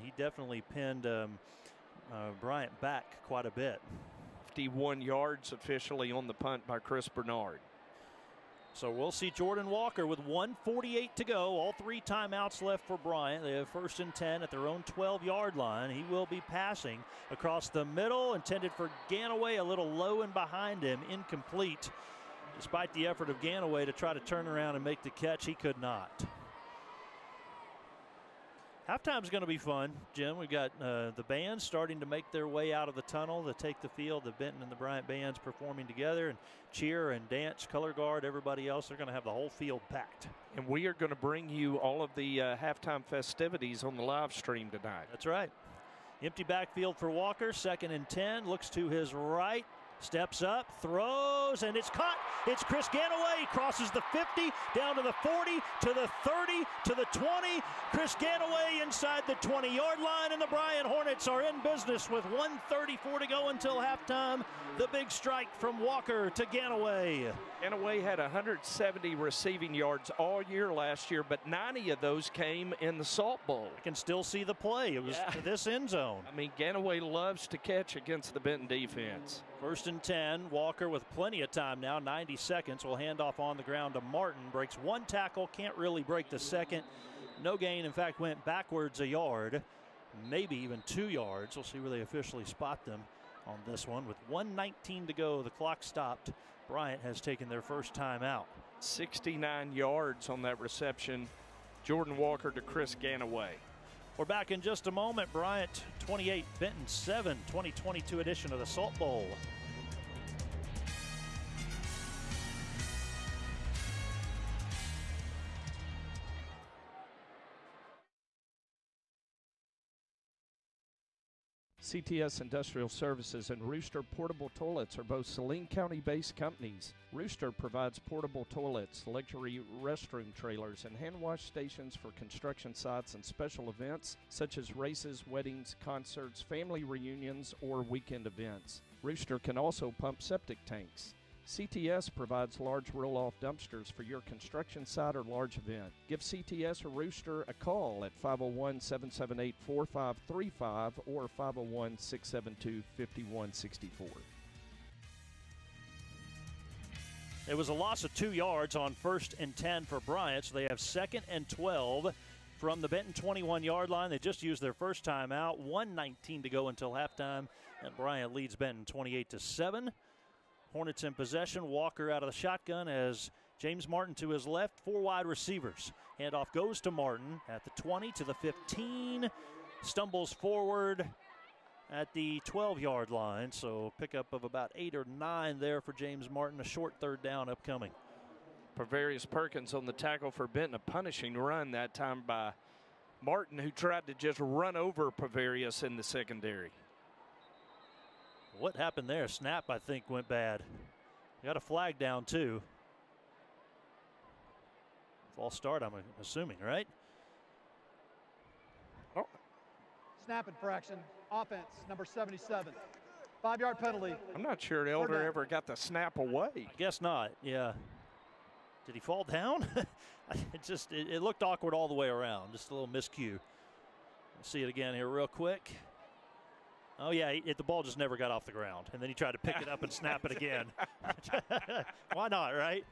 he definitely pinned Bryant back quite a bit. 51 yards officially on the punt by Chris Bernard. So we'll see Jordan Walker with 1:48 to go. All 3 timeouts left for Bryant. They have 1st and 10 at their own 12-yard line. He will be passing across the middle, intended for Ganaway, a little low and behind him, incomplete. Despite the effort of Ganaway to try to turn around and make the catch, he could not. Halftime's going to be fun, Jim. We've got the bands starting to make their way out of the tunnel to take the field. The Benton and the Bryant bands performing together, and cheer and dance, color guard, everybody else. They're going to have the whole field packed. And we are going to bring you all of the halftime festivities on the live stream tonight. That's right. Empty backfield for Walker, 2nd and 10. Looks to his right. Steps up, throws, and it's caught. It's Chris Ganaway. He crosses the 50, down to the 40, to the 30, to the 20. Chris Ganaway inside the 20-yard line, and the Bryant Hornets are in business with 1:34 to go until halftime. The big strike from Walker to Ganaway. Ganaway had 170 receiving yards all year last year, but 90 of those came in the Salt Bowl. I can still see the play. It was to this end zone. I mean, Ganaway loves to catch against the Benton defense. 1st and 10. Walker with plenty of time now, 90 seconds. Will hand off on the ground to Martin. Breaks 1 tackle, can't really break the second. No gain, in fact, went backwards a yard, maybe even 2 yards. We'll see where they officially spot them on this one. With 1:19 to go, the clock stopped. Bryant has taken their first time out. 69 yards on that reception. Jordan Walker to Chris Ganaway. We're back in just a moment. Bryant 28, Benton 7, 2022 edition of the Salt Bowl. CTS Industrial Services and Rooster Portable Toilets are both Saline County-based companies. Rooster provides portable toilets, luxury restroom trailers, and hand wash stations for construction sites and special events such as races, weddings, concerts, family reunions, or weekend events. Rooster can also pump septic tanks. CTS provides large roll-off dumpsters for your construction site or large event. Give CTS or Rooster a call at 501-778-4535 or 501-672-5164. It was a loss of 2 yards on 1st and 10 for Bryant, so they have 2nd and 12 from the Benton 21-yard line. They just used their first time out. 1:19 to go until halftime, and Bryant leads Benton 28-7. Hornets in possession. Walker out of the shotgun as James Martin to his left. 4 wide receivers. Handoff goes to Martin at the 20 to the 15. Stumbles forward at the 12-yard line. So pickup of about 8 or 9 there for James Martin. A short 3rd down upcoming. Prevarius Perkins on the tackle for Benton. A punishing run that time by Martin, who tried to just run over Prevarius in the secondary. What happened there? Snap, I think, went bad. Got a flag down, too. False start, I'm assuming, right? Oh. Snap infraction. Offense, number 77. 5-yard penalty. I'm not sure Elder ever got the snap away. I guess not, yeah. Did he fall down? it looked awkward all the way around. Just a little miscue. Let's see it again here real quick. Oh, yeah, the ball just never got off the ground. And then he tried to pick it up and snap it again. Why not, right?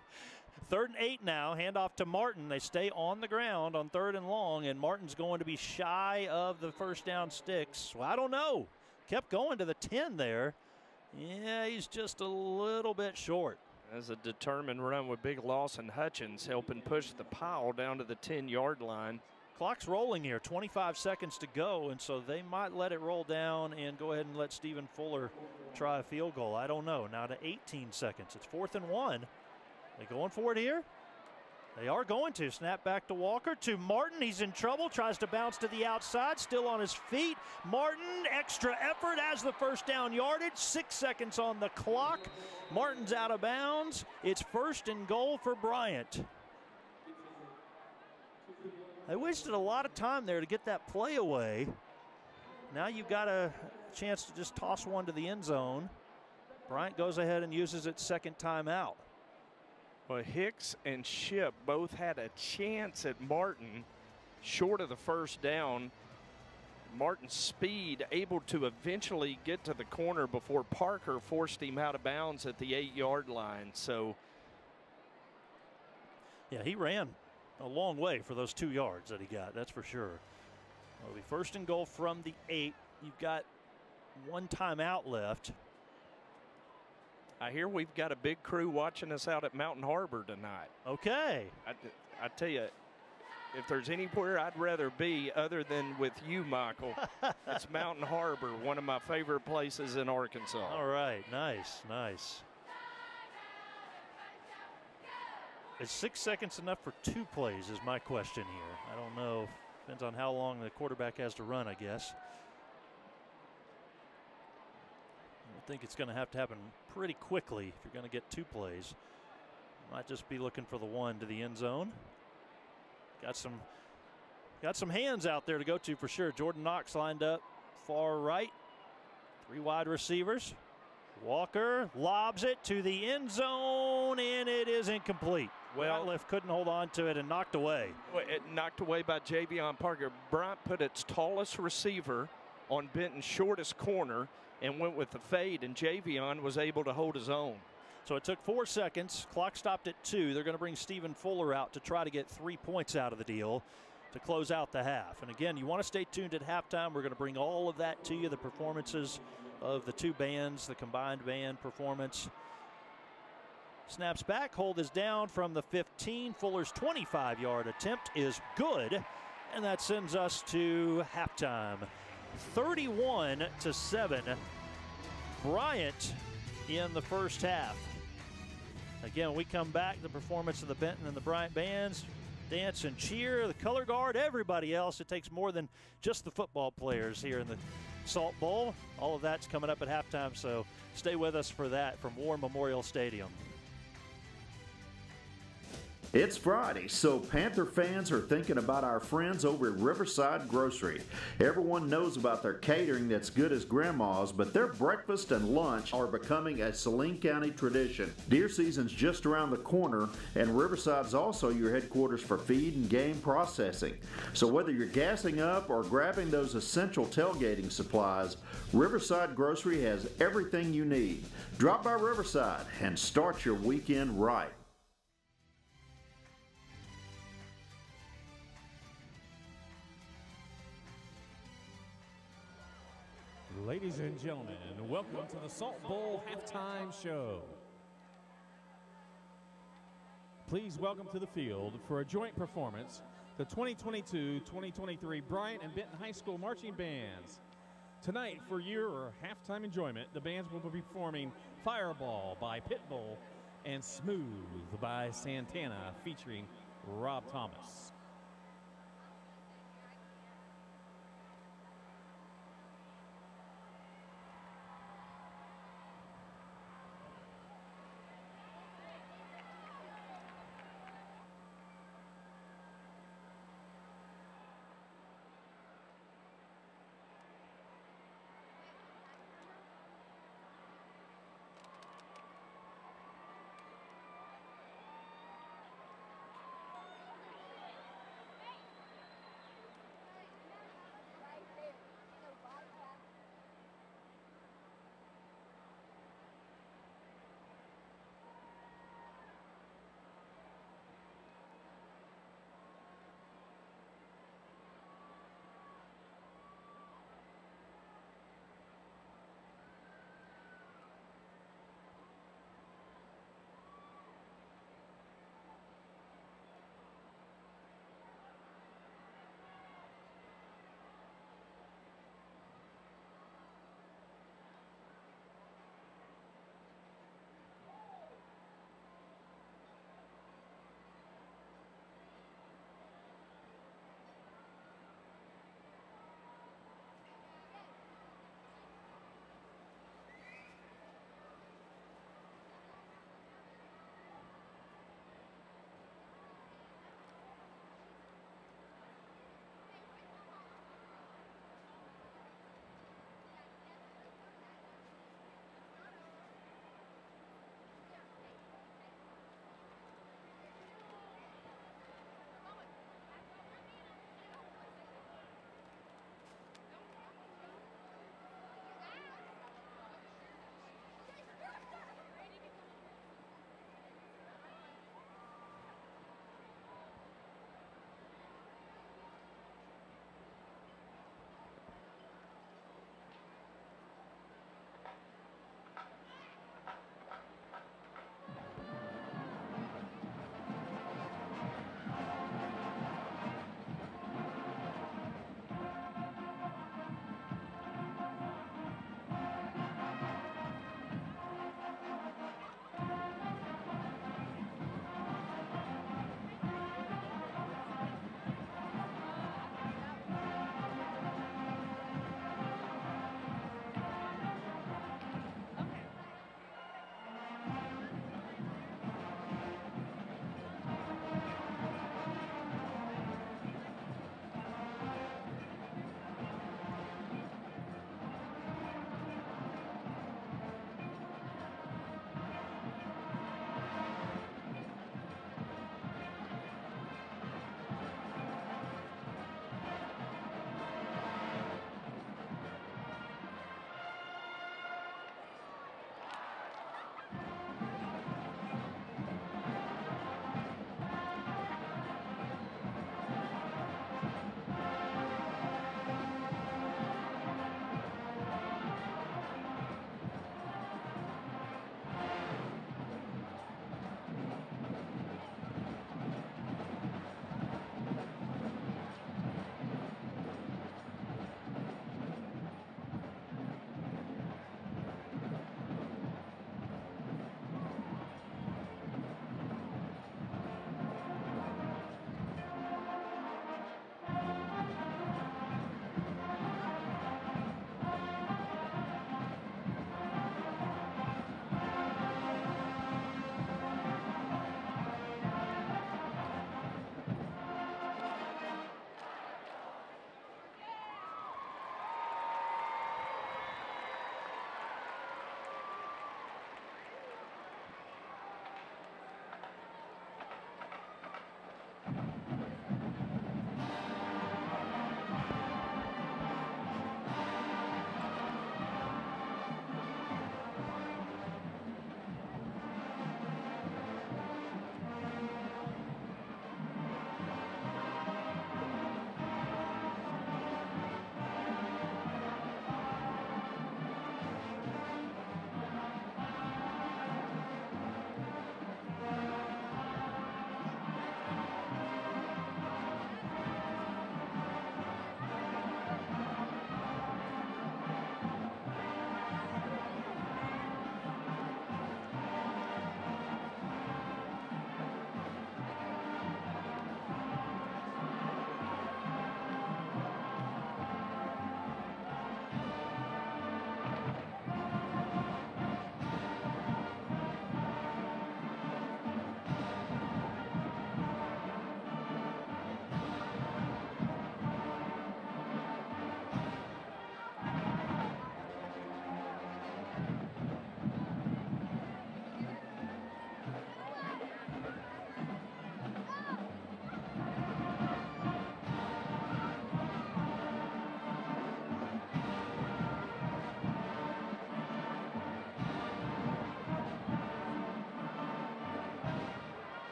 3rd and 8 now. Handoff to Martin. They stay on the ground on 3rd and long, and Martin's going to be shy of the first down sticks. Well, I don't know. Kept going to the 10 there. Yeah, he's just a little bit short. As a determined run with Big Lawson Hutchins helping push the pile down to the 10-yard line. Clock's rolling here, 25 seconds to go, and so they might let it roll down and go ahead and let Stephen Fuller try a field goal. I don't know. Now to 18 seconds. It's 4th and 1. They going for it here? They are going to. Snap back to Walker, to Martin. He's in trouble, tries to bounce to the outside, still on his feet. Martin, extra effort as the first down yardage. 6 seconds on the clock. Martin's out of bounds. It's 1st and goal for Bryant. They wasted a lot of time there to get that play away. Now you've got a chance to just toss one to the end zone. Bryant goes ahead and uses its 2nd timeout. Well, Hicks and Shipp both had a chance at Martin short of the first down. Martin's speed able to eventually get to the corner before Parker forced him out of bounds at the 8-yard line. So, yeah, he ran a long way for those 2 yards that he got, that's for sure. It'll be 1st and goal from the 8. You've got 1 timeout left. I hear we've got a big crew watching us out at Mountain Harbor tonight. Okay. I tell you, if there's anywhere I'd rather be other than with you, Michael, it's Mountain Harbor, one of my favorite places in Arkansas. All right, nice, nice. Is 6 seconds enough for 2 plays is my question here. I don't know. Depends on how long the quarterback has to run, I guess. I think it's going to have to happen pretty quickly if you're going to get 2 plays. Might just be looking for the 1 to the end zone. Got some hands out there to go to for sure. Jordan Knox lined up far right. 3 wide receivers. Walker lobs it to the end zone, and it is incomplete. Well, Ratliff couldn't hold on to it and knocked away. It knocked away by Javion Parker. Bryant put its tallest receiver on Benton's shortest corner and went with the fade, and Javion was able to hold his own. So it took 4 seconds. Clock stopped at 2. They're going to bring Stephen Fuller out to try to get 3 points out of the deal to close out the half. And again, you want to stay tuned at halftime. We're going to bring all of that to you, the performances of the 2 bands, the combined band performance. Snaps back, hold is down from the 15. Fuller's 25-yard attempt is good, and that sends us to halftime. 31-7. Bryant in the first half. Again, we come back, the performance of the Benton and the Bryant bands, dance and cheer, the color guard, everybody else. It takes more than just the football players here in the Salt Bowl. All of that's coming up at halftime, so stay with us for that from War Memorial Stadium. It's Friday, so Panther fans are thinking about our friends over at Riverside Grocery. Everyone knows about their catering that's good as grandma's, but their breakfast and lunch are becoming a Saline County tradition. Deer season's just around the corner, and Riverside's also your headquarters for feed and game processing. So whether you're gassing up or grabbing those essential tailgating supplies, Riverside Grocery has everything you need. Drop by Riverside and start your weekend right. Ladies and gentlemen, welcome to the Salt Bowl Halftime Show. Please welcome to the field for a joint performance the 2022-2023 Bryant and Benton High School marching bands. Tonight, for your halftime enjoyment, the bands will be performing Fireball by Pitbull, and Smooth by Santana featuring Rob Thomas.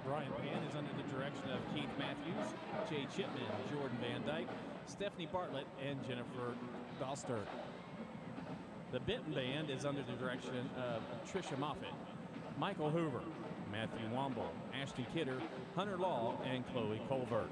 Bryant Band is under the direction of Keith Matthews, Jay Chipman, Jordan Van Dyke, Stephanie Bartlett, and Jennifer Dahlstert. The Benton Band is under the direction of Tricia Moffitt, Michael Hoover, Matthew Womble, Ashton Kidder, Hunter Law, and Chloe Colbert.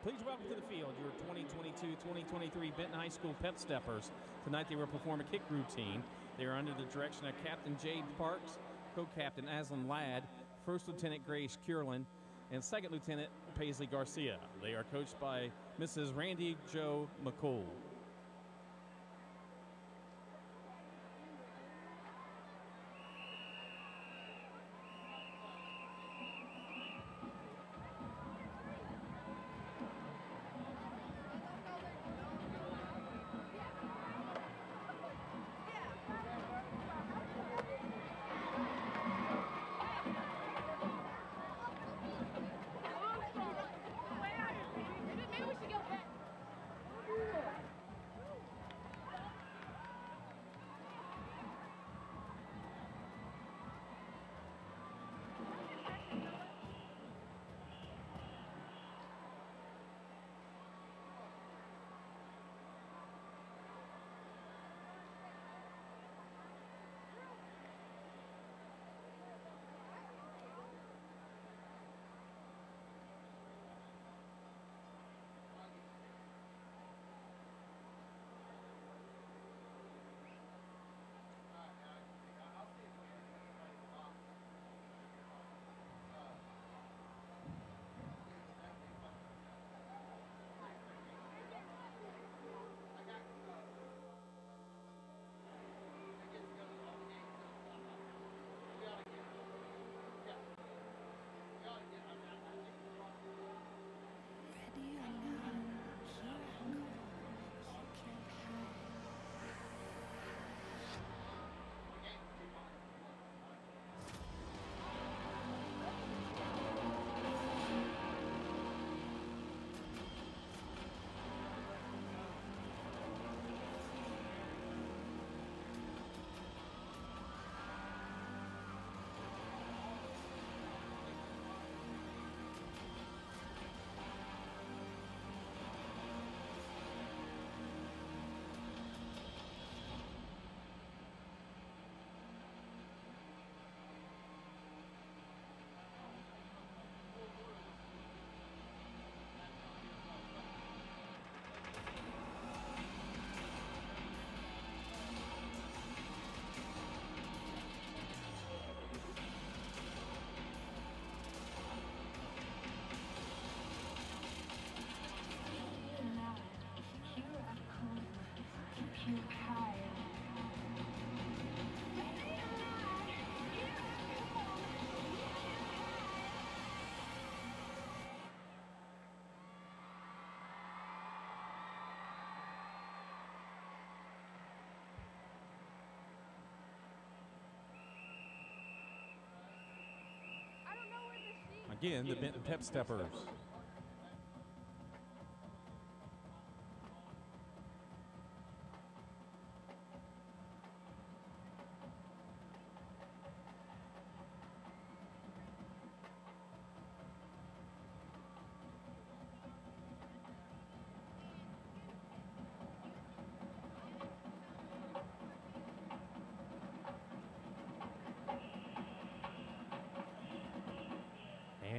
Please welcome to the field your 2022-2023 Benton High School Pep Steppers. Tonight they will perform a kick routine. They are under the direction of Captain Jade Parks, Co-Captain Aslan Ladd, First Lieutenant Grace Curlin, and Second Lieutenant Paisley Garcia. They are coached by Mrs. Randy Jo McCool. Again, the Benton Pep Steppers.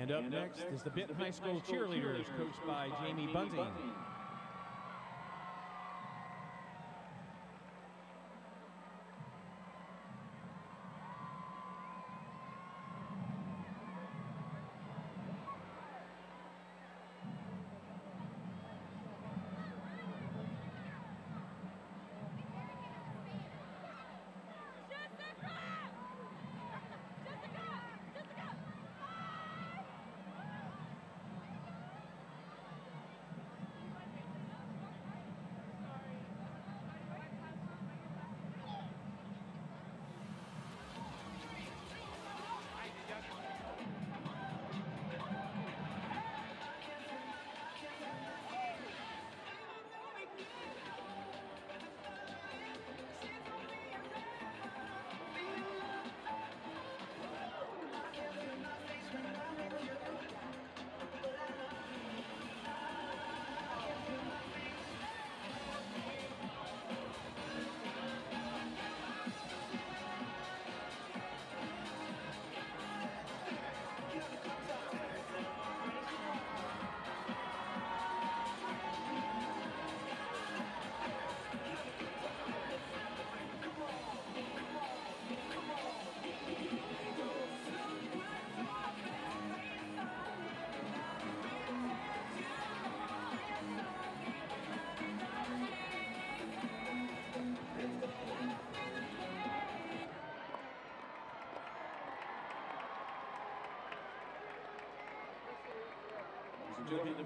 And up next is the Benton High School cheerleaders, coached by Jamie Bunting.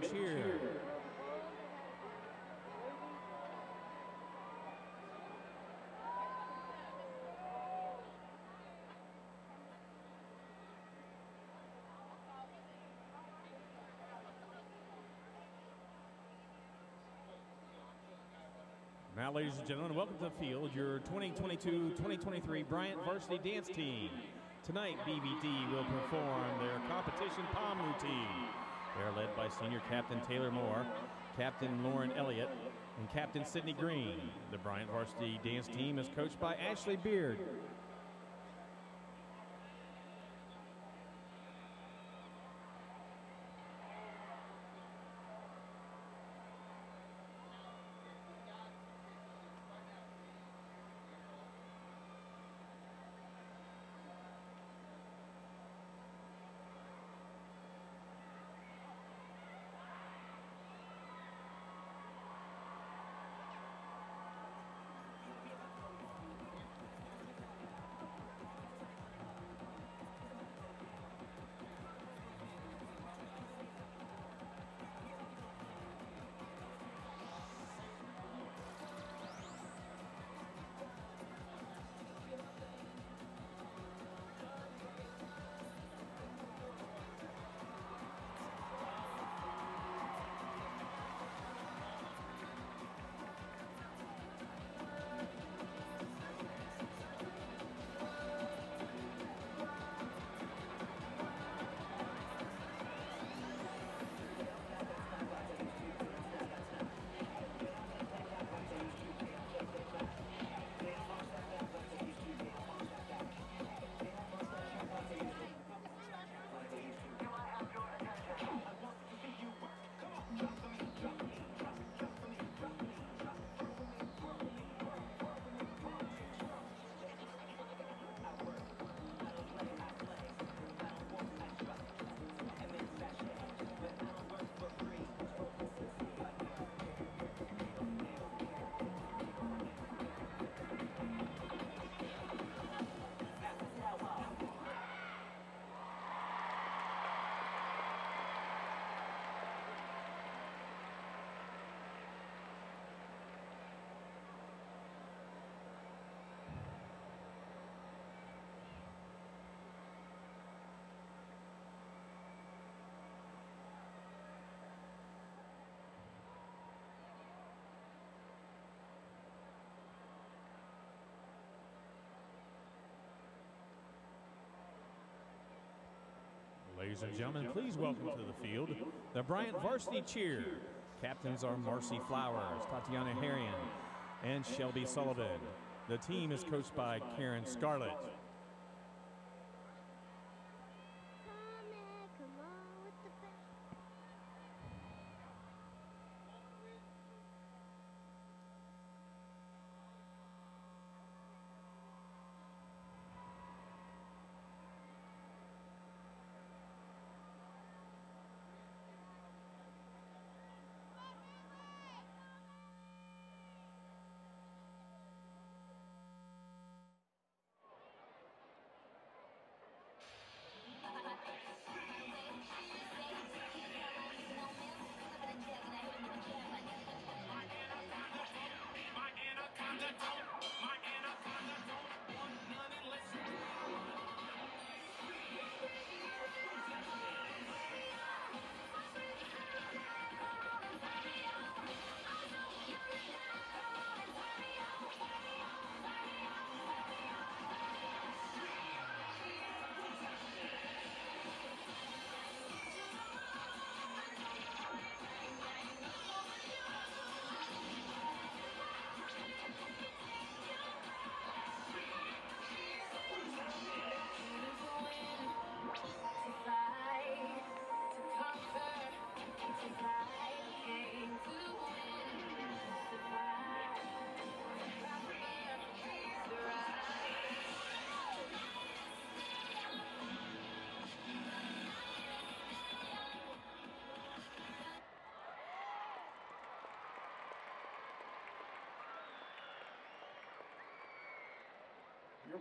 Cheer. Now, ladies and gentlemen, welcome to the field, your 2022-2023 Bryant varsity dance team. Tonight, BVD will perform their competition pom routine. They're led by senior captain Taylor Moore, captain Lauren Elliott, and captain Sydney Green. The Bryant varsity dance team is coached by Ashley Beard. Ladies and gentlemen, please welcome to the field the Bryant varsity cheer. Captains are Marcy Flowers, Tatiana Harian, and Shelby Sullivan. The team is coached by Karen Scarlett.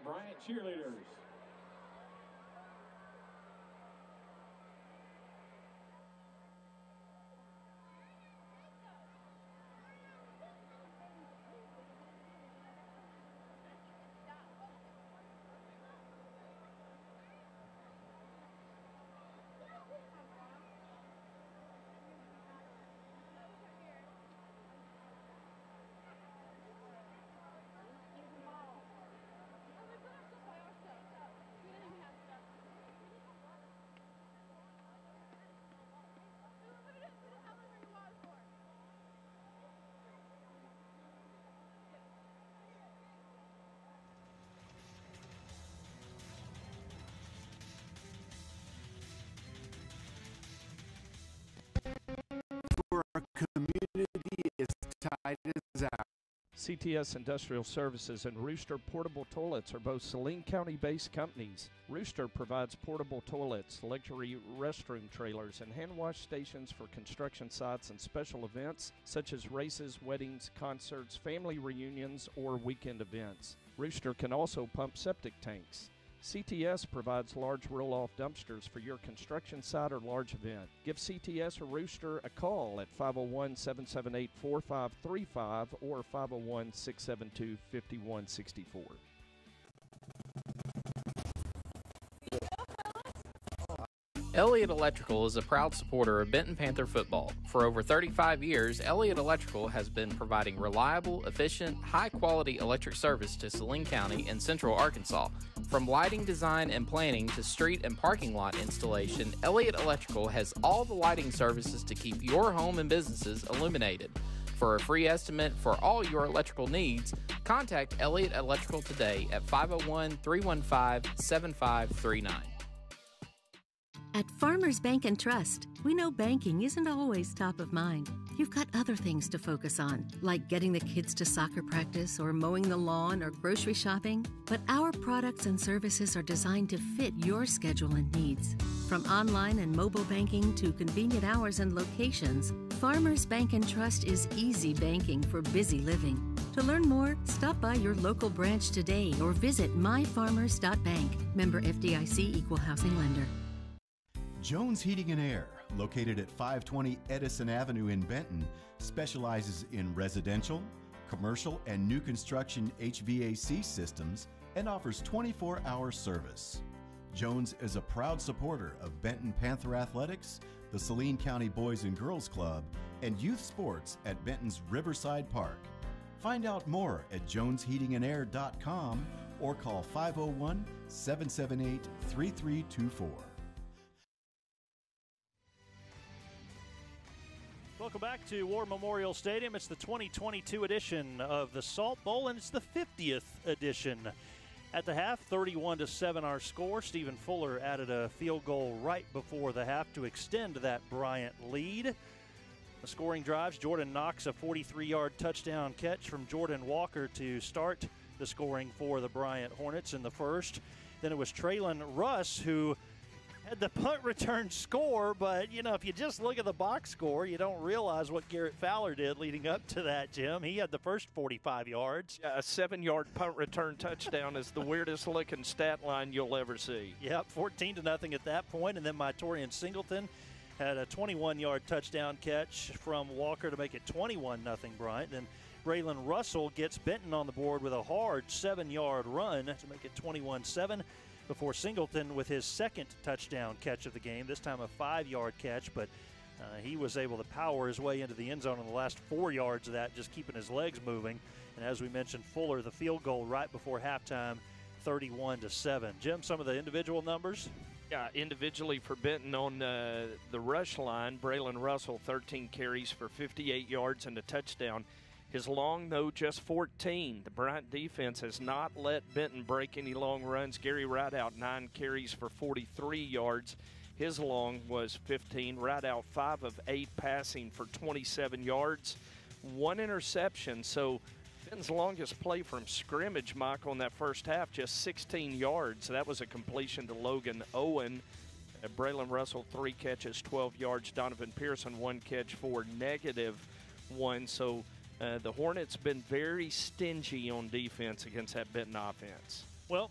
Bryant cheerleaders. For our community as tight as ours. CTS Industrial Services and Rooster Portable Toilets are both Saline County-based companies. Rooster provides portable toilets, luxury restroom trailers, and hand wash stations for construction sites and special events such as races, weddings, concerts, family reunions, or weekend events. Rooster can also pump septic tanks. CTS provides large roll-off dumpsters for your construction site or large event. Give CTS or Rooster a call at 501-778-4535 or 501-672-5164. Elliott Electrical is a proud supporter of Benton Panther football. For over 35 years, Elliott Electrical has been providing reliable, efficient, high-quality electric service to Saline County and Central Arkansas. From lighting design and planning to street and parking lot installation, Elliott Electrical has all the lighting services to keep your home and businesses illuminated. For a free estimate for all your electrical needs, contact Elliott Electrical today at 501-315-7539. At Farmers Bank and Trust, we know banking isn't always top of mind. You've got other things to focus on, like getting the kids to soccer practice or mowing the lawn or grocery shopping. But our products and services are designed to fit your schedule and needs. From online and mobile banking to convenient hours and locations, Farmers Bank and Trust is easy banking for busy living. To learn more, stop by your local branch today or visit myfarmers.bank. Member FDIC Equal Housing Lender. Jones Heating and Air, located at 520 Edison Avenue in Benton, specializes in residential, commercial, and new construction HVAC systems and offers 24-hour service. Jones is a proud supporter of Benton Panther Athletics, the Saline County Boys and Girls Club, and youth sports at Benton's Riverside Park. Find out more at jonesheatingandair.com or call 501-778-3324. Welcome back to War Memorial Stadium. It's the 2022 edition of the Salt Bowl, and it's the 50th edition. At the half, 31-7 our score. Stephen Fuller added a field goal right before the half to extend that Bryant lead. The scoring drives, Jordan Knox, a 43-yard touchdown catch from Jordan Walker to start the scoring for the Bryant Hornets in the first. Then it was Braylon Russell who had the punt return score, but, you know, if you just look at the box score, you don't realize what Garrett Fowler did leading up to that, Jim. He had the first 45 yards. Yeah, a 7-yard punt return touchdown is the weirdest-looking stat line you'll ever see. Yep, 14-0 at that point, and then Mytorian Singleton had a 21-yard touchdown catch from Walker to make it 21-0 Bryant. Then Braylon Russell gets Benton on the board with a hard 7-yard run to make it 21-7. Before Singleton with his second touchdown catch of the game, this time a 5-yard catch, but he was able to power his way into the end zone in the last 4 yards of that, just keeping his legs moving. And as we mentioned, Fuller, the field goal right before halftime, 31-7. Jim, some of the individual numbers? Yeah, individually for Benton on the rush line, Braylon Russell, 13 carries for 58 yards and a touchdown. His long, though, just 14. The Bryant defense has not let Benton break any long runs. Gary Rideout, 9 carries for 43 yards. His long was 15. Rideout, 5 of 8 passing for 27 yards. 1 interception. So Benton's longest play from scrimmage, Mike, on that first half, just 16 yards. That was a completion to Logan Owen. Braylon Russell, 3 catches, 12 yards. Donovan Pearson, 1 catch for -1. So the Hornets been very stingy on defense against that Benton offense. Well,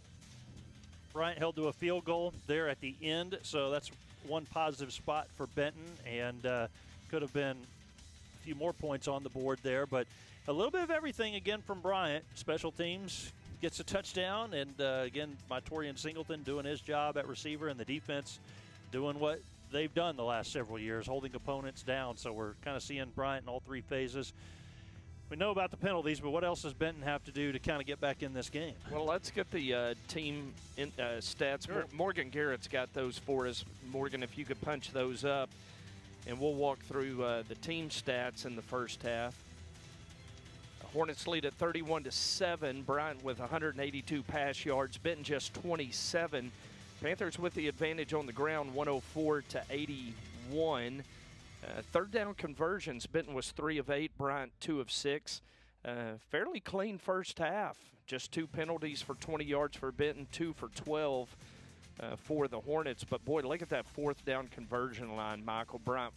Bryant held to a field goal there at the end, so that's one positive spot for Benton, and could have been a few more points on the board there, but a little bit of everything again from Bryant. Special teams gets a touchdown, and again, Mytorian Singleton doing his job at receiver, and the defense doing what they've done the last several years, holding opponents down. So we're kind of seeing Bryant in all three phases. We know about the penalties, but what else does Benton have to do to kind of get back in this game? Well, let's get the team stats. Sure. Morgan Garrett's got those for us. Morgan, if you could punch those up, and we'll walk through the team stats in the first half. Hornets lead at 31-7. Bryant with 182 pass yards. Benton just 27. Panthers with the advantage on the ground, 104-81. Third down conversions, Benton was 3 of 8, Bryant 2 of 6. Fairly clean first half. Just 2 penalties for 20 yards for Benton, 2 for 12 for the Hornets. But boy, look at that fourth down conversion line, Michael. Bryant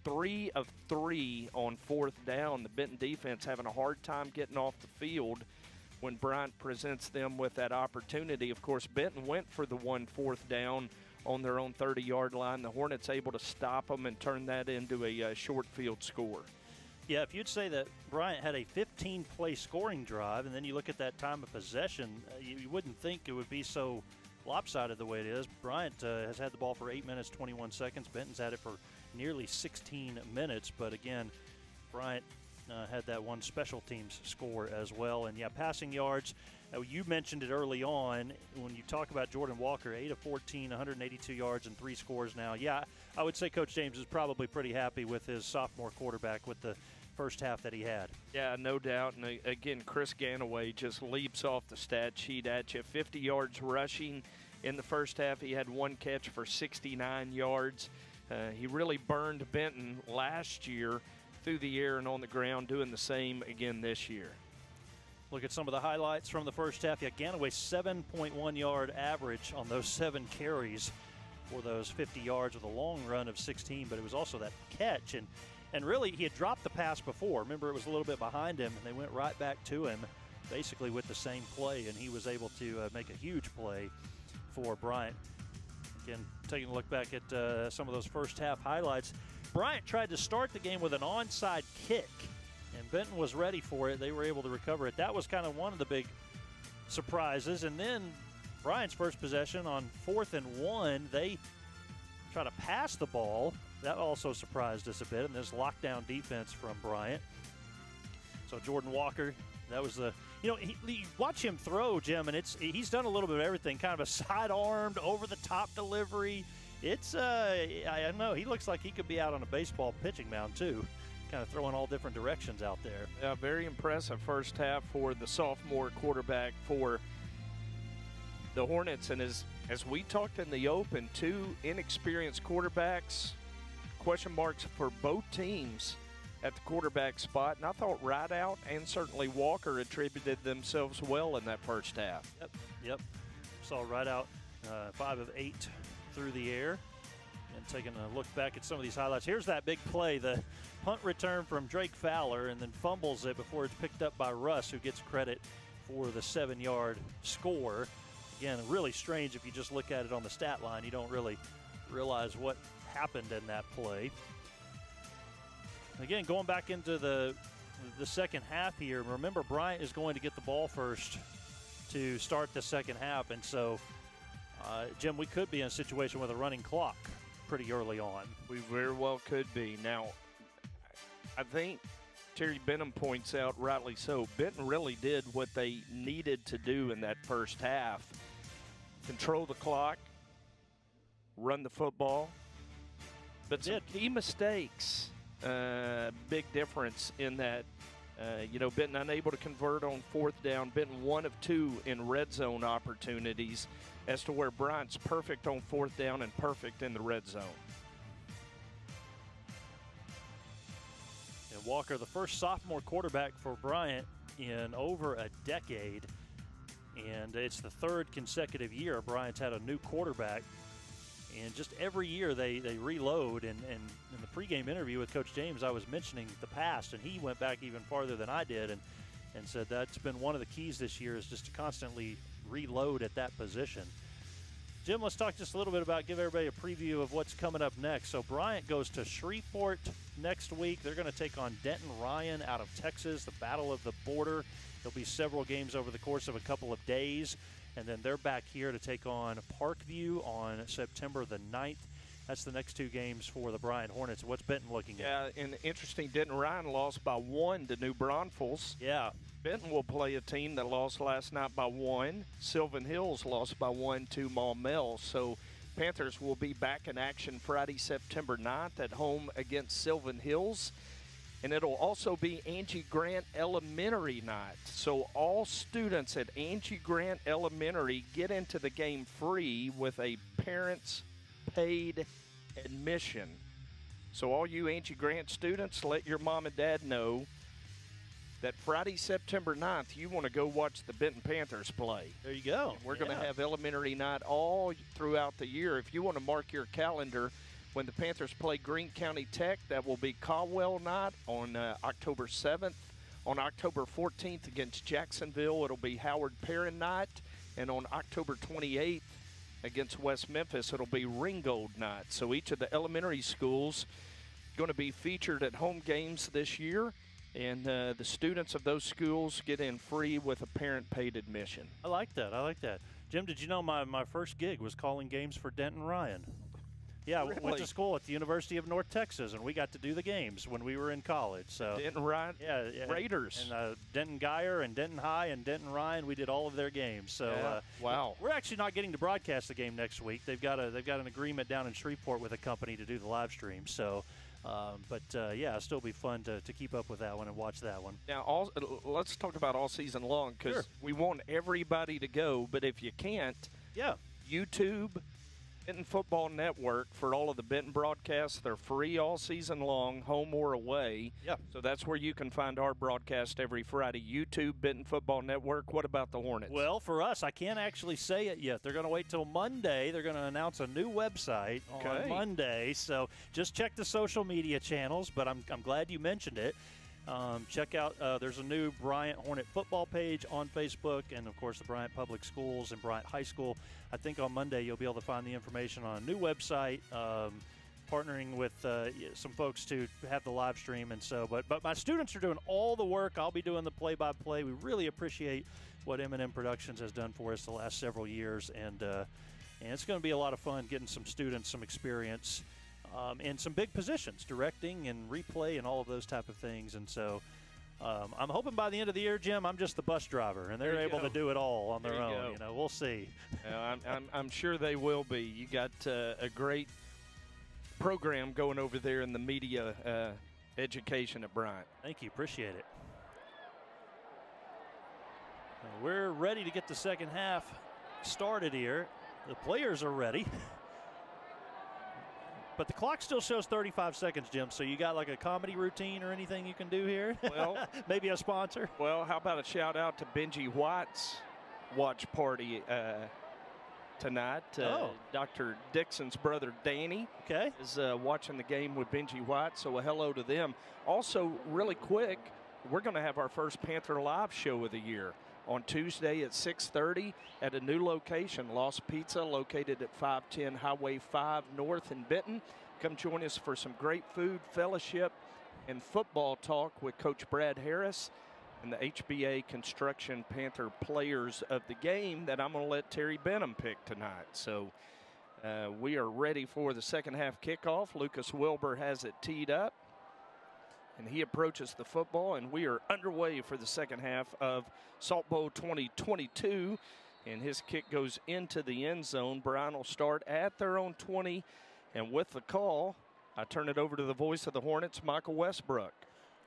3 of 3 on fourth down. The Benton defense having a hard time getting off the field when Bryant presents them with that opportunity. Of course, Benton went for the 1 fourth down on their own 30-yard line. The Hornets able to stop them and turn that into a short field score. Yeah, if you'd say that Bryant had a 15-play scoring drive, and then you look at that time of possession, you wouldn't think it would be so lopsided the way it is. Bryant has had the ball for 8 minutes, 21 seconds. Benton's had it for nearly 16 minutes. But again, Bryant had that one special teams score as well. And yeah, passing yards, you mentioned it early on when you talk about Jordan Walker, 8 of 14, 182 yards and 3 scores now. Yeah, I would say Coach James is probably pretty happy with his sophomore quarterback with the first half that he had. Yeah, no doubt. And again, Chris Ganaway just leaps off the stat sheet at you. 50 yards rushing in the first half. He had 1 catch for 69 yards. He really burned Benton last year through the air and on the ground, doing the same again this year. Look at some of the highlights from the first half. Yeah, Ganaway 7.1 yard average on those 7 carries for those 50 yards with a long run of 16, but it was also that catch. And really, he had dropped the pass before. Remember, it was a little bit behind him, and they went right back to him basically with the same play, and he was able to make a huge play for Bryant. Again, taking a look back at some of those first half highlights, Bryant tried to start the game with an onside kick, and Benton was ready for it. They were able to recover it. That was kind of one of the big surprises. And then Bryant's first possession on 4th and 1, they try to pass the ball. That also surprised us a bit in this lockdown defense from Bryant. So Jordan Walker, that was the, you know, you watch him throw, Jim, and he's done a little bit of everything, kind of a side-armed, over-the-top delivery. It's, I don't know, he looks like he could be out on a baseball pitching mound too, kind of throwing all different directions out there. Yeah, very impressive first half for the sophomore quarterback for the Hornets. And as we talked in the open, 2 inexperienced quarterbacks, question marks for both teams at the quarterback spot. And I thought Rideout and certainly Walker attributed themselves well in that first half. Yep. Saw Rideout 5 of 8 through the air. And taking a look back at some of these highlights. Here's that big play, the punt return from Drake Fowler, and then fumbles it before it's picked up by Russ, who gets credit for the 7-yard score. Again, really strange if you just look at it on the stat line. You don't really realize what happened in that play. Again, going back into the second half here, remember Bryant is going to get the ball first to start the second half, and so Jim, we could be in a situation with a running clock pretty early on. We very well could be. Now, I think Terry Benham points out, rightly so, Benton really did what they needed to do in that first half. Control the clock, run the football, but some key mistakes. Big difference in that. Benton unable to convert on 4th down. Benton 1 of 2 in red zone opportunities, as to where Bryant's perfect on 4th down and perfect in the red zone. And Walker, the first sophomore quarterback for Bryant in over a decade, and it's the 3rd consecutive year Bryant's had a new quarterback. And just every year they reload. And in the pregame interview with Coach James, I was mentioning the past, and he went back even farther than I did and said that's been one of the keys this year, is just to constantly reload at that position. Jim, let's talk just a little bit about, give everybody a preview of what's coming up next. So Bryant goes to Shreveport next week. They're going to take on Denton Ryan out of Texas, the Battle of the Border. There'll be several games over the course of a couple of days, and then they're back here to take on Parkview on September the 9th. That's the next two games for the Bryant Hornets. What's Benton looking at? Yeah, and interesting, Denton Ryan lost by 1 to New Braunfels. Yeah. Benton will play a team that lost last night by 1. Sylvan Hills lost by 1 to Maumelle. So Panthers will be back in action Friday, September 9th at home against Sylvan Hills. And it'll also be Angie Grant Elementary night. So all students at Angie Grant Elementary get into the game free with a parent's paid admission. So all you Angie Grant students, let your mom and dad know that Friday, September 9th, you want to go watch the Benton Panthers play. There you go. And we're going to have elementary night all throughout the year. If you want to mark your calendar, when the Panthers play Greene County Tech, that will be Caldwell night on October 7th. On October 14th against Jacksonville, it'll be Howard Perrin night. And on October 28th against West Memphis, it'll be Ringgold night. So each of the elementary schools going to be featured at home games this year. And the students of those schools get in free with a parent-paid admission. I like that. I like that. Jim, did you know my first gig was calling games for Denton Ryan? Yeah, Really? I went to school at the University of North Texas, and we got to do the games when we were in college. So Denton Ryan Raiders. And Denton Geyer and Denton High and Denton Ryan, we did all of their games. So wow. We're actually not getting to broadcast the game next week. They've got an agreement down in Shreveport with a company to do the live stream. So. It'll still be fun to keep up with that one and watch that one. Now, let's talk about all season long because we want everybody to go. But if you can't, YouTube, Benton Football Network for all of the Benton broadcasts. They're free all season long, home or away. Yeah. So that's where you can find our broadcast every Friday. YouTube, Benton Football Network. What about the Hornets? Well, for us, I can't actually say it yet. They're going to wait till Monday. They're going to announce a new website on Monday. So just check the social media channels, but I'm glad you mentioned it. Check out, there's a new Bryant Hornet football page on Facebook, and, of course, the Bryant Public Schools and Bryant High School. I think on Monday you'll be able to find the information on a new website, partnering with some folks to have the live stream. And so, but my students are doing all the work. I'll be doing the play-by-play. We really appreciate what M&M Productions has done for us the last several years, and it's going to be a lot of fun getting some students some experience in some big positions, directing and replay and all of those type of things. And so I'm hoping by the end of the year, Jim, I'm just the bus driver, and they're able to do it all on their own. You know, we'll see. I'm sure they will be. You got a great program going over there in the media education at Bryant. Thank you. Appreciate it. We're ready to get the second half started here. The players are ready. But the clock still shows 35 seconds, Jim, so you got like a comedy routine or anything you can do here? Well, maybe a sponsor? Well, how about a shout-out to Benji White's watch party tonight. Dr. Dixon's brother, Danny, is watching the game with Benji White, so a hello to them. Also, really quick, we're going to have our first Panther Live show of the year on Tuesday at 6:30 at a new location, Lost Pizza, located at 510 Highway 5 North in Benton. Come join us for some great food, fellowship, and football talk with Coach Brad Harris and the HBA Construction Panther players of the game that I'm going to let Terry Benham pick tonight. So we are ready for the second half kickoff. Lucas Wilbur has it teed up, and he approaches the football, and we are underway for the second half of Salt Bowl 2022, and his kick goes into the end zone. Bryant will start at their own 20, and with the call, I turn it over to the voice of the Hornets, Michael Westbrook.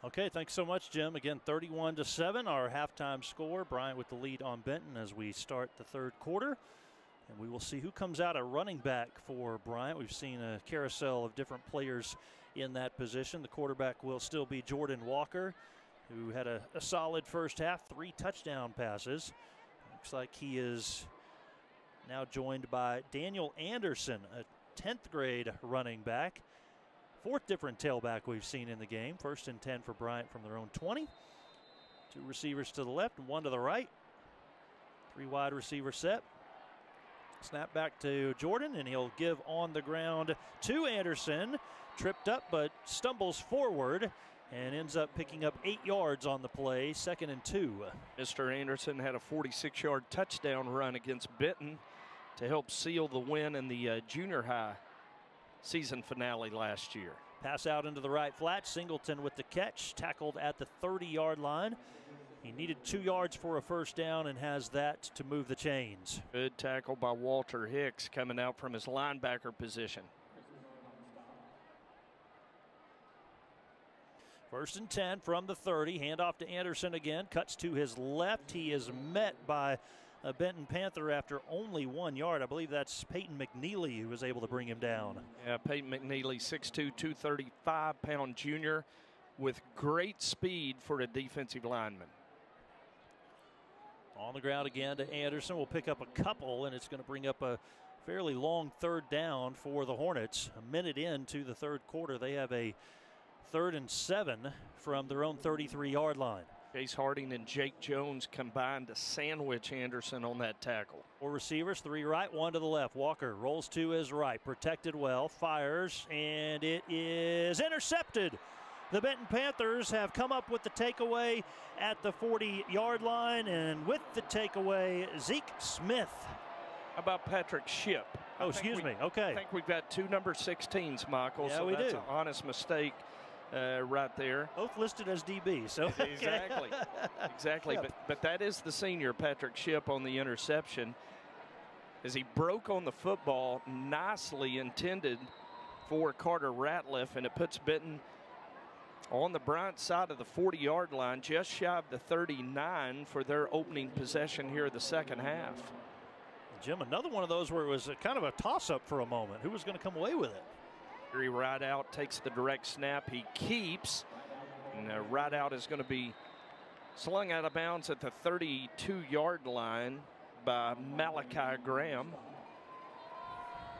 Okay, thanks so much, Jim. Again, 31-7, our halftime score. Bryant with the lead on Benton as we start the third quarter. And we will see who comes out at running back for Bryant. We've seen a carousel of different players in that position. The quarterback will still be Jordan Walker, who had a solid first half, 3 touchdown passes. Looks like he is now joined by Daniel Anderson, a 10th grade running back. 4th different tailback we've seen in the game. 1st and 10 for Bryant from their own 20. 2 receivers to the left and 1 to the right. Three wide receiver set. Snap back to Jordan, and he'll give on the ground to Anderson. Tripped up, but stumbles forward and ends up picking up 8 yards on the play, 2nd and 2. Mr. Anderson had a 46-yard touchdown run against Benton to help seal the win in the junior high season finale last year. Pass out into the right flat. Singleton with the catch, tackled at the 30-yard line. He needed 2 yards for a first down and has that to move the chains. Good tackle by Walter Hicks coming out from his linebacker position. 1st and 10 from the 30. Handoff to Anderson again. Cuts to his left. He is met by a Benton Panther after only 1 yard. I believe that's Peyton McNeely who was able to bring him down. Yeah, Peyton McNeely, 6'2", 235-pound junior with great speed for a defensive lineman. On the ground again to Anderson. We'll pick up a couple, and it's going to bring up a fairly long 3rd down for the Hornets. A minute into the 3rd quarter, they have a 3rd and 7 from their own 33-yard line. Chase Harding and Jake Jones combined to sandwich Anderson on that tackle. 4 receivers, 3 right, 1 to the left. Walker rolls to his right, protected well, fires, and it is intercepted. The Benton Panthers have come up with the takeaway at the 40-yard line, and with the takeaway, Zeke Smith. How about Patrick Shipp? Oh, excuse me. Okay. I think we've got 2 number 16s, Michael. Yeah, so we that's do. an honest mistake right there. Both listed as DB. So exactly, exactly. Yep. But that is the senior Patrick Shipp on the interception, as he broke on the football, nicely intended for Carter Ratliff, and it puts Benton on the Bryant side of the 40-yard line, just shy of the 39 for their opening possession here of the second half. Jim, another one of those where it was kind of a toss-up for a moment. Who was going to come away with it? Gary Rideout takes the direct snap. He keeps, and Rideout is going to be slung out of bounds at the 32-yard line by Malachi Graham.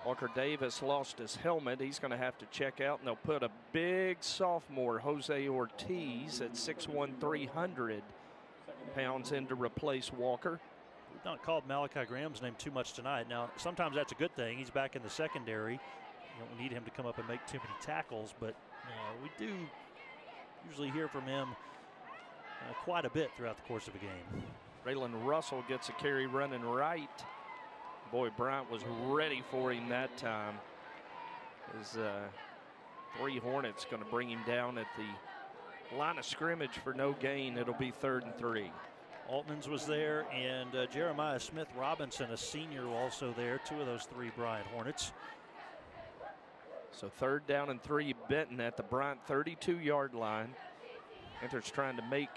Walker Davis lost his helmet. He's going to have to check out, and they'll put a big sophomore, Jose Ortiz, at 6'1", 300 pounds in to replace Walker. We've not called Malachi Graham's name too much tonight. Now, sometimes that's a good thing. He's back in the secondary. You don't need him to come up and make too many tackles, but we do usually hear from him quite a bit throughout the course of a game. Braylon Russell gets a carry running right. Boy, Bryant was ready for him that time. His 3 Hornets going to bring him down at the line of scrimmage for no gain. It'll be 3rd and 3. Altman's was there, and Jeremiah Smith Robinson, a senior, also there. 2 of those 3 Bryant Hornets. So 3rd down and 3, Benton at the Bryant 32-yard line. Panthers trying to make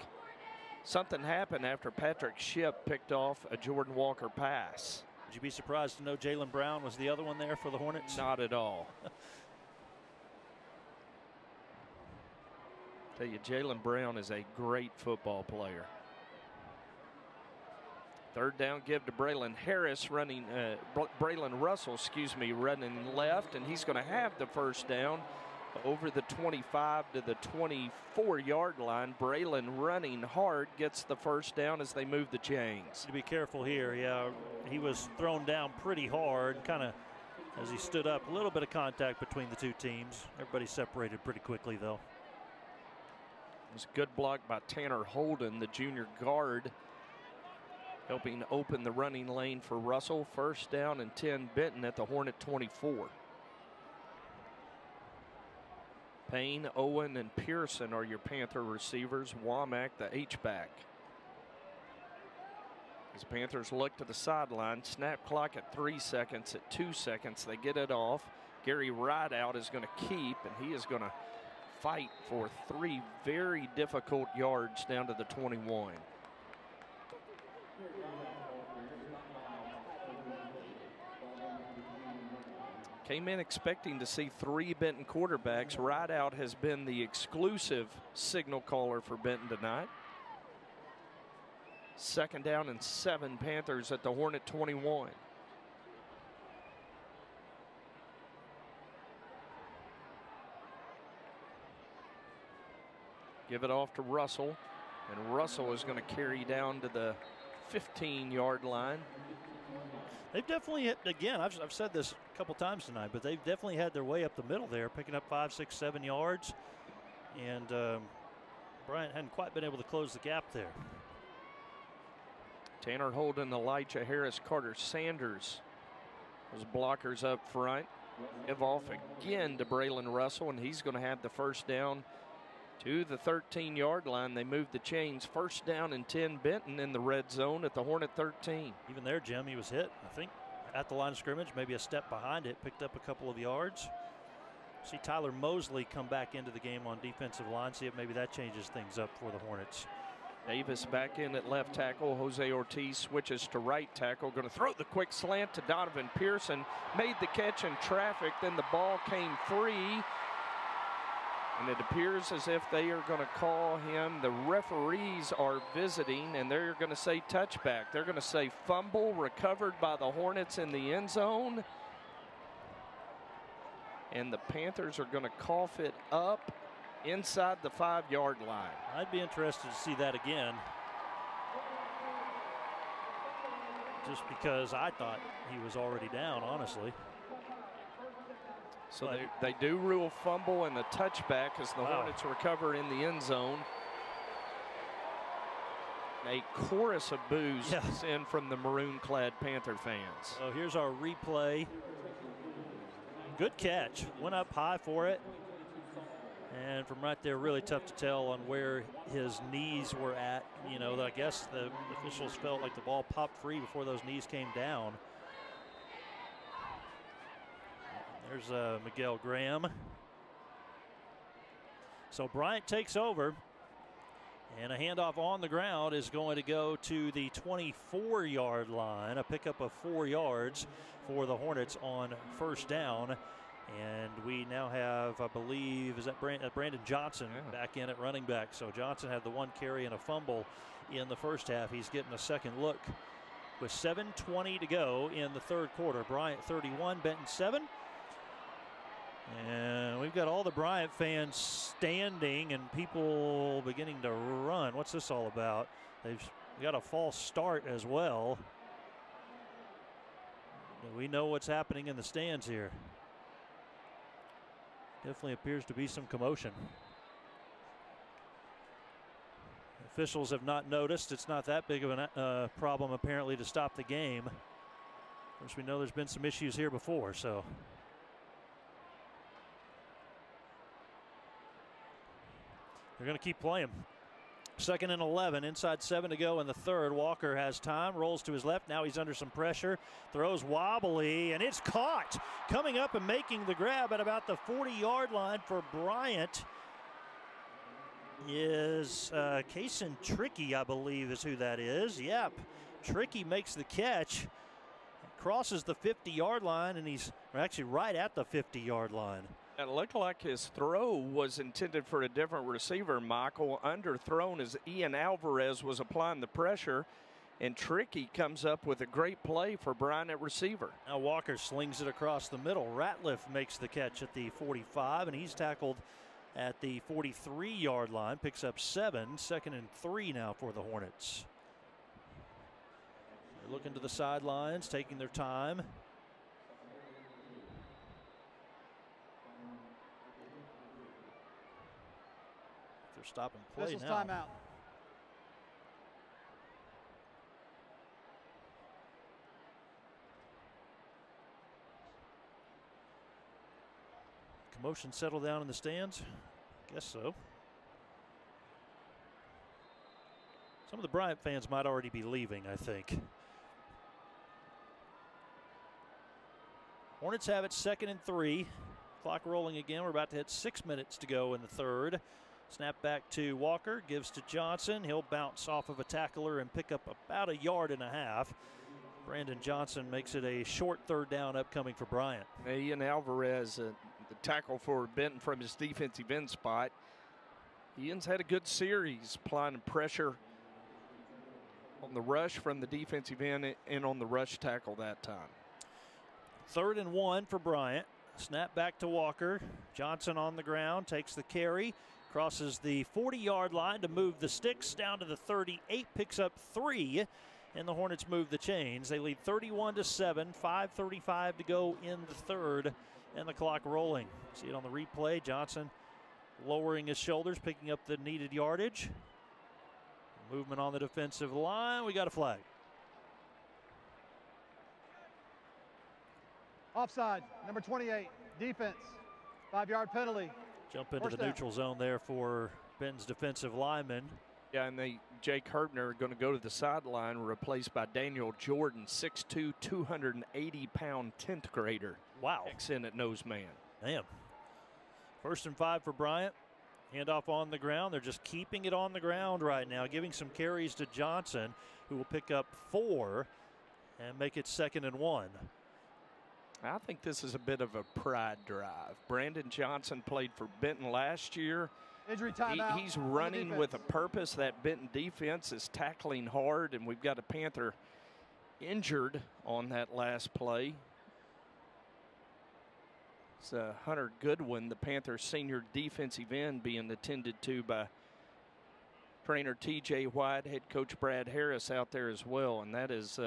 something happen after Patrick Shipp picked off a Jordan Walker pass. Would you be surprised to know Jalen Brown was the other one there for the Hornets? Not at all. Tell you, Jalen Brown is a great football player. 3rd down, give to Braylon Russell, running left, and he's going to have the first down over the 25 to the 24-yard line. Braylon running hard gets the first down as they move the chains. To be careful here, yeah, he was thrown down pretty hard, kind of as he stood up. A little bit of contact between the 2 teams. Everybody separated pretty quickly, though. It was a good block by Tanner Holden, the junior guard, helping open the running lane for Russell. 1st down and 10, Benton at the Hornet 24. Payne, Owen, and Pearson are your Panther receivers. Womack, the H-back. As Panthers look to the sideline, snap clock at 3 seconds. At 2 seconds, they get it off. Gary Rideout is going to keep, and he is going to fight for 3 very difficult yards down to the 21. Came in expecting to see 3 Benton quarterbacks. Rideout has been the exclusive signal caller for Benton tonight. 2nd down and 7, Panthers at the Hornet 21. Give it off to Russell, and Russell is going to carry down to the 15-yard line. They've definitely hit, again, I've said this a couple times tonight, but they've definitely had their way up the middle there, picking up 5, 6, 7 yards. And Bryant hadn't quite been able to close the gap there. Tanner Holden, Elijah Harris, Carter Sanders. Those blockers up front. Give off again to Braylon Russell, and he's going to have the first down to the 13-yard line. They moved the chains. First down and 10, Benton in the red zone at the Hornet 13. Even there, Jim, he was hit, I think, at the line of scrimmage, maybe a step behind it, picked up a couple of yards. See Tyler Mosley come back into the game on defensive line, see if maybe that changes things up for the Hornets. Davis back in at left tackle. Jose Ortiz switches to right tackle. Going to throw the quick slant to Donovan Pearson. Made the catch in traffic. Then the ball came free. And it appears as if they are going to call him. The referees are visiting, and they're going to say touchback. They're going to say fumble recovered by the Hornets in the end zone. And the Panthers are going to cough it up inside the 5-yard line. I'd be interested to see that again. Just because I thought he was already down, honestly. So they do rule fumble and a touchback as the Hornets recover in the end zone. A chorus of boos is in from the maroon-clad Panther fans. So here's our replay. Good catch. Went up high for it. And from right there, really tough to tell on where his knees were at. You know, I guess the officials felt like the ball popped free before those knees came down. There's Miguel Graham. So Bryant takes over. And a handoff on the ground is going to go to the 24-yard line. A pickup of 4 yards for the Hornets on first down. And we now have, I believe, is that Brandon Johnson back in at running back. So Johnson had the 1 carry and a fumble in the first half. He's getting a second look with 7:20 to go in the third quarter. Bryant 31, Benton 7. And we've got all the Bryant fans standing and people beginning to run. What's this all about? They've got a false start as well. We know what's happening in the stands here. Definitely appears to be some commotion. Officials have not noticed. It's not that big of a problem apparently to stop the game. Of course, we know there's been some issues here before, so. They're going to keep playing. 2nd and 11, inside 7 to go in the third. Walker has time, rolls to his left. Now he's under some pressure, throws wobbly, and it's caught. Coming up and making the grab at about the 40-yard line for Bryant is Kaysen Trickey, I believe is who that is. Yep, Trickey makes the catch, crosses the 50-yard line, and he's actually right at the 50-yard line. It looked like his throw was intended for a different receiver, Michael. Underthrown as Ian Alvarez was applying the pressure, and Trickey comes up with a great play for Bryant at receiver. Now Walker slings it across the middle. Ratliff makes the catch at the 45, and he's tackled at the 43-yard line. Picks up 7, 2nd and 3 now for the Hornets. They're looking to the sidelines, taking their time. Stop and play now. Timeout. Commotion settle down in the stands? Guess so. Some of the Bryant fans might already be leaving, I think. Hornets have it 2nd and 3. Clock rolling again. We're about to hit 6 minutes to go in the third. Snap back to Walker, gives to Johnson. He'll bounce off of a tackler and pick up about 1.5 yards. Brandon Johnson makes it a short third down upcoming for Bryant. Ian Alvarez, the tackle for Benton from his defensive end spot. Ian's had a good series, applying pressure on the rush from the defensive end and on the rush tackle that time. 3rd and 1 for Bryant. Snap back to Walker. Johnson on the ground, takes the carry. Crosses the 40-yard line to move the sticks down to the 38, picks up 3, and the Hornets move the chains. They lead 31-7, 5:35 to go in the third, and the clock rolling. See it on the replay. Johnson lowering his shoulders, picking up the needed yardage. Movement on the defensive line. We got a flag. Offside, number 28, defense, 5-yard penalty. Jump into the neutral zone there for Benton's defensive lineman. Yeah, and Jake Herbner going to go to the sideline, replaced by Daniel Jordan, 6'2", 280-pound 10th grader. Wow. X-in at nose man. Damn. 1st and 5 for Bryant. Handoff on the ground. They're just keeping it on the ground right now, giving some carries to Johnson, who will pick up 4 and make it 2nd and 1. I think this is a bit of a pride drive. Brandon Johnson played for Benton last year. Injury timeout. He's running with a purpose. That Benton defense is tackling hard, and we've got a Panther injured on that last play. It's Hunter Goodwin, the Panther senior defensive end, being attended to by trainer T.J. White, head coach Brad Harris out there as well, and that is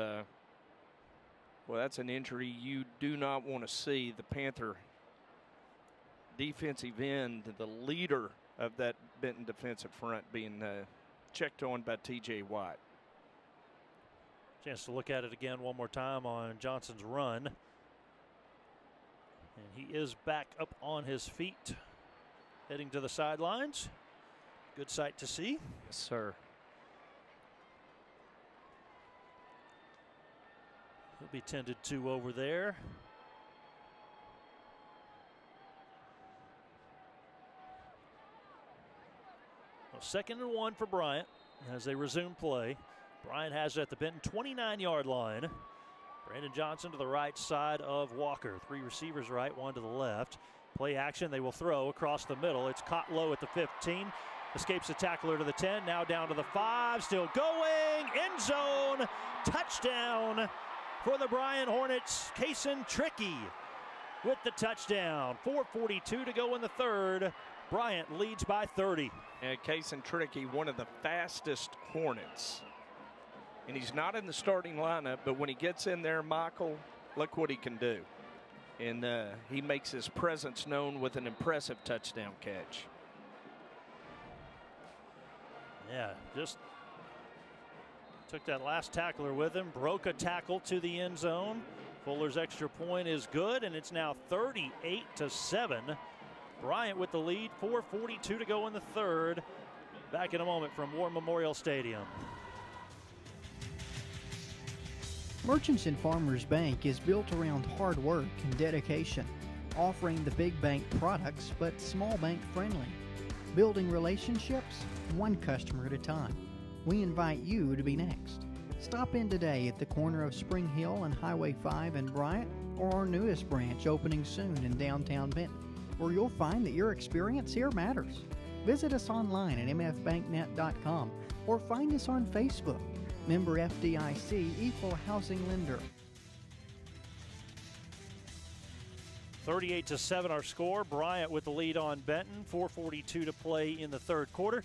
well, that's an injury you do not want to see. The Panther defensive end, the leader of that Benton defensive front, being checked on by T.J. White. Chance to look at it again one more time on Johnson's run. And he is back up on his feet, heading to the sidelines. Good sight to see. Yes, sir. He'll be tended to over there. Well, 2nd and 1 for Bryant as they resume play. Bryant has it at the Benton 29-yard line. Brandon Johnson to the right side of Walker. 3 receivers right, 1 to the left. Play action, they will throw across the middle. It's caught low at the 15. Escapes the tackler to the 10, now down to the 5. Still going, end zone, touchdown for the Bryant Hornets. Kaysen Trickey with the touchdown. 4:42 to go in the third. Bryant leads by 30. And Kaysen Trickey, one of the fastest Hornets. And he's not in the starting lineup, but when he gets in there, Michael, look what he can do. And he makes his presence known with an impressive touchdown catch. Yeah, just took that last tackler with him, broke a tackle to the end zone. Fuller's extra point is good, and it's now 38-7. Bryant with the lead, 4:42 to go in the third. Back in a moment from War Memorial Stadium. Merchants and Farmers Bank is built around hard work and dedication, offering the big bank products but small bank friendly, building relationships one customer at a time. We invite you to be next. Stop in today at the corner of Spring Hill and Highway 5 in Bryant, or our newest branch opening soon in downtown Benton, where you'll find that your experience here matters. Visit us online at mfbanknet.com or find us on Facebook. Member FDIC, Equal Housing Lender. 38-7 our score. Bryant with the lead on Benton. 4:42 to play in the third quarter.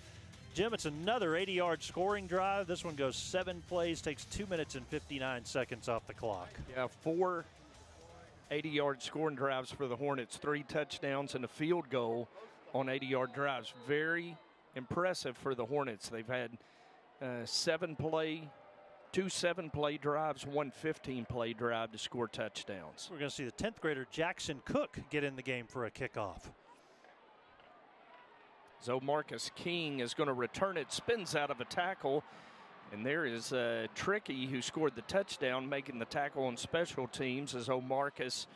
Jim, it's another 80-yard scoring drive. This one goes 7 plays, takes 2 minutes and 59 seconds off the clock. Yeah, 4 80-yard scoring drives for the Hornets, 3 touchdowns and a field goal on 80-yard drives. Very impressive for the Hornets. They've had 7-play, 2 7-play drives, 1 15-play drive to score touchdowns. We're going to see the 10th grader Jackson Cook get in the game for a kickoff. So Marcus King is going to return it, spins out of a tackle, and there is Trickey, who scored the touchdown, making the tackle on special teams as O'Marcus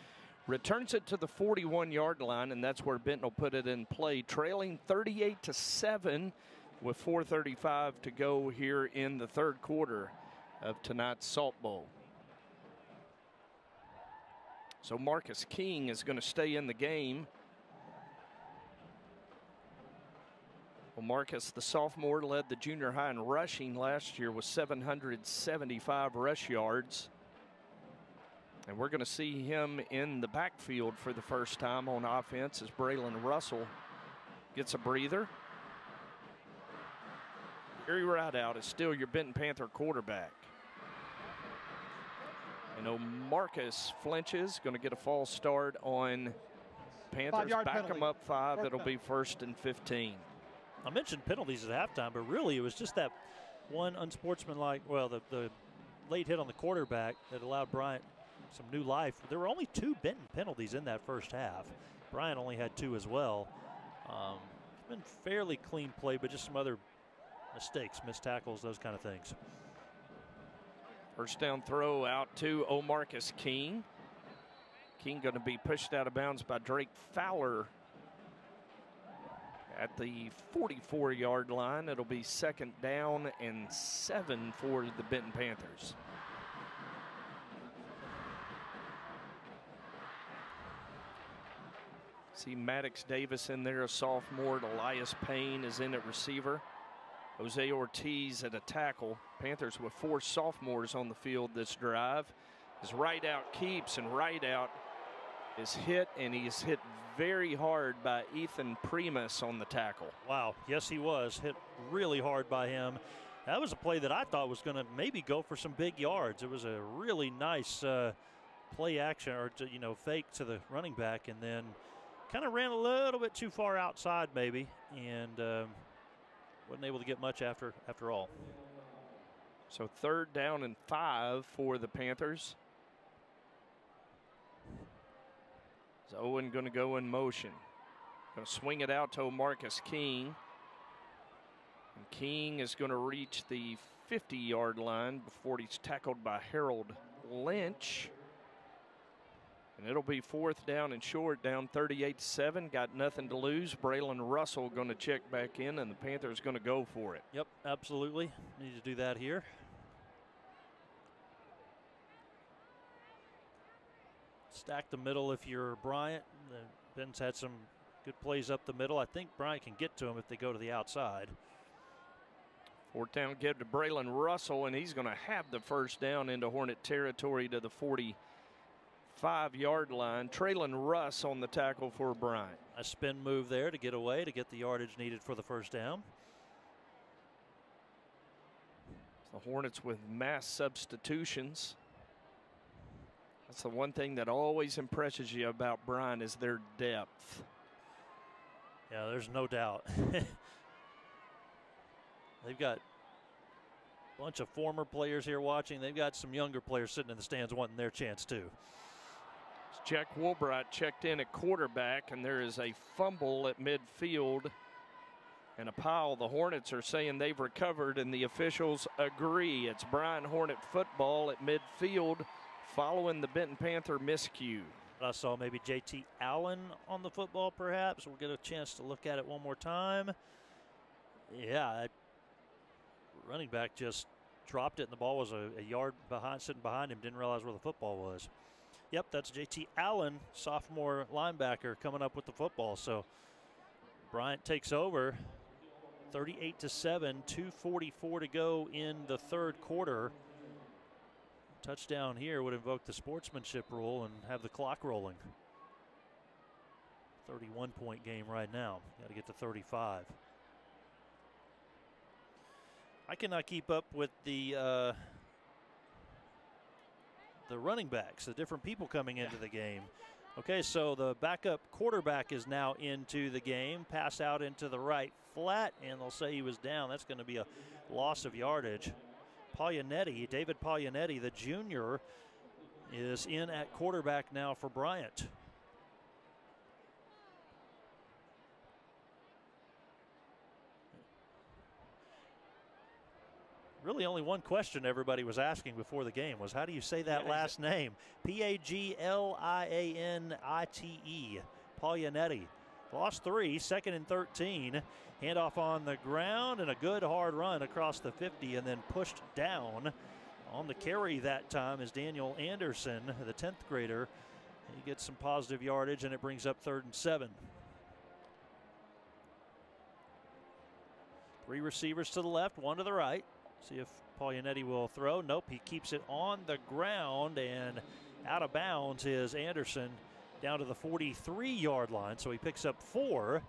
returns it to the 41-yard line, and that's where Benton will put it in play, trailing 38-7 with 4:35 to go here in the third quarter of tonight's Salt Bowl. So Marcus King is going to stay in the game. Well, Marcus, the sophomore, led the junior high in rushing last year with 775 rush yards. And we're going to see him in the backfield for the first time on offense as Braylon Russell gets a breather. Gary Rideout is still your Benton Panther quarterback. And O'Marcus flinches, going to get a false start on Panthers. 5-yard Back penalty. them up 5. Fourth It'll down. be 1st and 15. I mentioned penalties at halftime, but really it was just that one unsportsmanlike, well, the late hit on the quarterback that allowed Bryant some new life. There were only 2 Benton penalties in that first half. Bryant only had 2 as well. It's been fairly clean play, but just some other mistakes, missed tackles, those kind of things. First down throw out to O'Marcus King. King going to be pushed out of bounds by Drake Fowler at the 44-yard line. It'll be 2nd down and 7 for the Benton Panthers. See Maddox Davis in there, a sophomore. Elias Payne is in at receiver. Jose Ortiz at a tackle. Panthers with 4 sophomores on the field this drive. His right out keeps, and right out is hit, and he is hit very hard by Ethan Primus on the tackle. Wow, yes he was. Hit really hard by him. That was a play that I thought was going to maybe go for some big yards. It was a really nice play action, or fake to the running back, and then kind of ran a little bit too far outside maybe, and wasn't able to get much after all. So 3rd down and 5 for the Panthers. So Owen going to go in motion. Going to swing it out to O'Marcus King. And King is going to reach the 50-yard line before he's tackled by Harold Lynch. And it'll be 4th down and short, down 38-7. Got nothing to lose. Braylon Russell going to check back in, and the Panthers going to go for it. Yep, absolutely. Need to do that here. Stack the middle if you're Bryant. Benton's had some good plays up the middle. I think Bryant can get to him if they go to the outside. 4th down, give to Braylon Russell, and he's going to have the 1st down into Hornet territory to the 45-yard line. Traylon Russ on the tackle for Bryant. A spin move there to get away, to get the yardage needed for the 1st down. The Hornets with mass substitutions. That's the one thing that always impresses you about Bryant is their depth. Yeah, there's no doubt. They've got a bunch of former players here watching. They've got some younger players sitting in the stands wanting their chance too. Jack Woolbright checked in at quarterback, and there is a fumble at midfield and a pile. The Hornets are saying they've recovered, and the officials agree. It's Bryant Hornet football at midfield following the Benton Panther miscue. I saw maybe JT Allen on the football perhaps. We'll get a chance to look at it one more time. Yeah, running back just dropped it, and the ball was a yard behind, sitting behind him, didn't realize where the football was. Yep, that's JT Allen, sophomore linebacker, coming up with the football. So Bryant takes over, 38-7, 2:44 to go in the 3rd quarter. Touchdown here would invoke the sportsmanship rule and have the clock rolling. 31-point game right now. Got to get to 35. I cannot keep up with the running backs, the different people coming into the game. Okay, so the backup quarterback is now into the game. Pass out into the right flat, and they'll say he was down. That's going to be a loss of yardage. Paglianetti, David Paglianetti, the junior, is in at quarterback now for Bryant. Really only one question everybody was asking before the game was, how do you say that last name? Paglianite. Paglianetti. Lost 3, 2nd and 13. Handoff on the ground and a good hard run across the 50, and then pushed down on the carry that time is Daniel Anderson, the 10th grader. He gets some positive yardage, and it brings up 3rd and 7. 3 receivers to the left, 1 to the right. See if Paglianetti will throw. Nope, he keeps it on the ground, and out of bounds is Anderson down to the 43-yard line. So he picks up 4,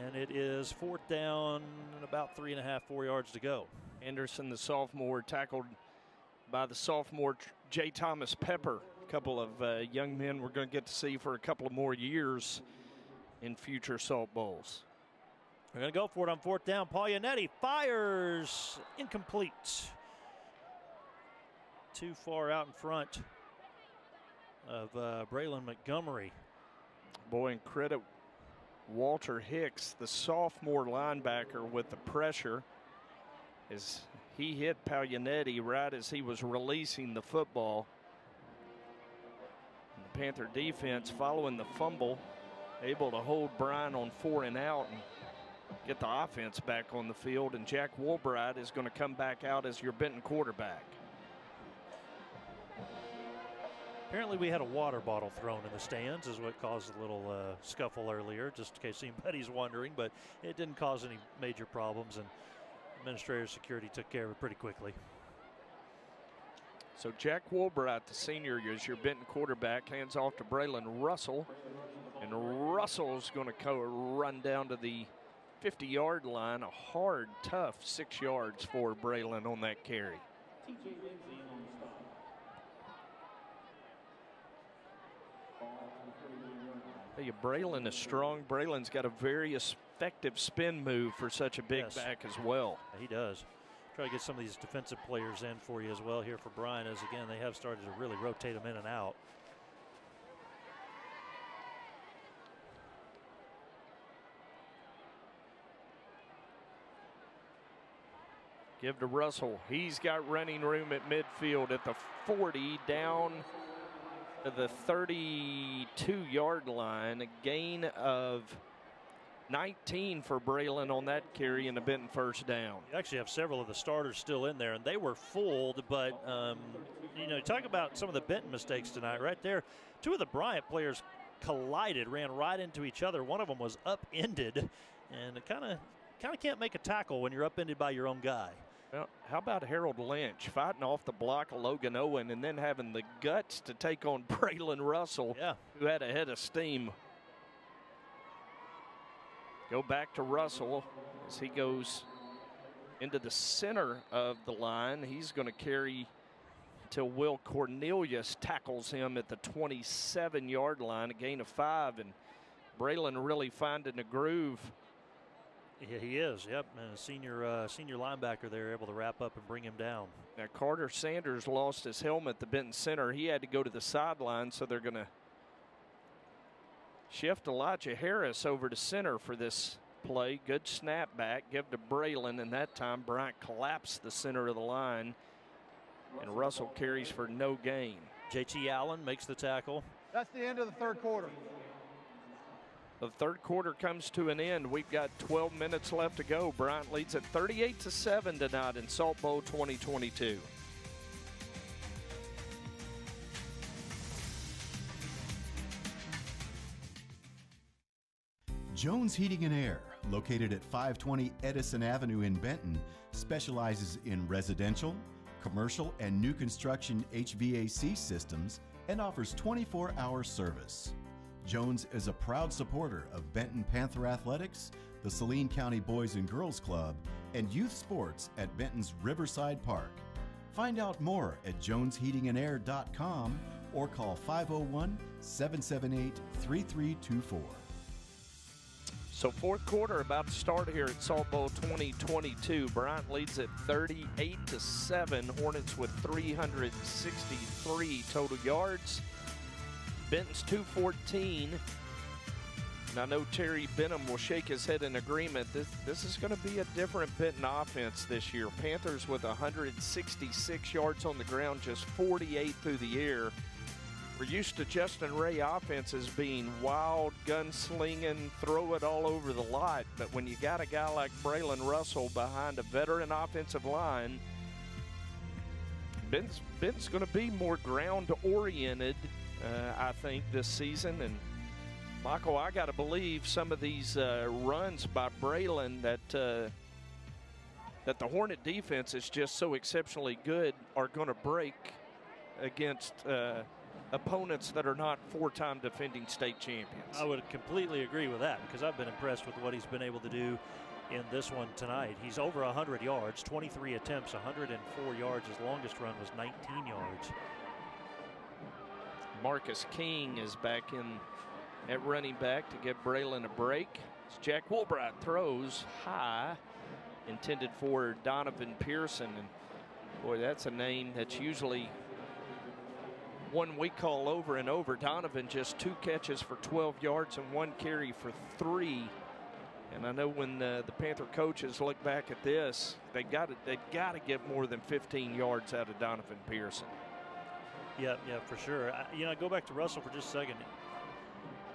and it is 4th down and about 3.5, 4 yards to go. Anderson, the sophomore, tackled by the sophomore J. Thomas Pepper. A couple of young men we're going to get to see for a couple of more years in future Salt Bowls. We're going to go for it on 4th down. Paglianetti fires. Incomplete. Too far out in front of Braylon Montgomery. Boy, and credit Walter Hicks, the sophomore linebacker, with the pressure as he hit Paglianetti right as he was releasing the football. And the Panther defense, following the fumble, able to hold Bryant on 4 and out and get the offense back on the field. And Jack Woolbright is going to come back out as your Benton quarterback. Apparently we had a water bottle thrown in the stands is what caused a little scuffle earlier, just in case anybody's wondering, but it didn't cause any major problems, and administrative security took care of it pretty quickly. So Jack Woolbright, the senior, is your Benton quarterback, hands off to Braylon Russell, and Russell's going to run down to the 50-yard line, a hard, tough 6 yards for Braylon on that carry. Braylon is strong. Braylon's got a very effective spin move for such a big back as well. He does. Try to get some of these defensive players in for you as well here for Bryant, as again they have started to really rotate them in and out. Give to Russell. He's got running room at midfield at the 40, down to the 32-yard line. A gain of 19 for Braylon on that carry and a Benton first down. You actually have several of the starters still in there, and they were fooled, but, you know, talk about some of the Benton mistakes tonight right there. 2 of the Bryant players collided, ran right into each other. One of them was upended, and it kind of can't make a tackle when you're upended by your own guy. Well, how about Harold Lynch fighting off the block of Logan Owen and then having the guts to take on Braylon Russell, who had a head of steam. Go back to Russell as he goes into the center of the line. He's going to carry till Will Cornelius tackles him at the 27-yard line, a gain of 5, and Braylon really finding a groove. Yeah, he is. Yep, and a senior linebacker there, able to wrap up and bring him down. Now Carter Sanders lost his helmet, the Benton center. He had to go to the sideline, so they're going to shift Elijah Harris over to center for this play. Good snap back, give to Braylon, and that time Bryant collapsed the center of the line, and Russell carries for no gain. J.T. Allen makes the tackle. That's the end of the third quarter. The third quarter comes to an end. We've got 12 minutes left to go. Bryant leads at 38-7 tonight in Salt Bowl 2022. Jones Heating and Air, located at 520 Edison Avenue in Benton, specializes in residential, commercial, and new construction HVAC systems and offers 24-hour service. Jones is a proud supporter of Benton Panther Athletics, the Saline County Boys and Girls Club, and youth sports at Benton's Riverside Park. Find out more at jonesheatingandair.com or call 501-778-3324. So fourth quarter about to start here at Salt Bowl 2022. Bryant leads at 38-7. Hornets with 363 total yards. Benton's 214. And I know Terry Benham will shake his head in agreement. This is going to be a different Benton offense this year. Panthers with 166 yards on the ground, just 48 through the air. We're used to Justin Ray offenses being wild, gunslinging, throw it all over the lot. But when you got a guy like Braylon Russell behind a veteran offensive line, Benton's going to be more ground-oriented, I think, this season. And Michael, I got to believe some of these runs by Braylon that the Hornet defense is just so exceptionally good are going to break against opponents that are not four-time defending state champions. I would completely agree with that, because I've been impressed with what he's been able to do in this one tonight. He's over 100 yards, 23 attempts, 104 yards. His longest run was 19 yards. Marcus King is back in at running back to give Braylon a break. As Jack Woolbright throws high, intended for Donovan Pearson. And boy, that's a name that's usually one we call over and over. Donovan just 2 catches for 12 yards and 1 carry for 3. And I know when the Panther coaches look back at this, they've got to get more than 15 yards out of Donovan Pearson. Yeah, for sure. Go back to Russell for just a second.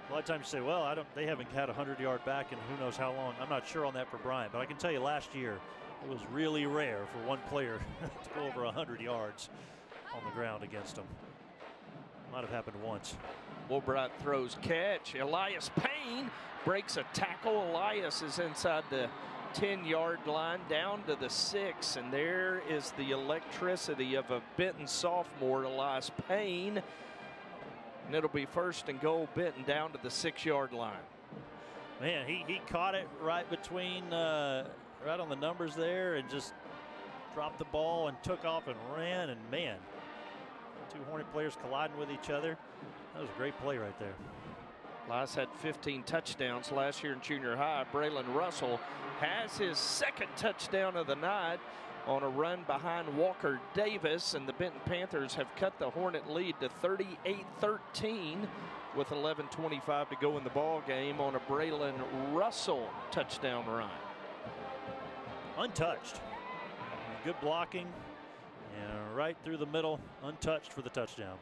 A lot of times you say, well, they haven't had a 100-yard back in who knows how long. I'm not sure on that for Bryant, but I can tell you last year it was really rare for one player to go over 100 yards on the ground against him. Might have happened once. Woolbright throws catch. Elias Payne breaks a tackle. Elias is inside the 10-yard line down to the 6, and there is the electricity of a Benton sophomore, Elias Payne. And it'll be 1st and goal, Benton down to the 6-yard line. Man, he caught it right between, right on the numbers there, and just dropped the ball and took off and ran. And man, 2 Hornet players colliding with each other. That was a great play right there. Elias had 15 touchdowns last year in junior high. Braylon Russell has his 2nd touchdown of the night on a run behind Walker Davis, and the Benton Panthers have cut the Hornet lead to 38-13 with 11:25 to go in the ball game on a Braylon Russell touchdown run. Untouched. Good blocking, and right through the middle, untouched for the touchdown.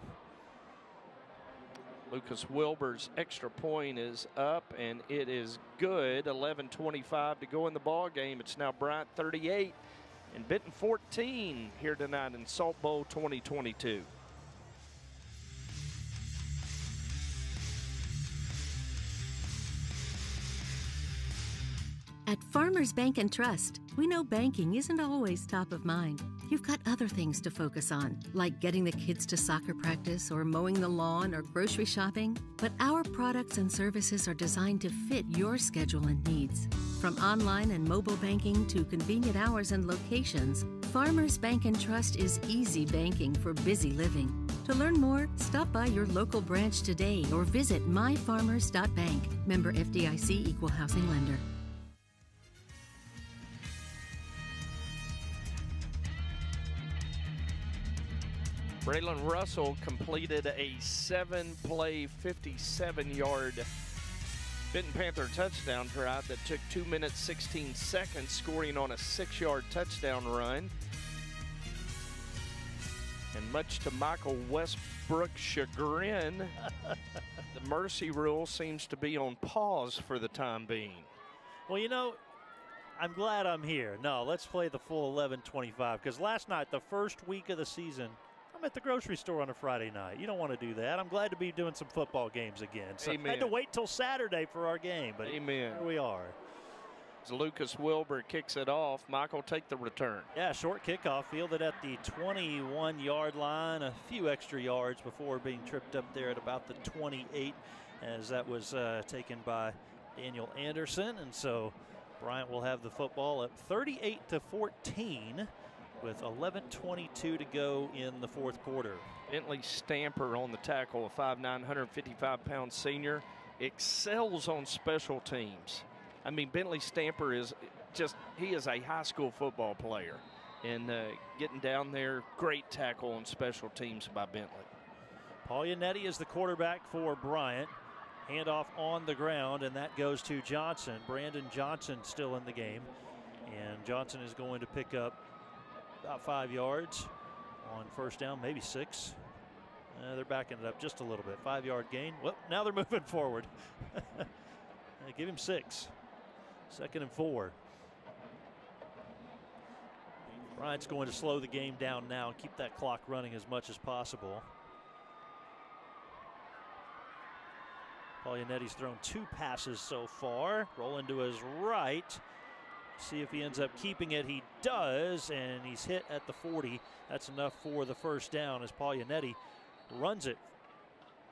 Lucas Wilbur's extra point is up, and it is good. 11:25 to go in the ball game. It's now Bryant 38 and Benton 14 here tonight in Salt Bowl 2022. At Farmers Bank and Trust, we know banking isn't always top of mind. You've got other things to focus on, like getting the kids to soccer practice or mowing the lawn or grocery shopping. But our products and services are designed to fit your schedule and needs. From online and mobile banking to convenient hours and locations, Farmers Bank and Trust is easy banking for busy living. To learn more, stop by your local branch today or visit myfarmers.bank. Member FDIC Equal Housing Lender. Braylon Russell completed a 7-play, 57-yard Benton Panther touchdown drive that took 2 minutes, 16 seconds, scoring on a 6-yard touchdown run. And much to Michael Westbrook's chagrin, the mercy rule seems to be on pause for the time being. Well, I'm glad I'm here. No, let's play the full 11:25, because last night, the first week of the season, I'm at the grocery store on a Friday night. You don't want to do that. I'm glad to be doing some football games again. So I had to wait till Saturday for our game, but here we are. As Lucas Wilbur kicks it off, Michael, take the return. Yeah, short kickoff, fielded at the 21-yard line, a few extra yards before being tripped up there at about the 28, as that was taken by Daniel Anderson. And so Bryant will have the football at 38-14. with 11:22 to go in the 4th quarter. Bentley Stamper on the tackle, a 5'9", 155-pound senior, excels on special teams. I mean, Bentley Stamper is he is a high school football player. And getting down there, great tackle on special teams by Bentley. Paul Yannetti is the quarterback for Bryant. Handoff on the ground, and that goes to Johnson. Brandon Johnson still in the game. And Johnson is going to pick up about 5 yards on first down, maybe 6. They're backing it up just a little bit. 5-yard gain. Well, now they're moving forward. Give him 6. 2nd and 4. Bryant's going to slow the game down now and keep that clock running as much as possible. Paul Yannetti's thrown 2 passes so far. Rolling to his right. See if he ends up keeping it. He does, and he's hit at the 40. That's enough for the first down as Paul Yannetti runs it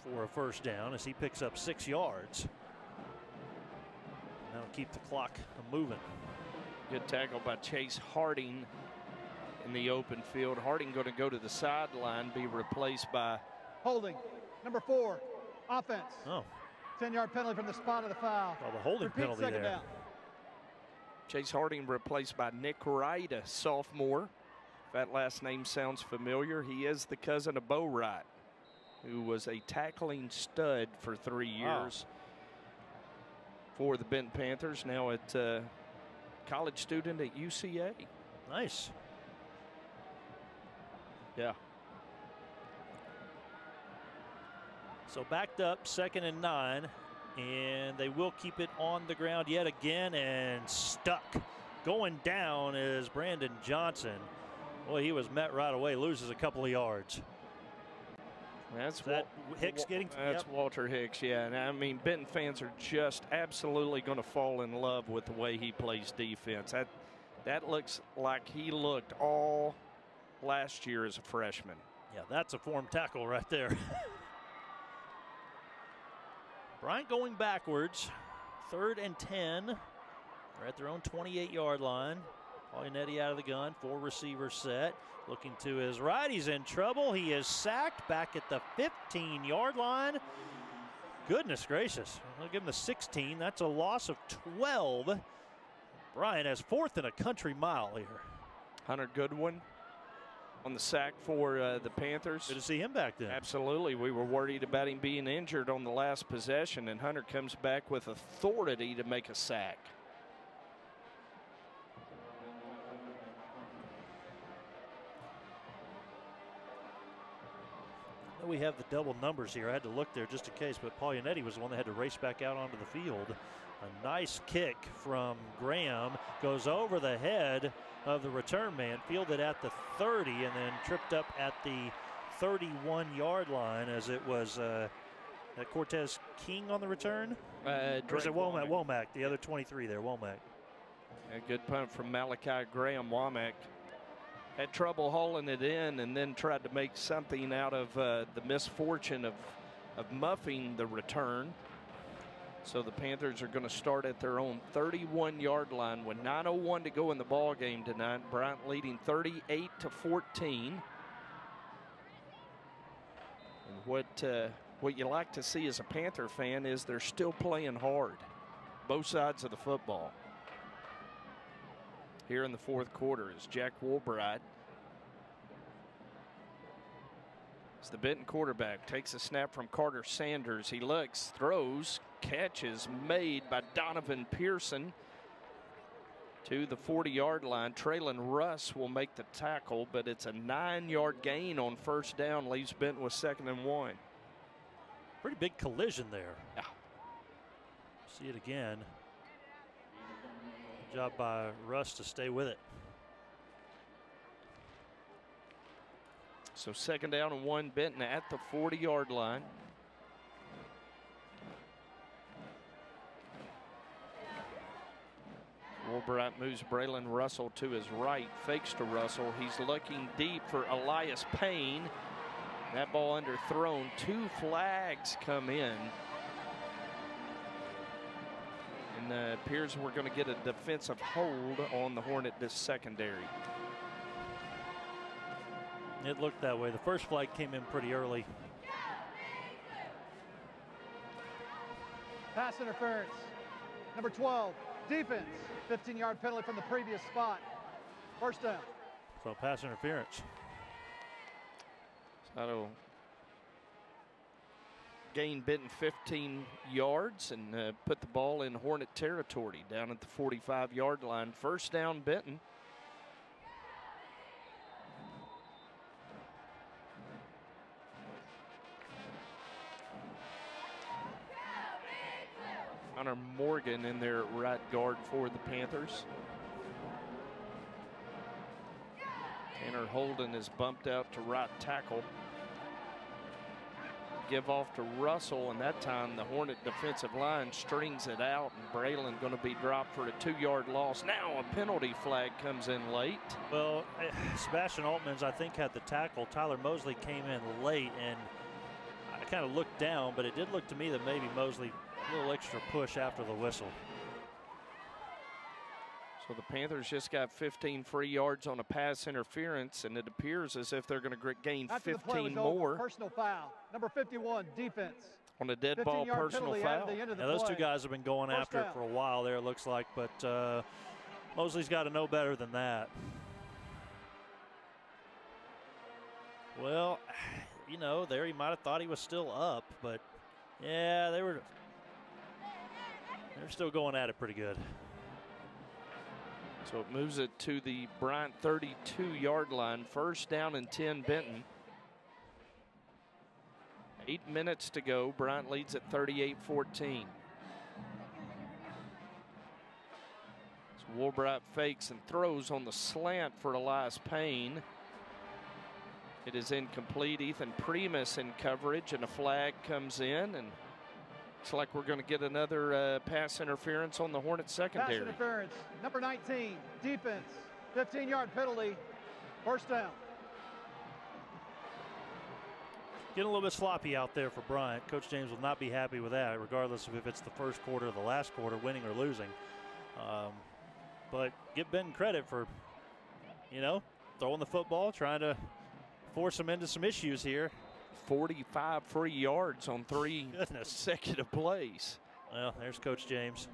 for a first down as he picks up 6 yards. That'll keep the clock moving. Good tackle by Chase Harding in the open field. Harding going to go to the sideline, be replaced by holding. Number 4, offense. Oh. 10-yard penalty from the spot of the foul. Oh, the holding Repeat penalty second there. down. Chase Harding replaced by Nick Wright, a sophomore. If that last name sounds familiar, he is the cousin of Bo Wright, who was a tackling stud for 3 years for the Benton Panthers, now at college student at UCA. Nice. Yeah. So backed up, 2nd and 9, and they will keep it on the ground yet again, and stuck. Going down is Brandon Johnson. Boy, he was met right away, loses a couple of yards. That's Hicks getting. That's Walter Hicks, yeah. And I mean, Benton fans are just absolutely going to fall in love with the way he plays defense. That looks like he looked all last year as a freshman. Yeah, that's a form tackle right there. Bryant going backwards. 3rd and 10. They're at their own 28-yard line. Paulinetti out of the gun. 4 receivers set. Looking to his right. He's in trouble. He is sacked back at the 15-yard line. Goodness gracious. I'll give him the 16. That's a loss of 12. Bryant has 4th and a country mile here. Hunter Goodwin on the sack for the Panthers. Good to see him back there. Absolutely. We were worried about him being injured on the last possession, and Hunter comes back with authority to make a sack. We have the double numbers here. I had to look there just in case, but Paulinetti was the one that had to race back out onto the field. A nice kick from Graham goes over the head of the return man, fielded at the 30 and then tripped up at the 31-yard line as it was Cortez King on the return? Or is it Womack? Womack, the other 23 there, Womack. A good punt from Malachi Graham. Womack had trouble hauling it in and then tried to make something out of the misfortune of muffing the return. So the Panthers are going to start at their own 31-yard line with 9:01 to go in the ball game tonight. Bryant leading 38-14. And what you like to see as a Panther fan is they're still playing hard, both sides of the football. Here in the 4th quarter is Jack Woolbright. As the Benton quarterback takes a snap from Carter Sanders. He looks, throws, catches made by Donovan Pearson to the 40-yard line. Braylon Russell will make the tackle, but it's a 9-yard gain on 1st down, leaves Benton with 2nd and 1. Pretty big collision there. Yeah. See it again. Good job by Russ to stay with it. So 2nd down and 1, Benton at the 40-yard line. Woolbright moves Braylon Russell to his right, fakes to Russell. He's looking deep for Elias Payne. That ball underthrown. 2 flags come in. And it appears we're going to get a defensive hold on the Hornet secondary. It looked that way. The first flag came in pretty early. Pass interference. Number 12, defense. 15-yard penalty from the previous spot. 1st down. So pass interference. That'll gain Benton 15 yards and put the ball in Hornet territory down at the 45-yard line. 1st down, Benton. Connor Morgan in their right guard for the Panthers. Tanner Holden is bumped out to right tackle. Give off to Russell, and that time the Hornet defensive line strings it out, and Braylon going to be dropped for a 2-yard loss. Now a penalty flag comes in late. Well, Sebastian Altmans, I think, had the tackle. Tyler Mosley came in late, and I kind of looked down, but it did look to me that maybe Mosley a little extra push after the whistle. So the Panthers just got 15 free yards on a pass interference, and it appears as if they're going to gain After 15 the play was more. over, personal foul. Number 51, defense. On a dead ball personal foul. Yeah, those two guys have been going after it for a while there, it looks like, but Mosley's got to know better than that. Well, you know, there he might have thought he was still up, but yeah, they're still going at it pretty good. So it moves it to the Bryant 32-yard line. First down and 10, Benton. 8 minutes to go. Bryant leads at 38-14. So Woolbright fakes and throws on the slant for Elias Payne. It is incomplete. Ethan Primus in coverage, and a flag comes in, and looks like we're going to get another pass interference on the Hornets secondary. Pass interference, number 19, defense, 15-yard penalty, first down. Getting a little bit sloppy out there for Bryant. Coach James will not be happy with that, regardless of if it's the first quarter or the last quarter, winning or losing. But give Benton credit for, you know, throwing the football, trying to force them into some issues here. 45 free yards on 3 consecutive plays. Well, there's Coach James.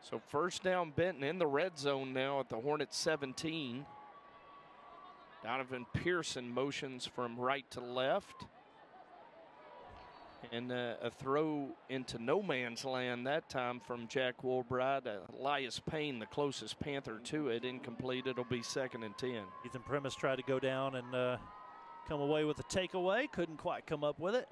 So first down, Benton in the red zone now at the Hornets 17. Donovan Pearson motions from right to left. And a throw into no man's land that time from Jack Woolbright. Elias Payne, the closest Panther to it, incomplete. It'll be 2nd and 10. Ethan Primus tried to go down and come away with a takeaway. Couldn't quite come up with it.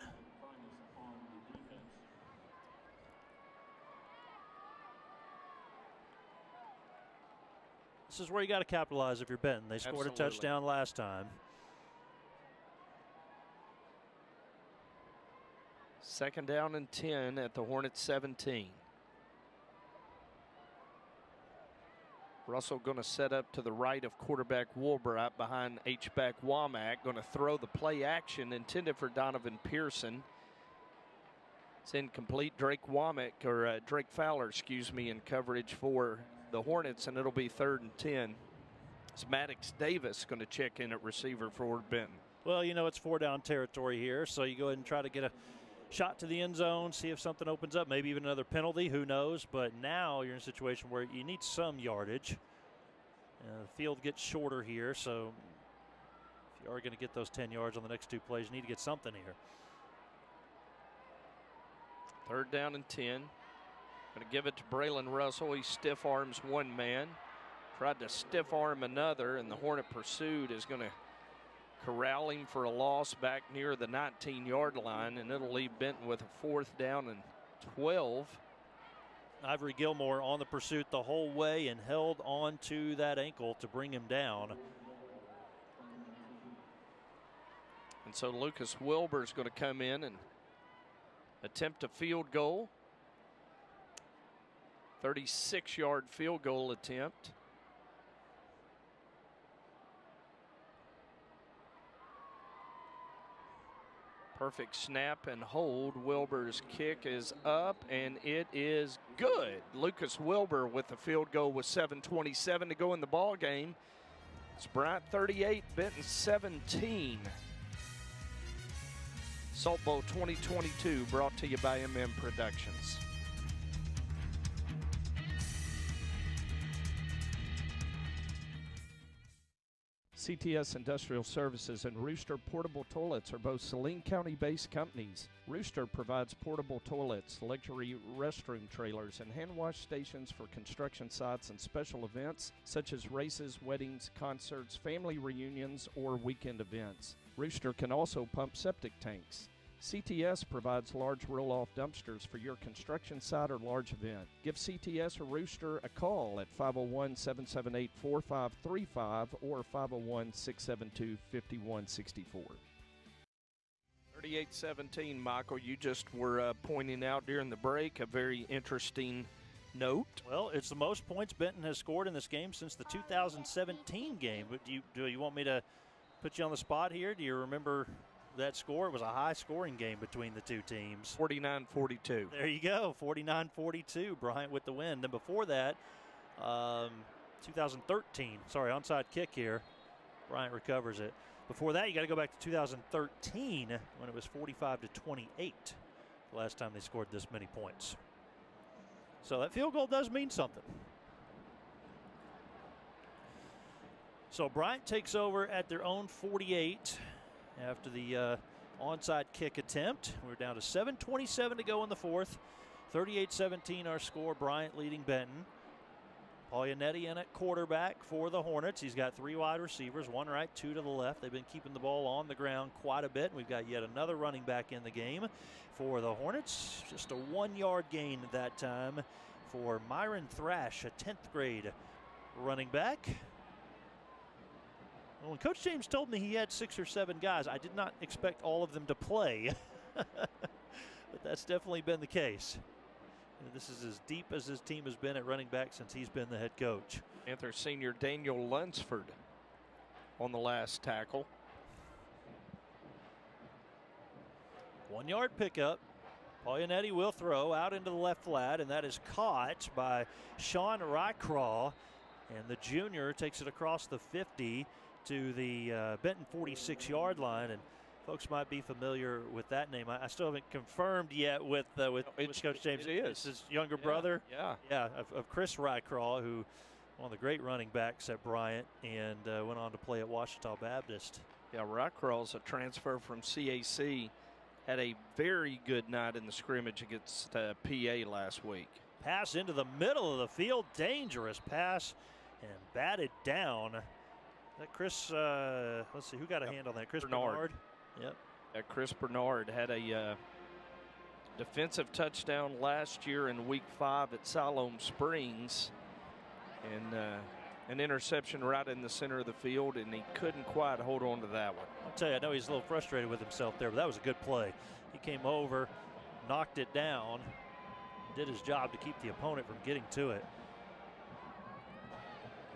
This is where you got to capitalize if you're Benton. They scored a touchdown last time. 2nd down and 10 at the Hornets 17. Russell going to set up to the right of quarterback Woolbright behind H-back Womack. Going to throw the play action intended for Donovan Pearson. It's incomplete. Drake Fowler, excuse me, in coverage for the Hornets, and it'll be 3rd and 10. It's Maddox Davis going to check in at receiver for Benton. Well, you know, it's 4-down territory here, so you go ahead and try to get a shot to the end zone, see if something opens up, maybe even another penalty, who knows. But now you're in a situation where you need some yardage. The field gets shorter here, so if you are going to get those 10 yards on the next 2 plays, you need to get something here. 3rd down and 10. Going to give it to Braylon Russell. He stiff arms one man. Tried to stiff arm another, and the Hornet pursuit is going to corral him for a loss back near the 19-yard line, and it'll leave Benton with a 4th down and 12. Ivory Gilmore on the pursuit the whole way and held on to that ankle to bring him down. And so Lucas Wilbur is going to come in and attempt a field goal. 36-yard field goal attempt. Perfect snap and hold. Wilbur's kick is up, and it is good. Lucas Wilbur with the field goal with 7:27 to go in the ball game. It's Bryant 38, Benton 17. Salt Bowl 2022 brought to you by MM Productions. CTS Industrial Services and Rooster Portable Toilets are both Saline County-based companies. Rooster provides portable toilets, luxury restroom trailers, and hand wash stations for construction sites and special events such as races, weddings, concerts, family reunions, or weekend events. Rooster can also pump septic tanks. CTS provides large roll-off dumpsters for your construction site or large event. Give CTS or Rooster a call at 501-778-4535 or 501-672-5164. 38-17, Michael, you just were pointing out during the break a very interesting note. Well, it's the most points Benton has scored in this game since the 2017 game. But do you want me to put you on the spot here? Do you remember that score. It was a high-scoring game between the two teams. 49-42. There you go, 49-42. Bryant with the win. Then before that, 2013. Sorry, onside kick here. Bryant recovers it. Before that, you got to go back to 2013 when it was 45-28. The last time they scored this many points. So that field goal does mean something. So Bryant takes over at their own 48 after the onside kick attempt. We're down to 7:27 to go in the fourth. 38-17 our score. Bryant leading Benton. Paglianetti in at quarterback for the Hornets. He's got 3 wide receivers, 1 right, 2 to the left. They've been keeping the ball on the ground quite a bit. We've got yet another running back in the game for the Hornets. Just a 1-yard gain that time for Myron Thrash, a 10th grade running back. Well, when Coach James told me he had 6 or 7 guys, I did not expect all of them to play. But that's definitely been the case. And this is as deep as his team has been at running back since he's been the head coach. Panther senior Daniel Lunsford on the last tackle. 1-yard pickup. Paglianetti will throw out into the left flat, and that is caught by Sean Rycraw. And the junior takes it across the 50 to the Benton 46-yard line. And folks might be familiar with that name. I still haven't confirmed yet with Coach James. It is. It's his younger brother. Yeah. Of Chris Rycraw, who one of the great running backs at Bryant and went on to play at Ouachita Baptist. Yeah, Rycraw's a transfer from CAC. Had a very good night in the scrimmage against PA last week. Pass into the middle of the field. Dangerous pass and batted down. That Chris, let's see, who got a hand on that? Chris Bernard. Yep. Yeah, Chris Bernard had a defensive touchdown last year in Week 5 at Siloam Springs. And an interception right in the center of the field, and he couldn't quite hold on to that one. I'll tell you, I know he's a little frustrated with himself there, but that was a good play. He came over, knocked it down, did his job to keep the opponent from getting to it.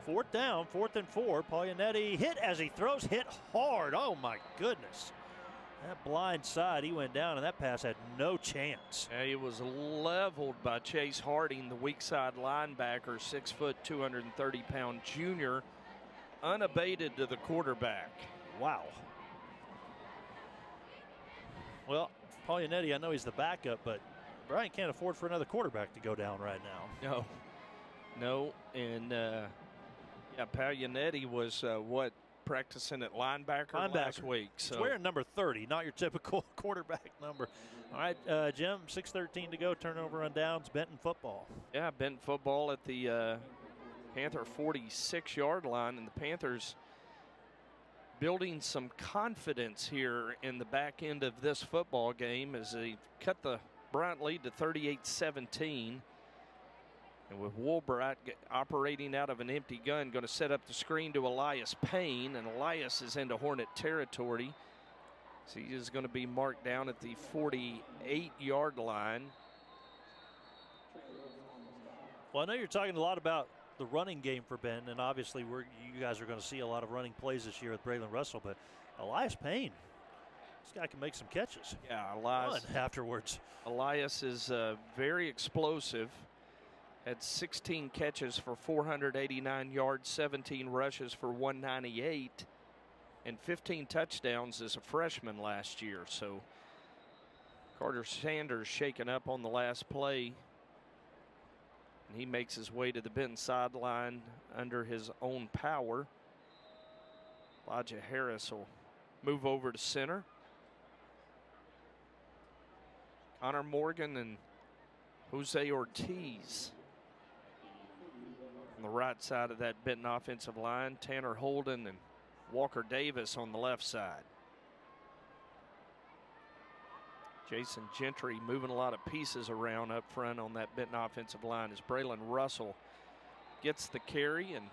4th down, 4th and 4. Paglianetti hit as he throws, hit hard. Oh, my goodness. That blind side, he went down, and that pass had no chance. Yeah, he was leveled by Chase Harding, the weak side linebacker, 6 foot, 230-pound junior, unabated to the quarterback. Wow. Well, Paglianetti, I know he's the backup, but Bryant can't afford for another quarterback to go down right now. No, and yeah, Paglianetti was practicing at linebacker last week. So he's wearing number 30, not your typical quarterback number. All right, Jim, 6:13 to go. Turnover on downs. Benton football. Yeah, Benton football at the Panther 46-yard line, and the Panthers building some confidence here in the back end of this football game as they cut the Bryant lead to 38-17. And with Woolbright operating out of an empty gun, going to set up the screen to Elias Payne, and Elias is into Hornet territory. So he is going to be marked down at the 48-yard line. Well, I know you're talking a lot about the running game for Benton, and obviously you guys are going to see a lot of running plays this year with Braylon Russell, but Elias Payne, this guy can make some catches. Yeah, Elias. Afterwards. Elias is very explosive. Had 16 catches for 489 yards, 17 rushes for 198, and 15 touchdowns as a freshman last year. So Carter Sanders shaken up on the last play, and he makes his way to the Benton sideline under his own power. Elijah Harris will move over to center. Connor Morgan and Jose Ortiz on the right side of that Benton offensive line. Tanner Holden and Walker Davis on the left side. Jason Gentry moving a lot of pieces around up front on that Benton offensive line as Braylon Russell gets the carry, and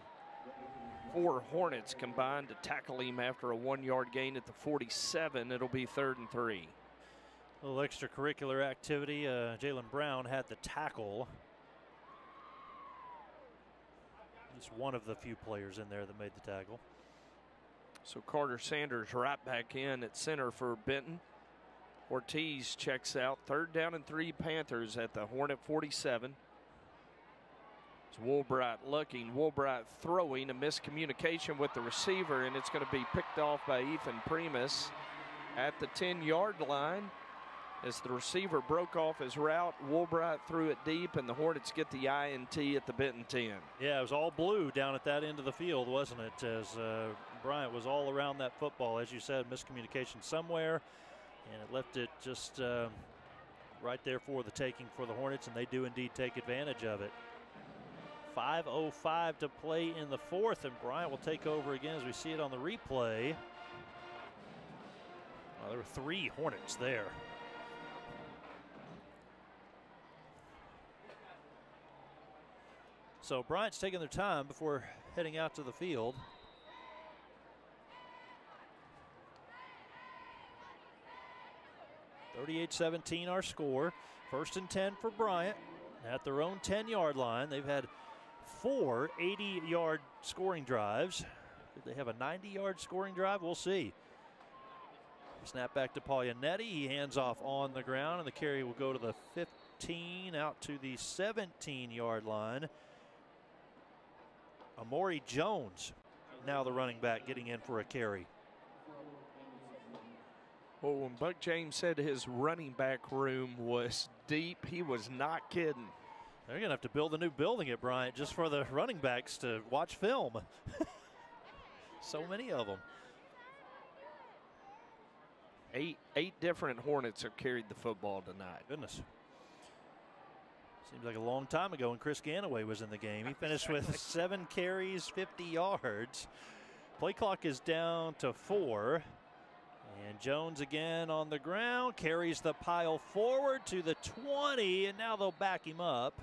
4 Hornets combined to tackle him after a 1-yard gain at the 47. It'll be 3rd and 3. A little extracurricular activity. Jalen Brown had the tackle. He's one of the few players in there that made the tackle. So Carter Sanders right back in at center for Benton. Ortiz checks out. 3rd down and 3 Panthers at the Hornet 47. It's Woolbright looking. Woolbright throwing. A miscommunication with the receiver, and it's going to be picked off by Ethan Primus at the 10-yard line. As the receiver broke off his route, Woolbright threw it deep, and the Hornets get the INT at the Benton 10. Yeah, it was all blue down at that end of the field, wasn't it? As Bryant was all around that football. As you said, miscommunication somewhere, and it left it just right there for the taking for the Hornets, and they do indeed take advantage of it. 5:05 to play in the 4th, and Bryant will take over again as we see it on the replay. Well, there were 3 Hornets there. So Bryant's taking their time before heading out to the field. (38-17) our score. 1st and 10 for Bryant at their own 10-yard line. They've had 4 80-yard scoring drives. Did they have a 90-yard scoring drive? We'll see. Snap back to Paglianetti. He hands off on the ground, and the carry will go to the 15, out to the 17-yard line. Amori Jones, now the running back, getting in for a carry. Well, when Buck James said his running back room was deep, he was not kidding. They're going to have to build a new building at Bryant just for the running backs to watch film. So many of them. Eight different Hornets have carried the football tonight. Goodness. Seems like a long time ago when Chris Ganaway was in the game. He finished with 7 carries, 50 yards. Play clock is down to 4. And Jones again on the ground, carries the pile forward to the 20, and now they'll back him up.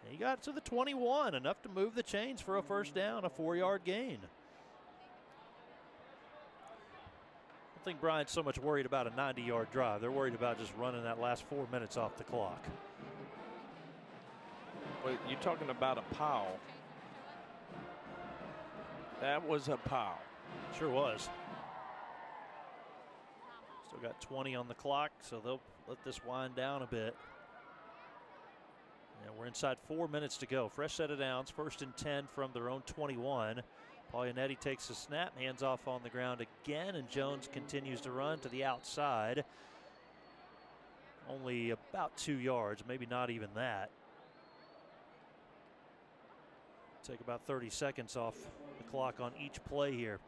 And he got to the 21, enough to move the chains for a 1st down, a 4-yard gain. I don't think Bryant's so much worried about a 90-yard drive. They're worried about just running that last 4 minutes off the clock. Well, you're talking about a pile. That was a pile. Sure was. Still got 20 on the clock, so they'll let this wind down a bit. And we're inside 4 minutes to go. Fresh set of downs, 1st and 10 from their own 21. Paglianetti takes a snap, hands off on the ground again, and Jones continues to run to the outside. Only about 2 yards, maybe not even that. Take about 30 seconds off the clock on each play here.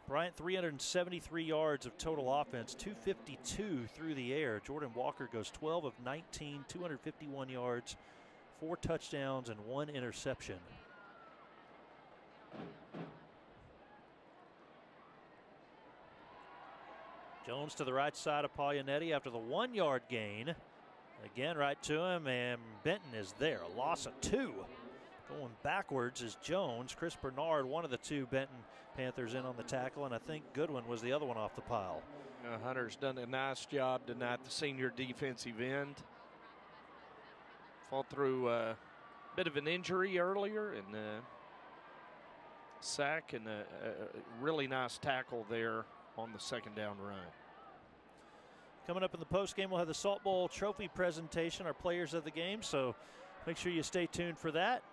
Bryant 373 yards of total offense, 252 through the air. Jordan Walker goes 12 of 19, 251 yards, 4 touchdowns, and 1 interception. Jones to the right side of Paglianetti after the 1-yard gain. Again, right to him, and Benton is there. A loss of 2. Going backwards is Jones. Chris Bernard, one of the 2 Benton Panthers, in on the tackle, and I think Goodwin was the other one off the pile. Hunter's done a nice job tonight, the senior defensive end. Fought through a bit of an injury earlier, and sack, and a really nice tackle there on the 2nd down run. Coming up in the postgame, we'll have the Salt Bowl trophy presentation, our players of the game, so make sure you stay tuned for that.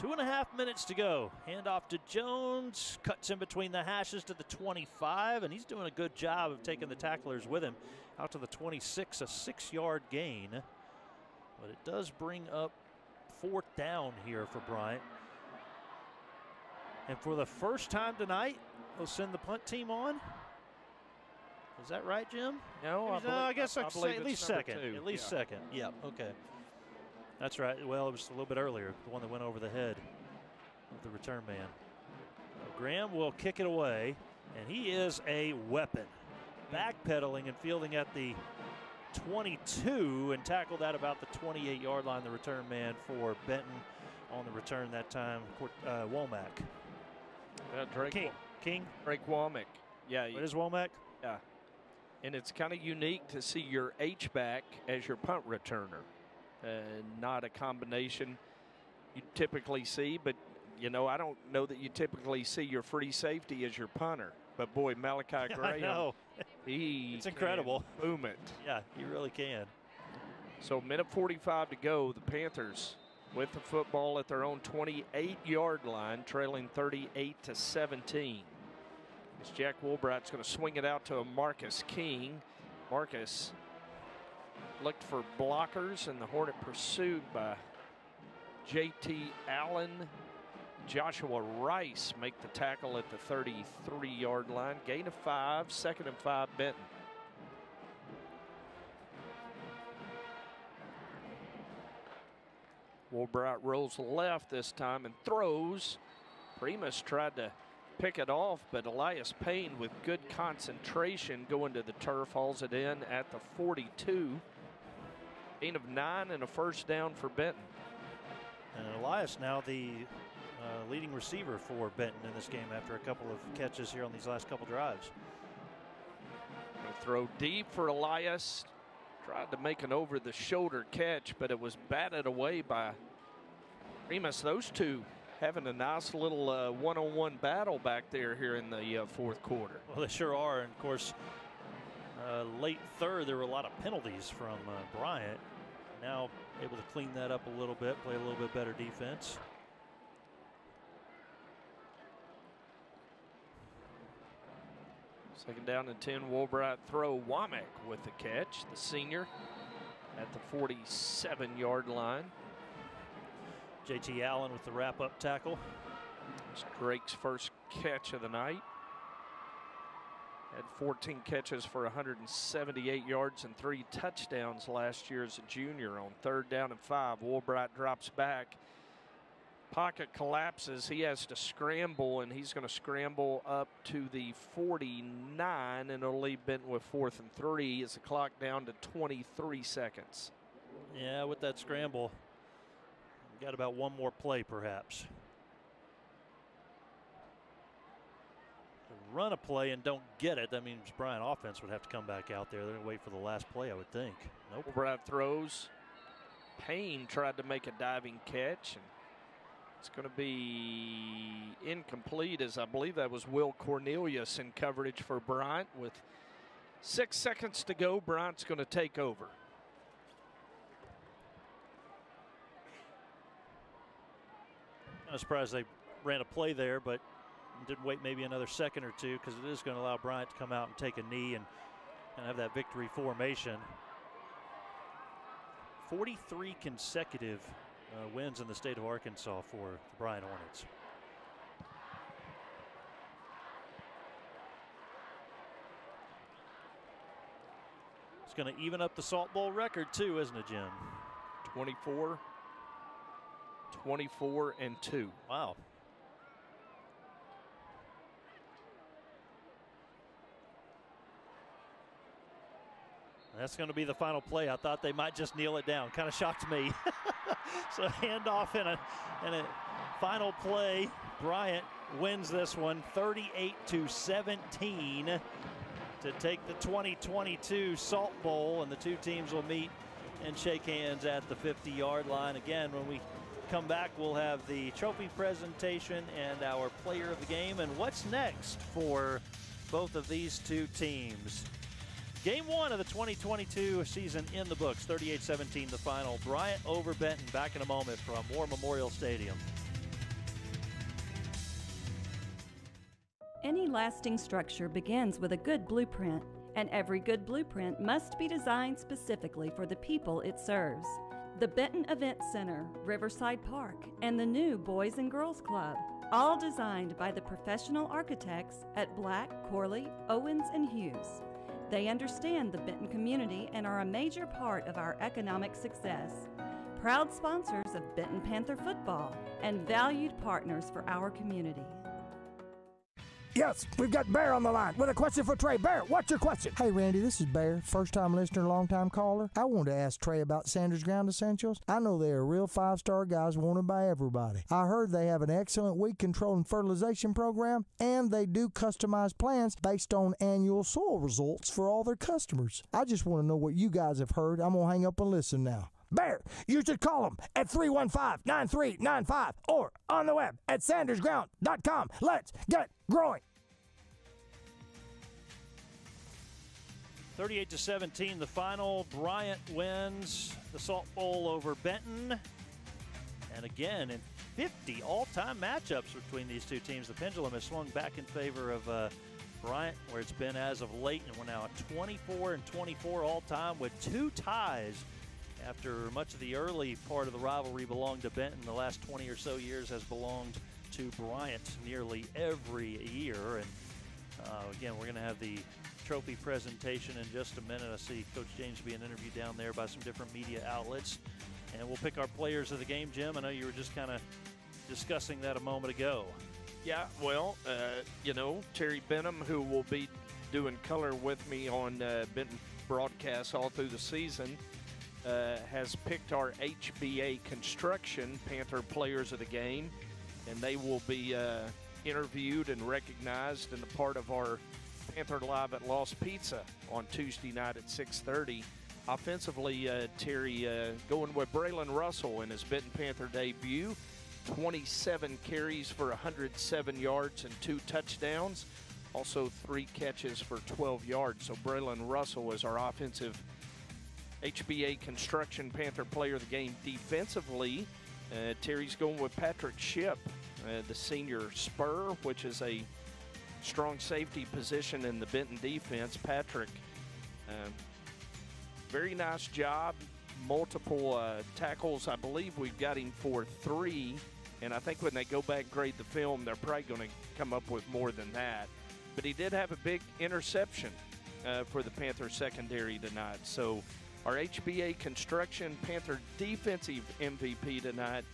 2.5 minutes to go. Hand off to Jones, cuts in between the hashes to the 25, and he's doing a good job of taking the tacklers with him out to the 26, a 6-yard gain. But it does bring up 4th down here for Bryant. And for the first time tonight, they'll send the punt team on. Is that right, Jim? No, I guess I could say at least second. 2. At least second. Yeah, okay. That's right. Well, it was a little bit earlier, the one that went over the head of the return man. Graham will kick it away, and he is a weapon. Backpedaling and fielding at the 22 and tackled at about the 28-yard line, the return man for Benton on the return that time, Womack. King. Drake Womack. Yeah. What is Womack? Yeah. And it's kind of unique to see your H-back as your punt returner. Not a combination. you typically see, but, you know, I don't know that you typically see your free safety as your punter. But, boy, Malachi Graham, it's incredible. Boom it. Yeah, he really can. So, minute 45 to go. The Panthers with the football at their own 28-yard line, trailing 38-17. As Jack Woolbright's going to swing it out to a Marcus King. Marcus looked for blockers, and the Hornet pursued by J.T. Allen. Joshua Rice make the tackle at the 33-yard line. Gain of 5, 2nd and 5, Benton. Woolbright rolls left this time and throws. Primus tried to pick it off, but Elias Payne with good concentration going to the turf hauls it in at the 42. Gain of 9 and a first down for Benton. And Elias now the leading receiver for Benton in this game after a couple of catches here on these last couple drives. Throw deep for Elias. Tried to make an over-the-shoulder catch, but it was batted away by Primus. Those two having a nice little one-on-one battle back there here in the fourth quarter. Well, they sure are. And, of course, late third, there were a lot of penalties from Bryant. Now able to clean that up a little bit, play a little bit better defense. Second down and 10, Woolbright throw. Womack with the catch, the senior at the 47-yard line. J.T. Allen with the wrap-up tackle. It's Drake's first catch of the night. Had 14 catches for 178 yards and 3 touchdowns last year as a junior. On 3rd down and 5, Woolbright drops back. Pocket collapses. He has to scramble, and he's going to scramble up to the 49, and it'll leave Benton with 4th and 3 as the clock down to 23 seconds. Yeah, with that scramble, got about one more play perhaps. Run a play and don't get it, that means Bryant offense would have to come back out there. They're going to wait for the last play, I would think. Nope. Woolbright throws. Payne tried to make a diving catch, and it's going to be incomplete, as I believe that was Will Cornelius in coverage for Bryant. With 6 seconds to go, Bryant's going to take over. Kind of surprised they ran a play there, but didn't wait maybe another second or two, because it is going to allow Bryant to come out and take a knee and have that victory formation. 43 consecutive wins in the state of Arkansas for the Bryant Hornets. It's going to even up the Salt Bowl record too, isn't it, Jim? 24, 24, and 2. Wow. That's going to be the final play. I thought they might just kneel it down. Kind of shocked me. So handoff in a final play. Bryant wins this one 38-17 to take the 2022 Salt Bowl, and the two teams will meet and shake hands at the 50-yard line. Again, when we come back, we'll have the trophy presentation and our player of the game. And what's next for both of these two teams? Game 1 of the 2022 season in the books, 38-17 the final. Bryant over Benton. Back in a moment from War Memorial Stadium. Any lasting structure begins with a good blueprint, and every good blueprint must be designed specifically for the people it serves. The Benton Event Center, Riverside Park, and the new Boys and Girls Club, all designed by the professional architects at Black, Corley, Owens, and Hughes. They understand the Benton community and are a major part of our economic success. Proud sponsors of Benton Panther football and valued partners for our community. Yes, we've got Bear on the line with a question for Trey. Bear, what's your question? Hey, Randy, this is Bear, first-time listener, long-time caller. I wanted to ask Trey about Sanders Ground Essentials. I know they are real five-star guys wanted by everybody. I heard they have an excellent weed control and fertilization program, and they do customized plans based on annual soil results for all their customers. I just want to know what you guys have heard. I'm going to hang up and listen now. Bear. You should call them at 315-9395 or on the web at sandersground.com. Let's get growing. 38-17, the final. Bryant wins the Salt Bowl over Benton. And again, in 50 all-time matchups between these two teams, the pendulum has swung back in favor of Bryant, where it's been as of late, and we're now at 24-24 all-time with 2 ties after much of the early part of the rivalry belonged to Benton. The last 20 or so years has belonged to Bryant nearly every year. And again, we're going to have the trophy presentation in just a minute. I see Coach James being interviewed down there by some different media outlets. And we'll pick our players of the game. Jim, I know you were just kind of discussing that a moment ago. Yeah, well, you know, Terry Benham, who will be doing color with me on Benton broadcasts all through the season, has picked our HBA Construction Panther players of the game, and they will be interviewed and recognized and a part of our Panther Live at Lost Pizza on Tuesday night at 6:30. Offensively, Terry going with Braylon Russell in his Benton Panther debut. 27 carries for 107 yards and 2 touchdowns. Also 3 catches for 12 yards. So Braylon Russell is our offensive HBA Construction Panther player of the game. Defensively, Terry's going with Patrick Shipp, the senior spur, which is a strong safety position in the Benton defense. Patrick, very nice job. Multiple tackles. I believe we've got him for 3. And I think when they go back and grade the film, they're probably going to come up with more than that. But he did have a big interception for the Panther secondary tonight. So our HBA Construction Panther defensive MVP tonight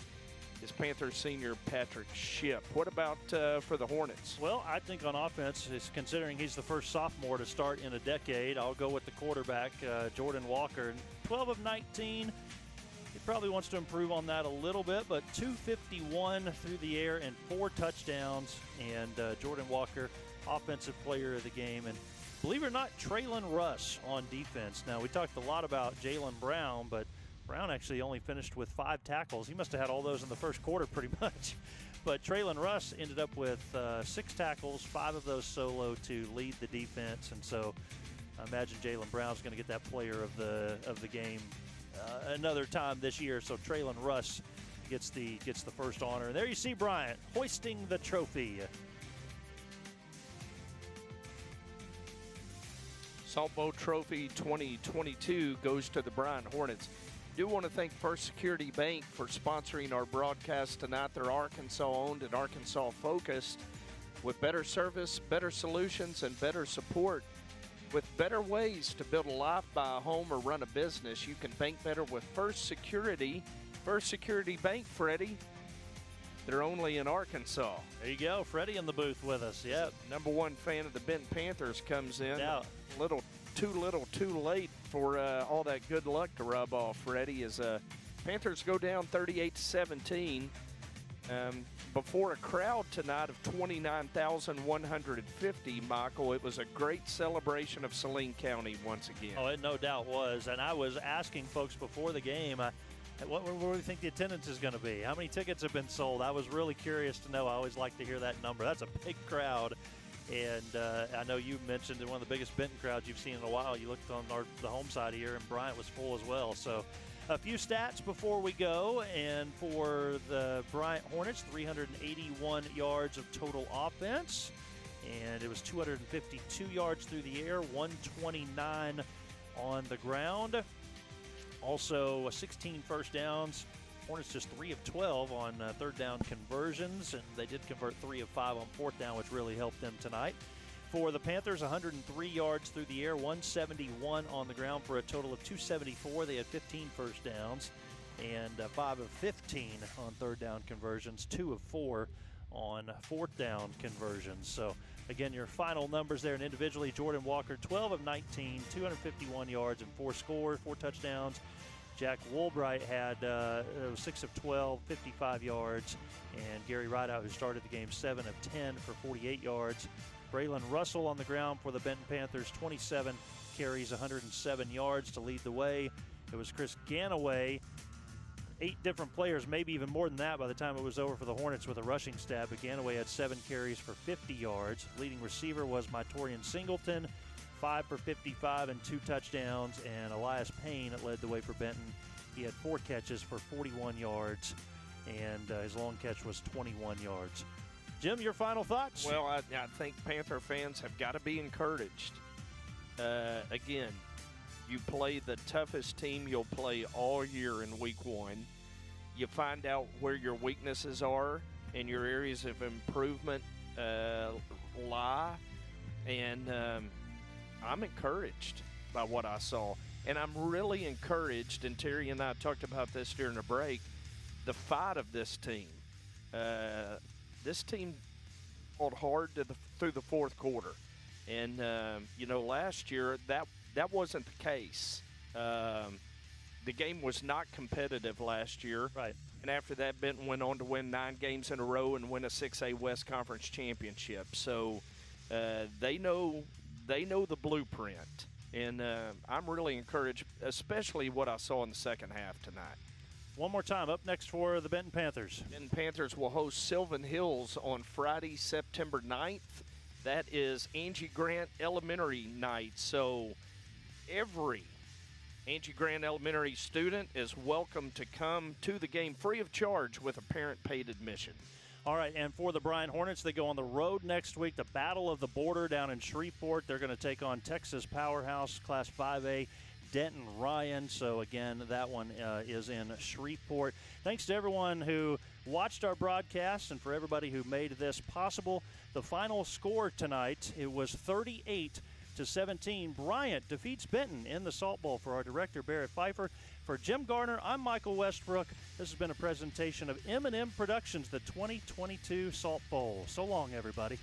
is Panther senior Patrick Shipp. What about for the Hornets? Well, I think on offense, considering he's the first sophomore to start in a decade, I'll go with the quarterback, Jordan Walker. 12 of 19. He probably wants to improve on that a little bit, but 251 through the air and 4 touchdowns. And Jordan Walker, offensive player of the game. And believe it or not, Braylon Russell on defense. Now, we talked a lot about Jalen Brown, but Brown actually only finished with 5 tackles. He must have had all those in the first quarter pretty much. But Braylon Russell ended up with 6 tackles, 5 of those solo to lead the defense. And so I imagine Jalen Brown's going to get that player of the game another time this year. So Braylon Russell gets the first honor. And there you see Bryant hoisting the trophy. Salt Bowl Trophy 2022 goes to the Bryant Hornets. Do want to thank First Security Bank for sponsoring our broadcast tonight. They're Arkansas-owned and Arkansas-focused with better service, better solutions, and better support. With better ways to build a life, buy a home, or run a business, you can bank better with First Security. First Security Bank, Freddie. They're only in Arkansas. There you go, Freddie in the booth with us. Yep. Number 1 fan of the Benton Panthers comes in. Yeah. Little too late for all that good luck to rub off, Freddie, as Panthers go down 38-17 before a crowd tonight of 29,150, Michael. It was a great celebration of Saline County once again. Oh, it no doubt was. And I was asking folks before the game, what do you think the attendance is going to be? How many tickets have been sold? I was really curious to know. I always like to hear that number. That's a big crowd. And I know you mentioned one of the biggest Benton crowds you've seen in a while. You looked on the home side here, and Bryant was full as well. So a few stats before we go. And for the Bryant Hornets, 381 yards of total offense. And it was 252 yards through the air, 129 on the ground. Also, 16 first downs. Hornets just 3 of 12 on third down conversions, and they did convert 3 of 5 on fourth down, which really helped them tonight. For the Panthers, 103 yards through the air, 171 on the ground for a total of 274. They had 15 first downs and 5 of 15 on third down conversions, 2 of 4 on fourth down conversions. So, again, your final numbers there, and individually, Jordan Walker, 12 of 19, 251 yards and 4 scores, 4 touchdowns. Jack Woolbright had 6 of 12, 55 yards. And Gary Rideout, who started the game, 7 of 10 for 48 yards. Braylon Russell on the ground for the Benton Panthers, 27 carries, 107 yards to lead the way. It was Chris Ganaway, 8 different players, maybe even more than that by the time it was over for the Hornets with a rushing stab. But Ganaway had 7 carries for 50 yards. Leading receiver was Mytorian Singleton, 5 for 55 and 2 touchdowns. And Elias Payne led the way for Benton. He had 4 catches for 41 yards, and his long catch was 21 yards. Jim, your final thoughts? Well, I think Panther fans have got to be encouraged. Again, you play the toughest team you'll play all year in week 1. You find out where your weaknesses are and your areas of improvement lie. And I'm encouraged by what I saw. And I'm really encouraged, and Terry and I talked about this during the break, the fight of this team. This team fought hard through the fourth quarter. And, last year that wasn't the case. The game was not competitive last year. Right. And after that, Benton went on to win 9 games in a row and win a 6A West Conference championship. So they know the blueprint. And I'm really encouraged, especially what I saw in the second half tonight. One more time, up next for the Benton Panthers. Benton Panthers will host Sylvan Hills on Friday, September 9th. That is Angie Grant Elementary night. So every Angie Grant Elementary student is welcome to come to the game free of charge with a parent-paid admission. All right, and for the Bryant Hornets, they go on the road next week, the Battle of the Border down in Shreveport. They're going to take on Texas Powerhouse, Class 5A, Denton Ryan. So, again, that one is in Shreveport. Thanks to everyone who watched our broadcast and for everybody who made this possible. The final score tonight, it was 38-17. Bryant defeats Benton in the Salt Bowl. For our director, Barrett Pfeiffer. For Jim Garner, I'm Michael Westbrook. This has been a presentation of M&M Productions, the 2022 Salt Bowl. So long, everybody.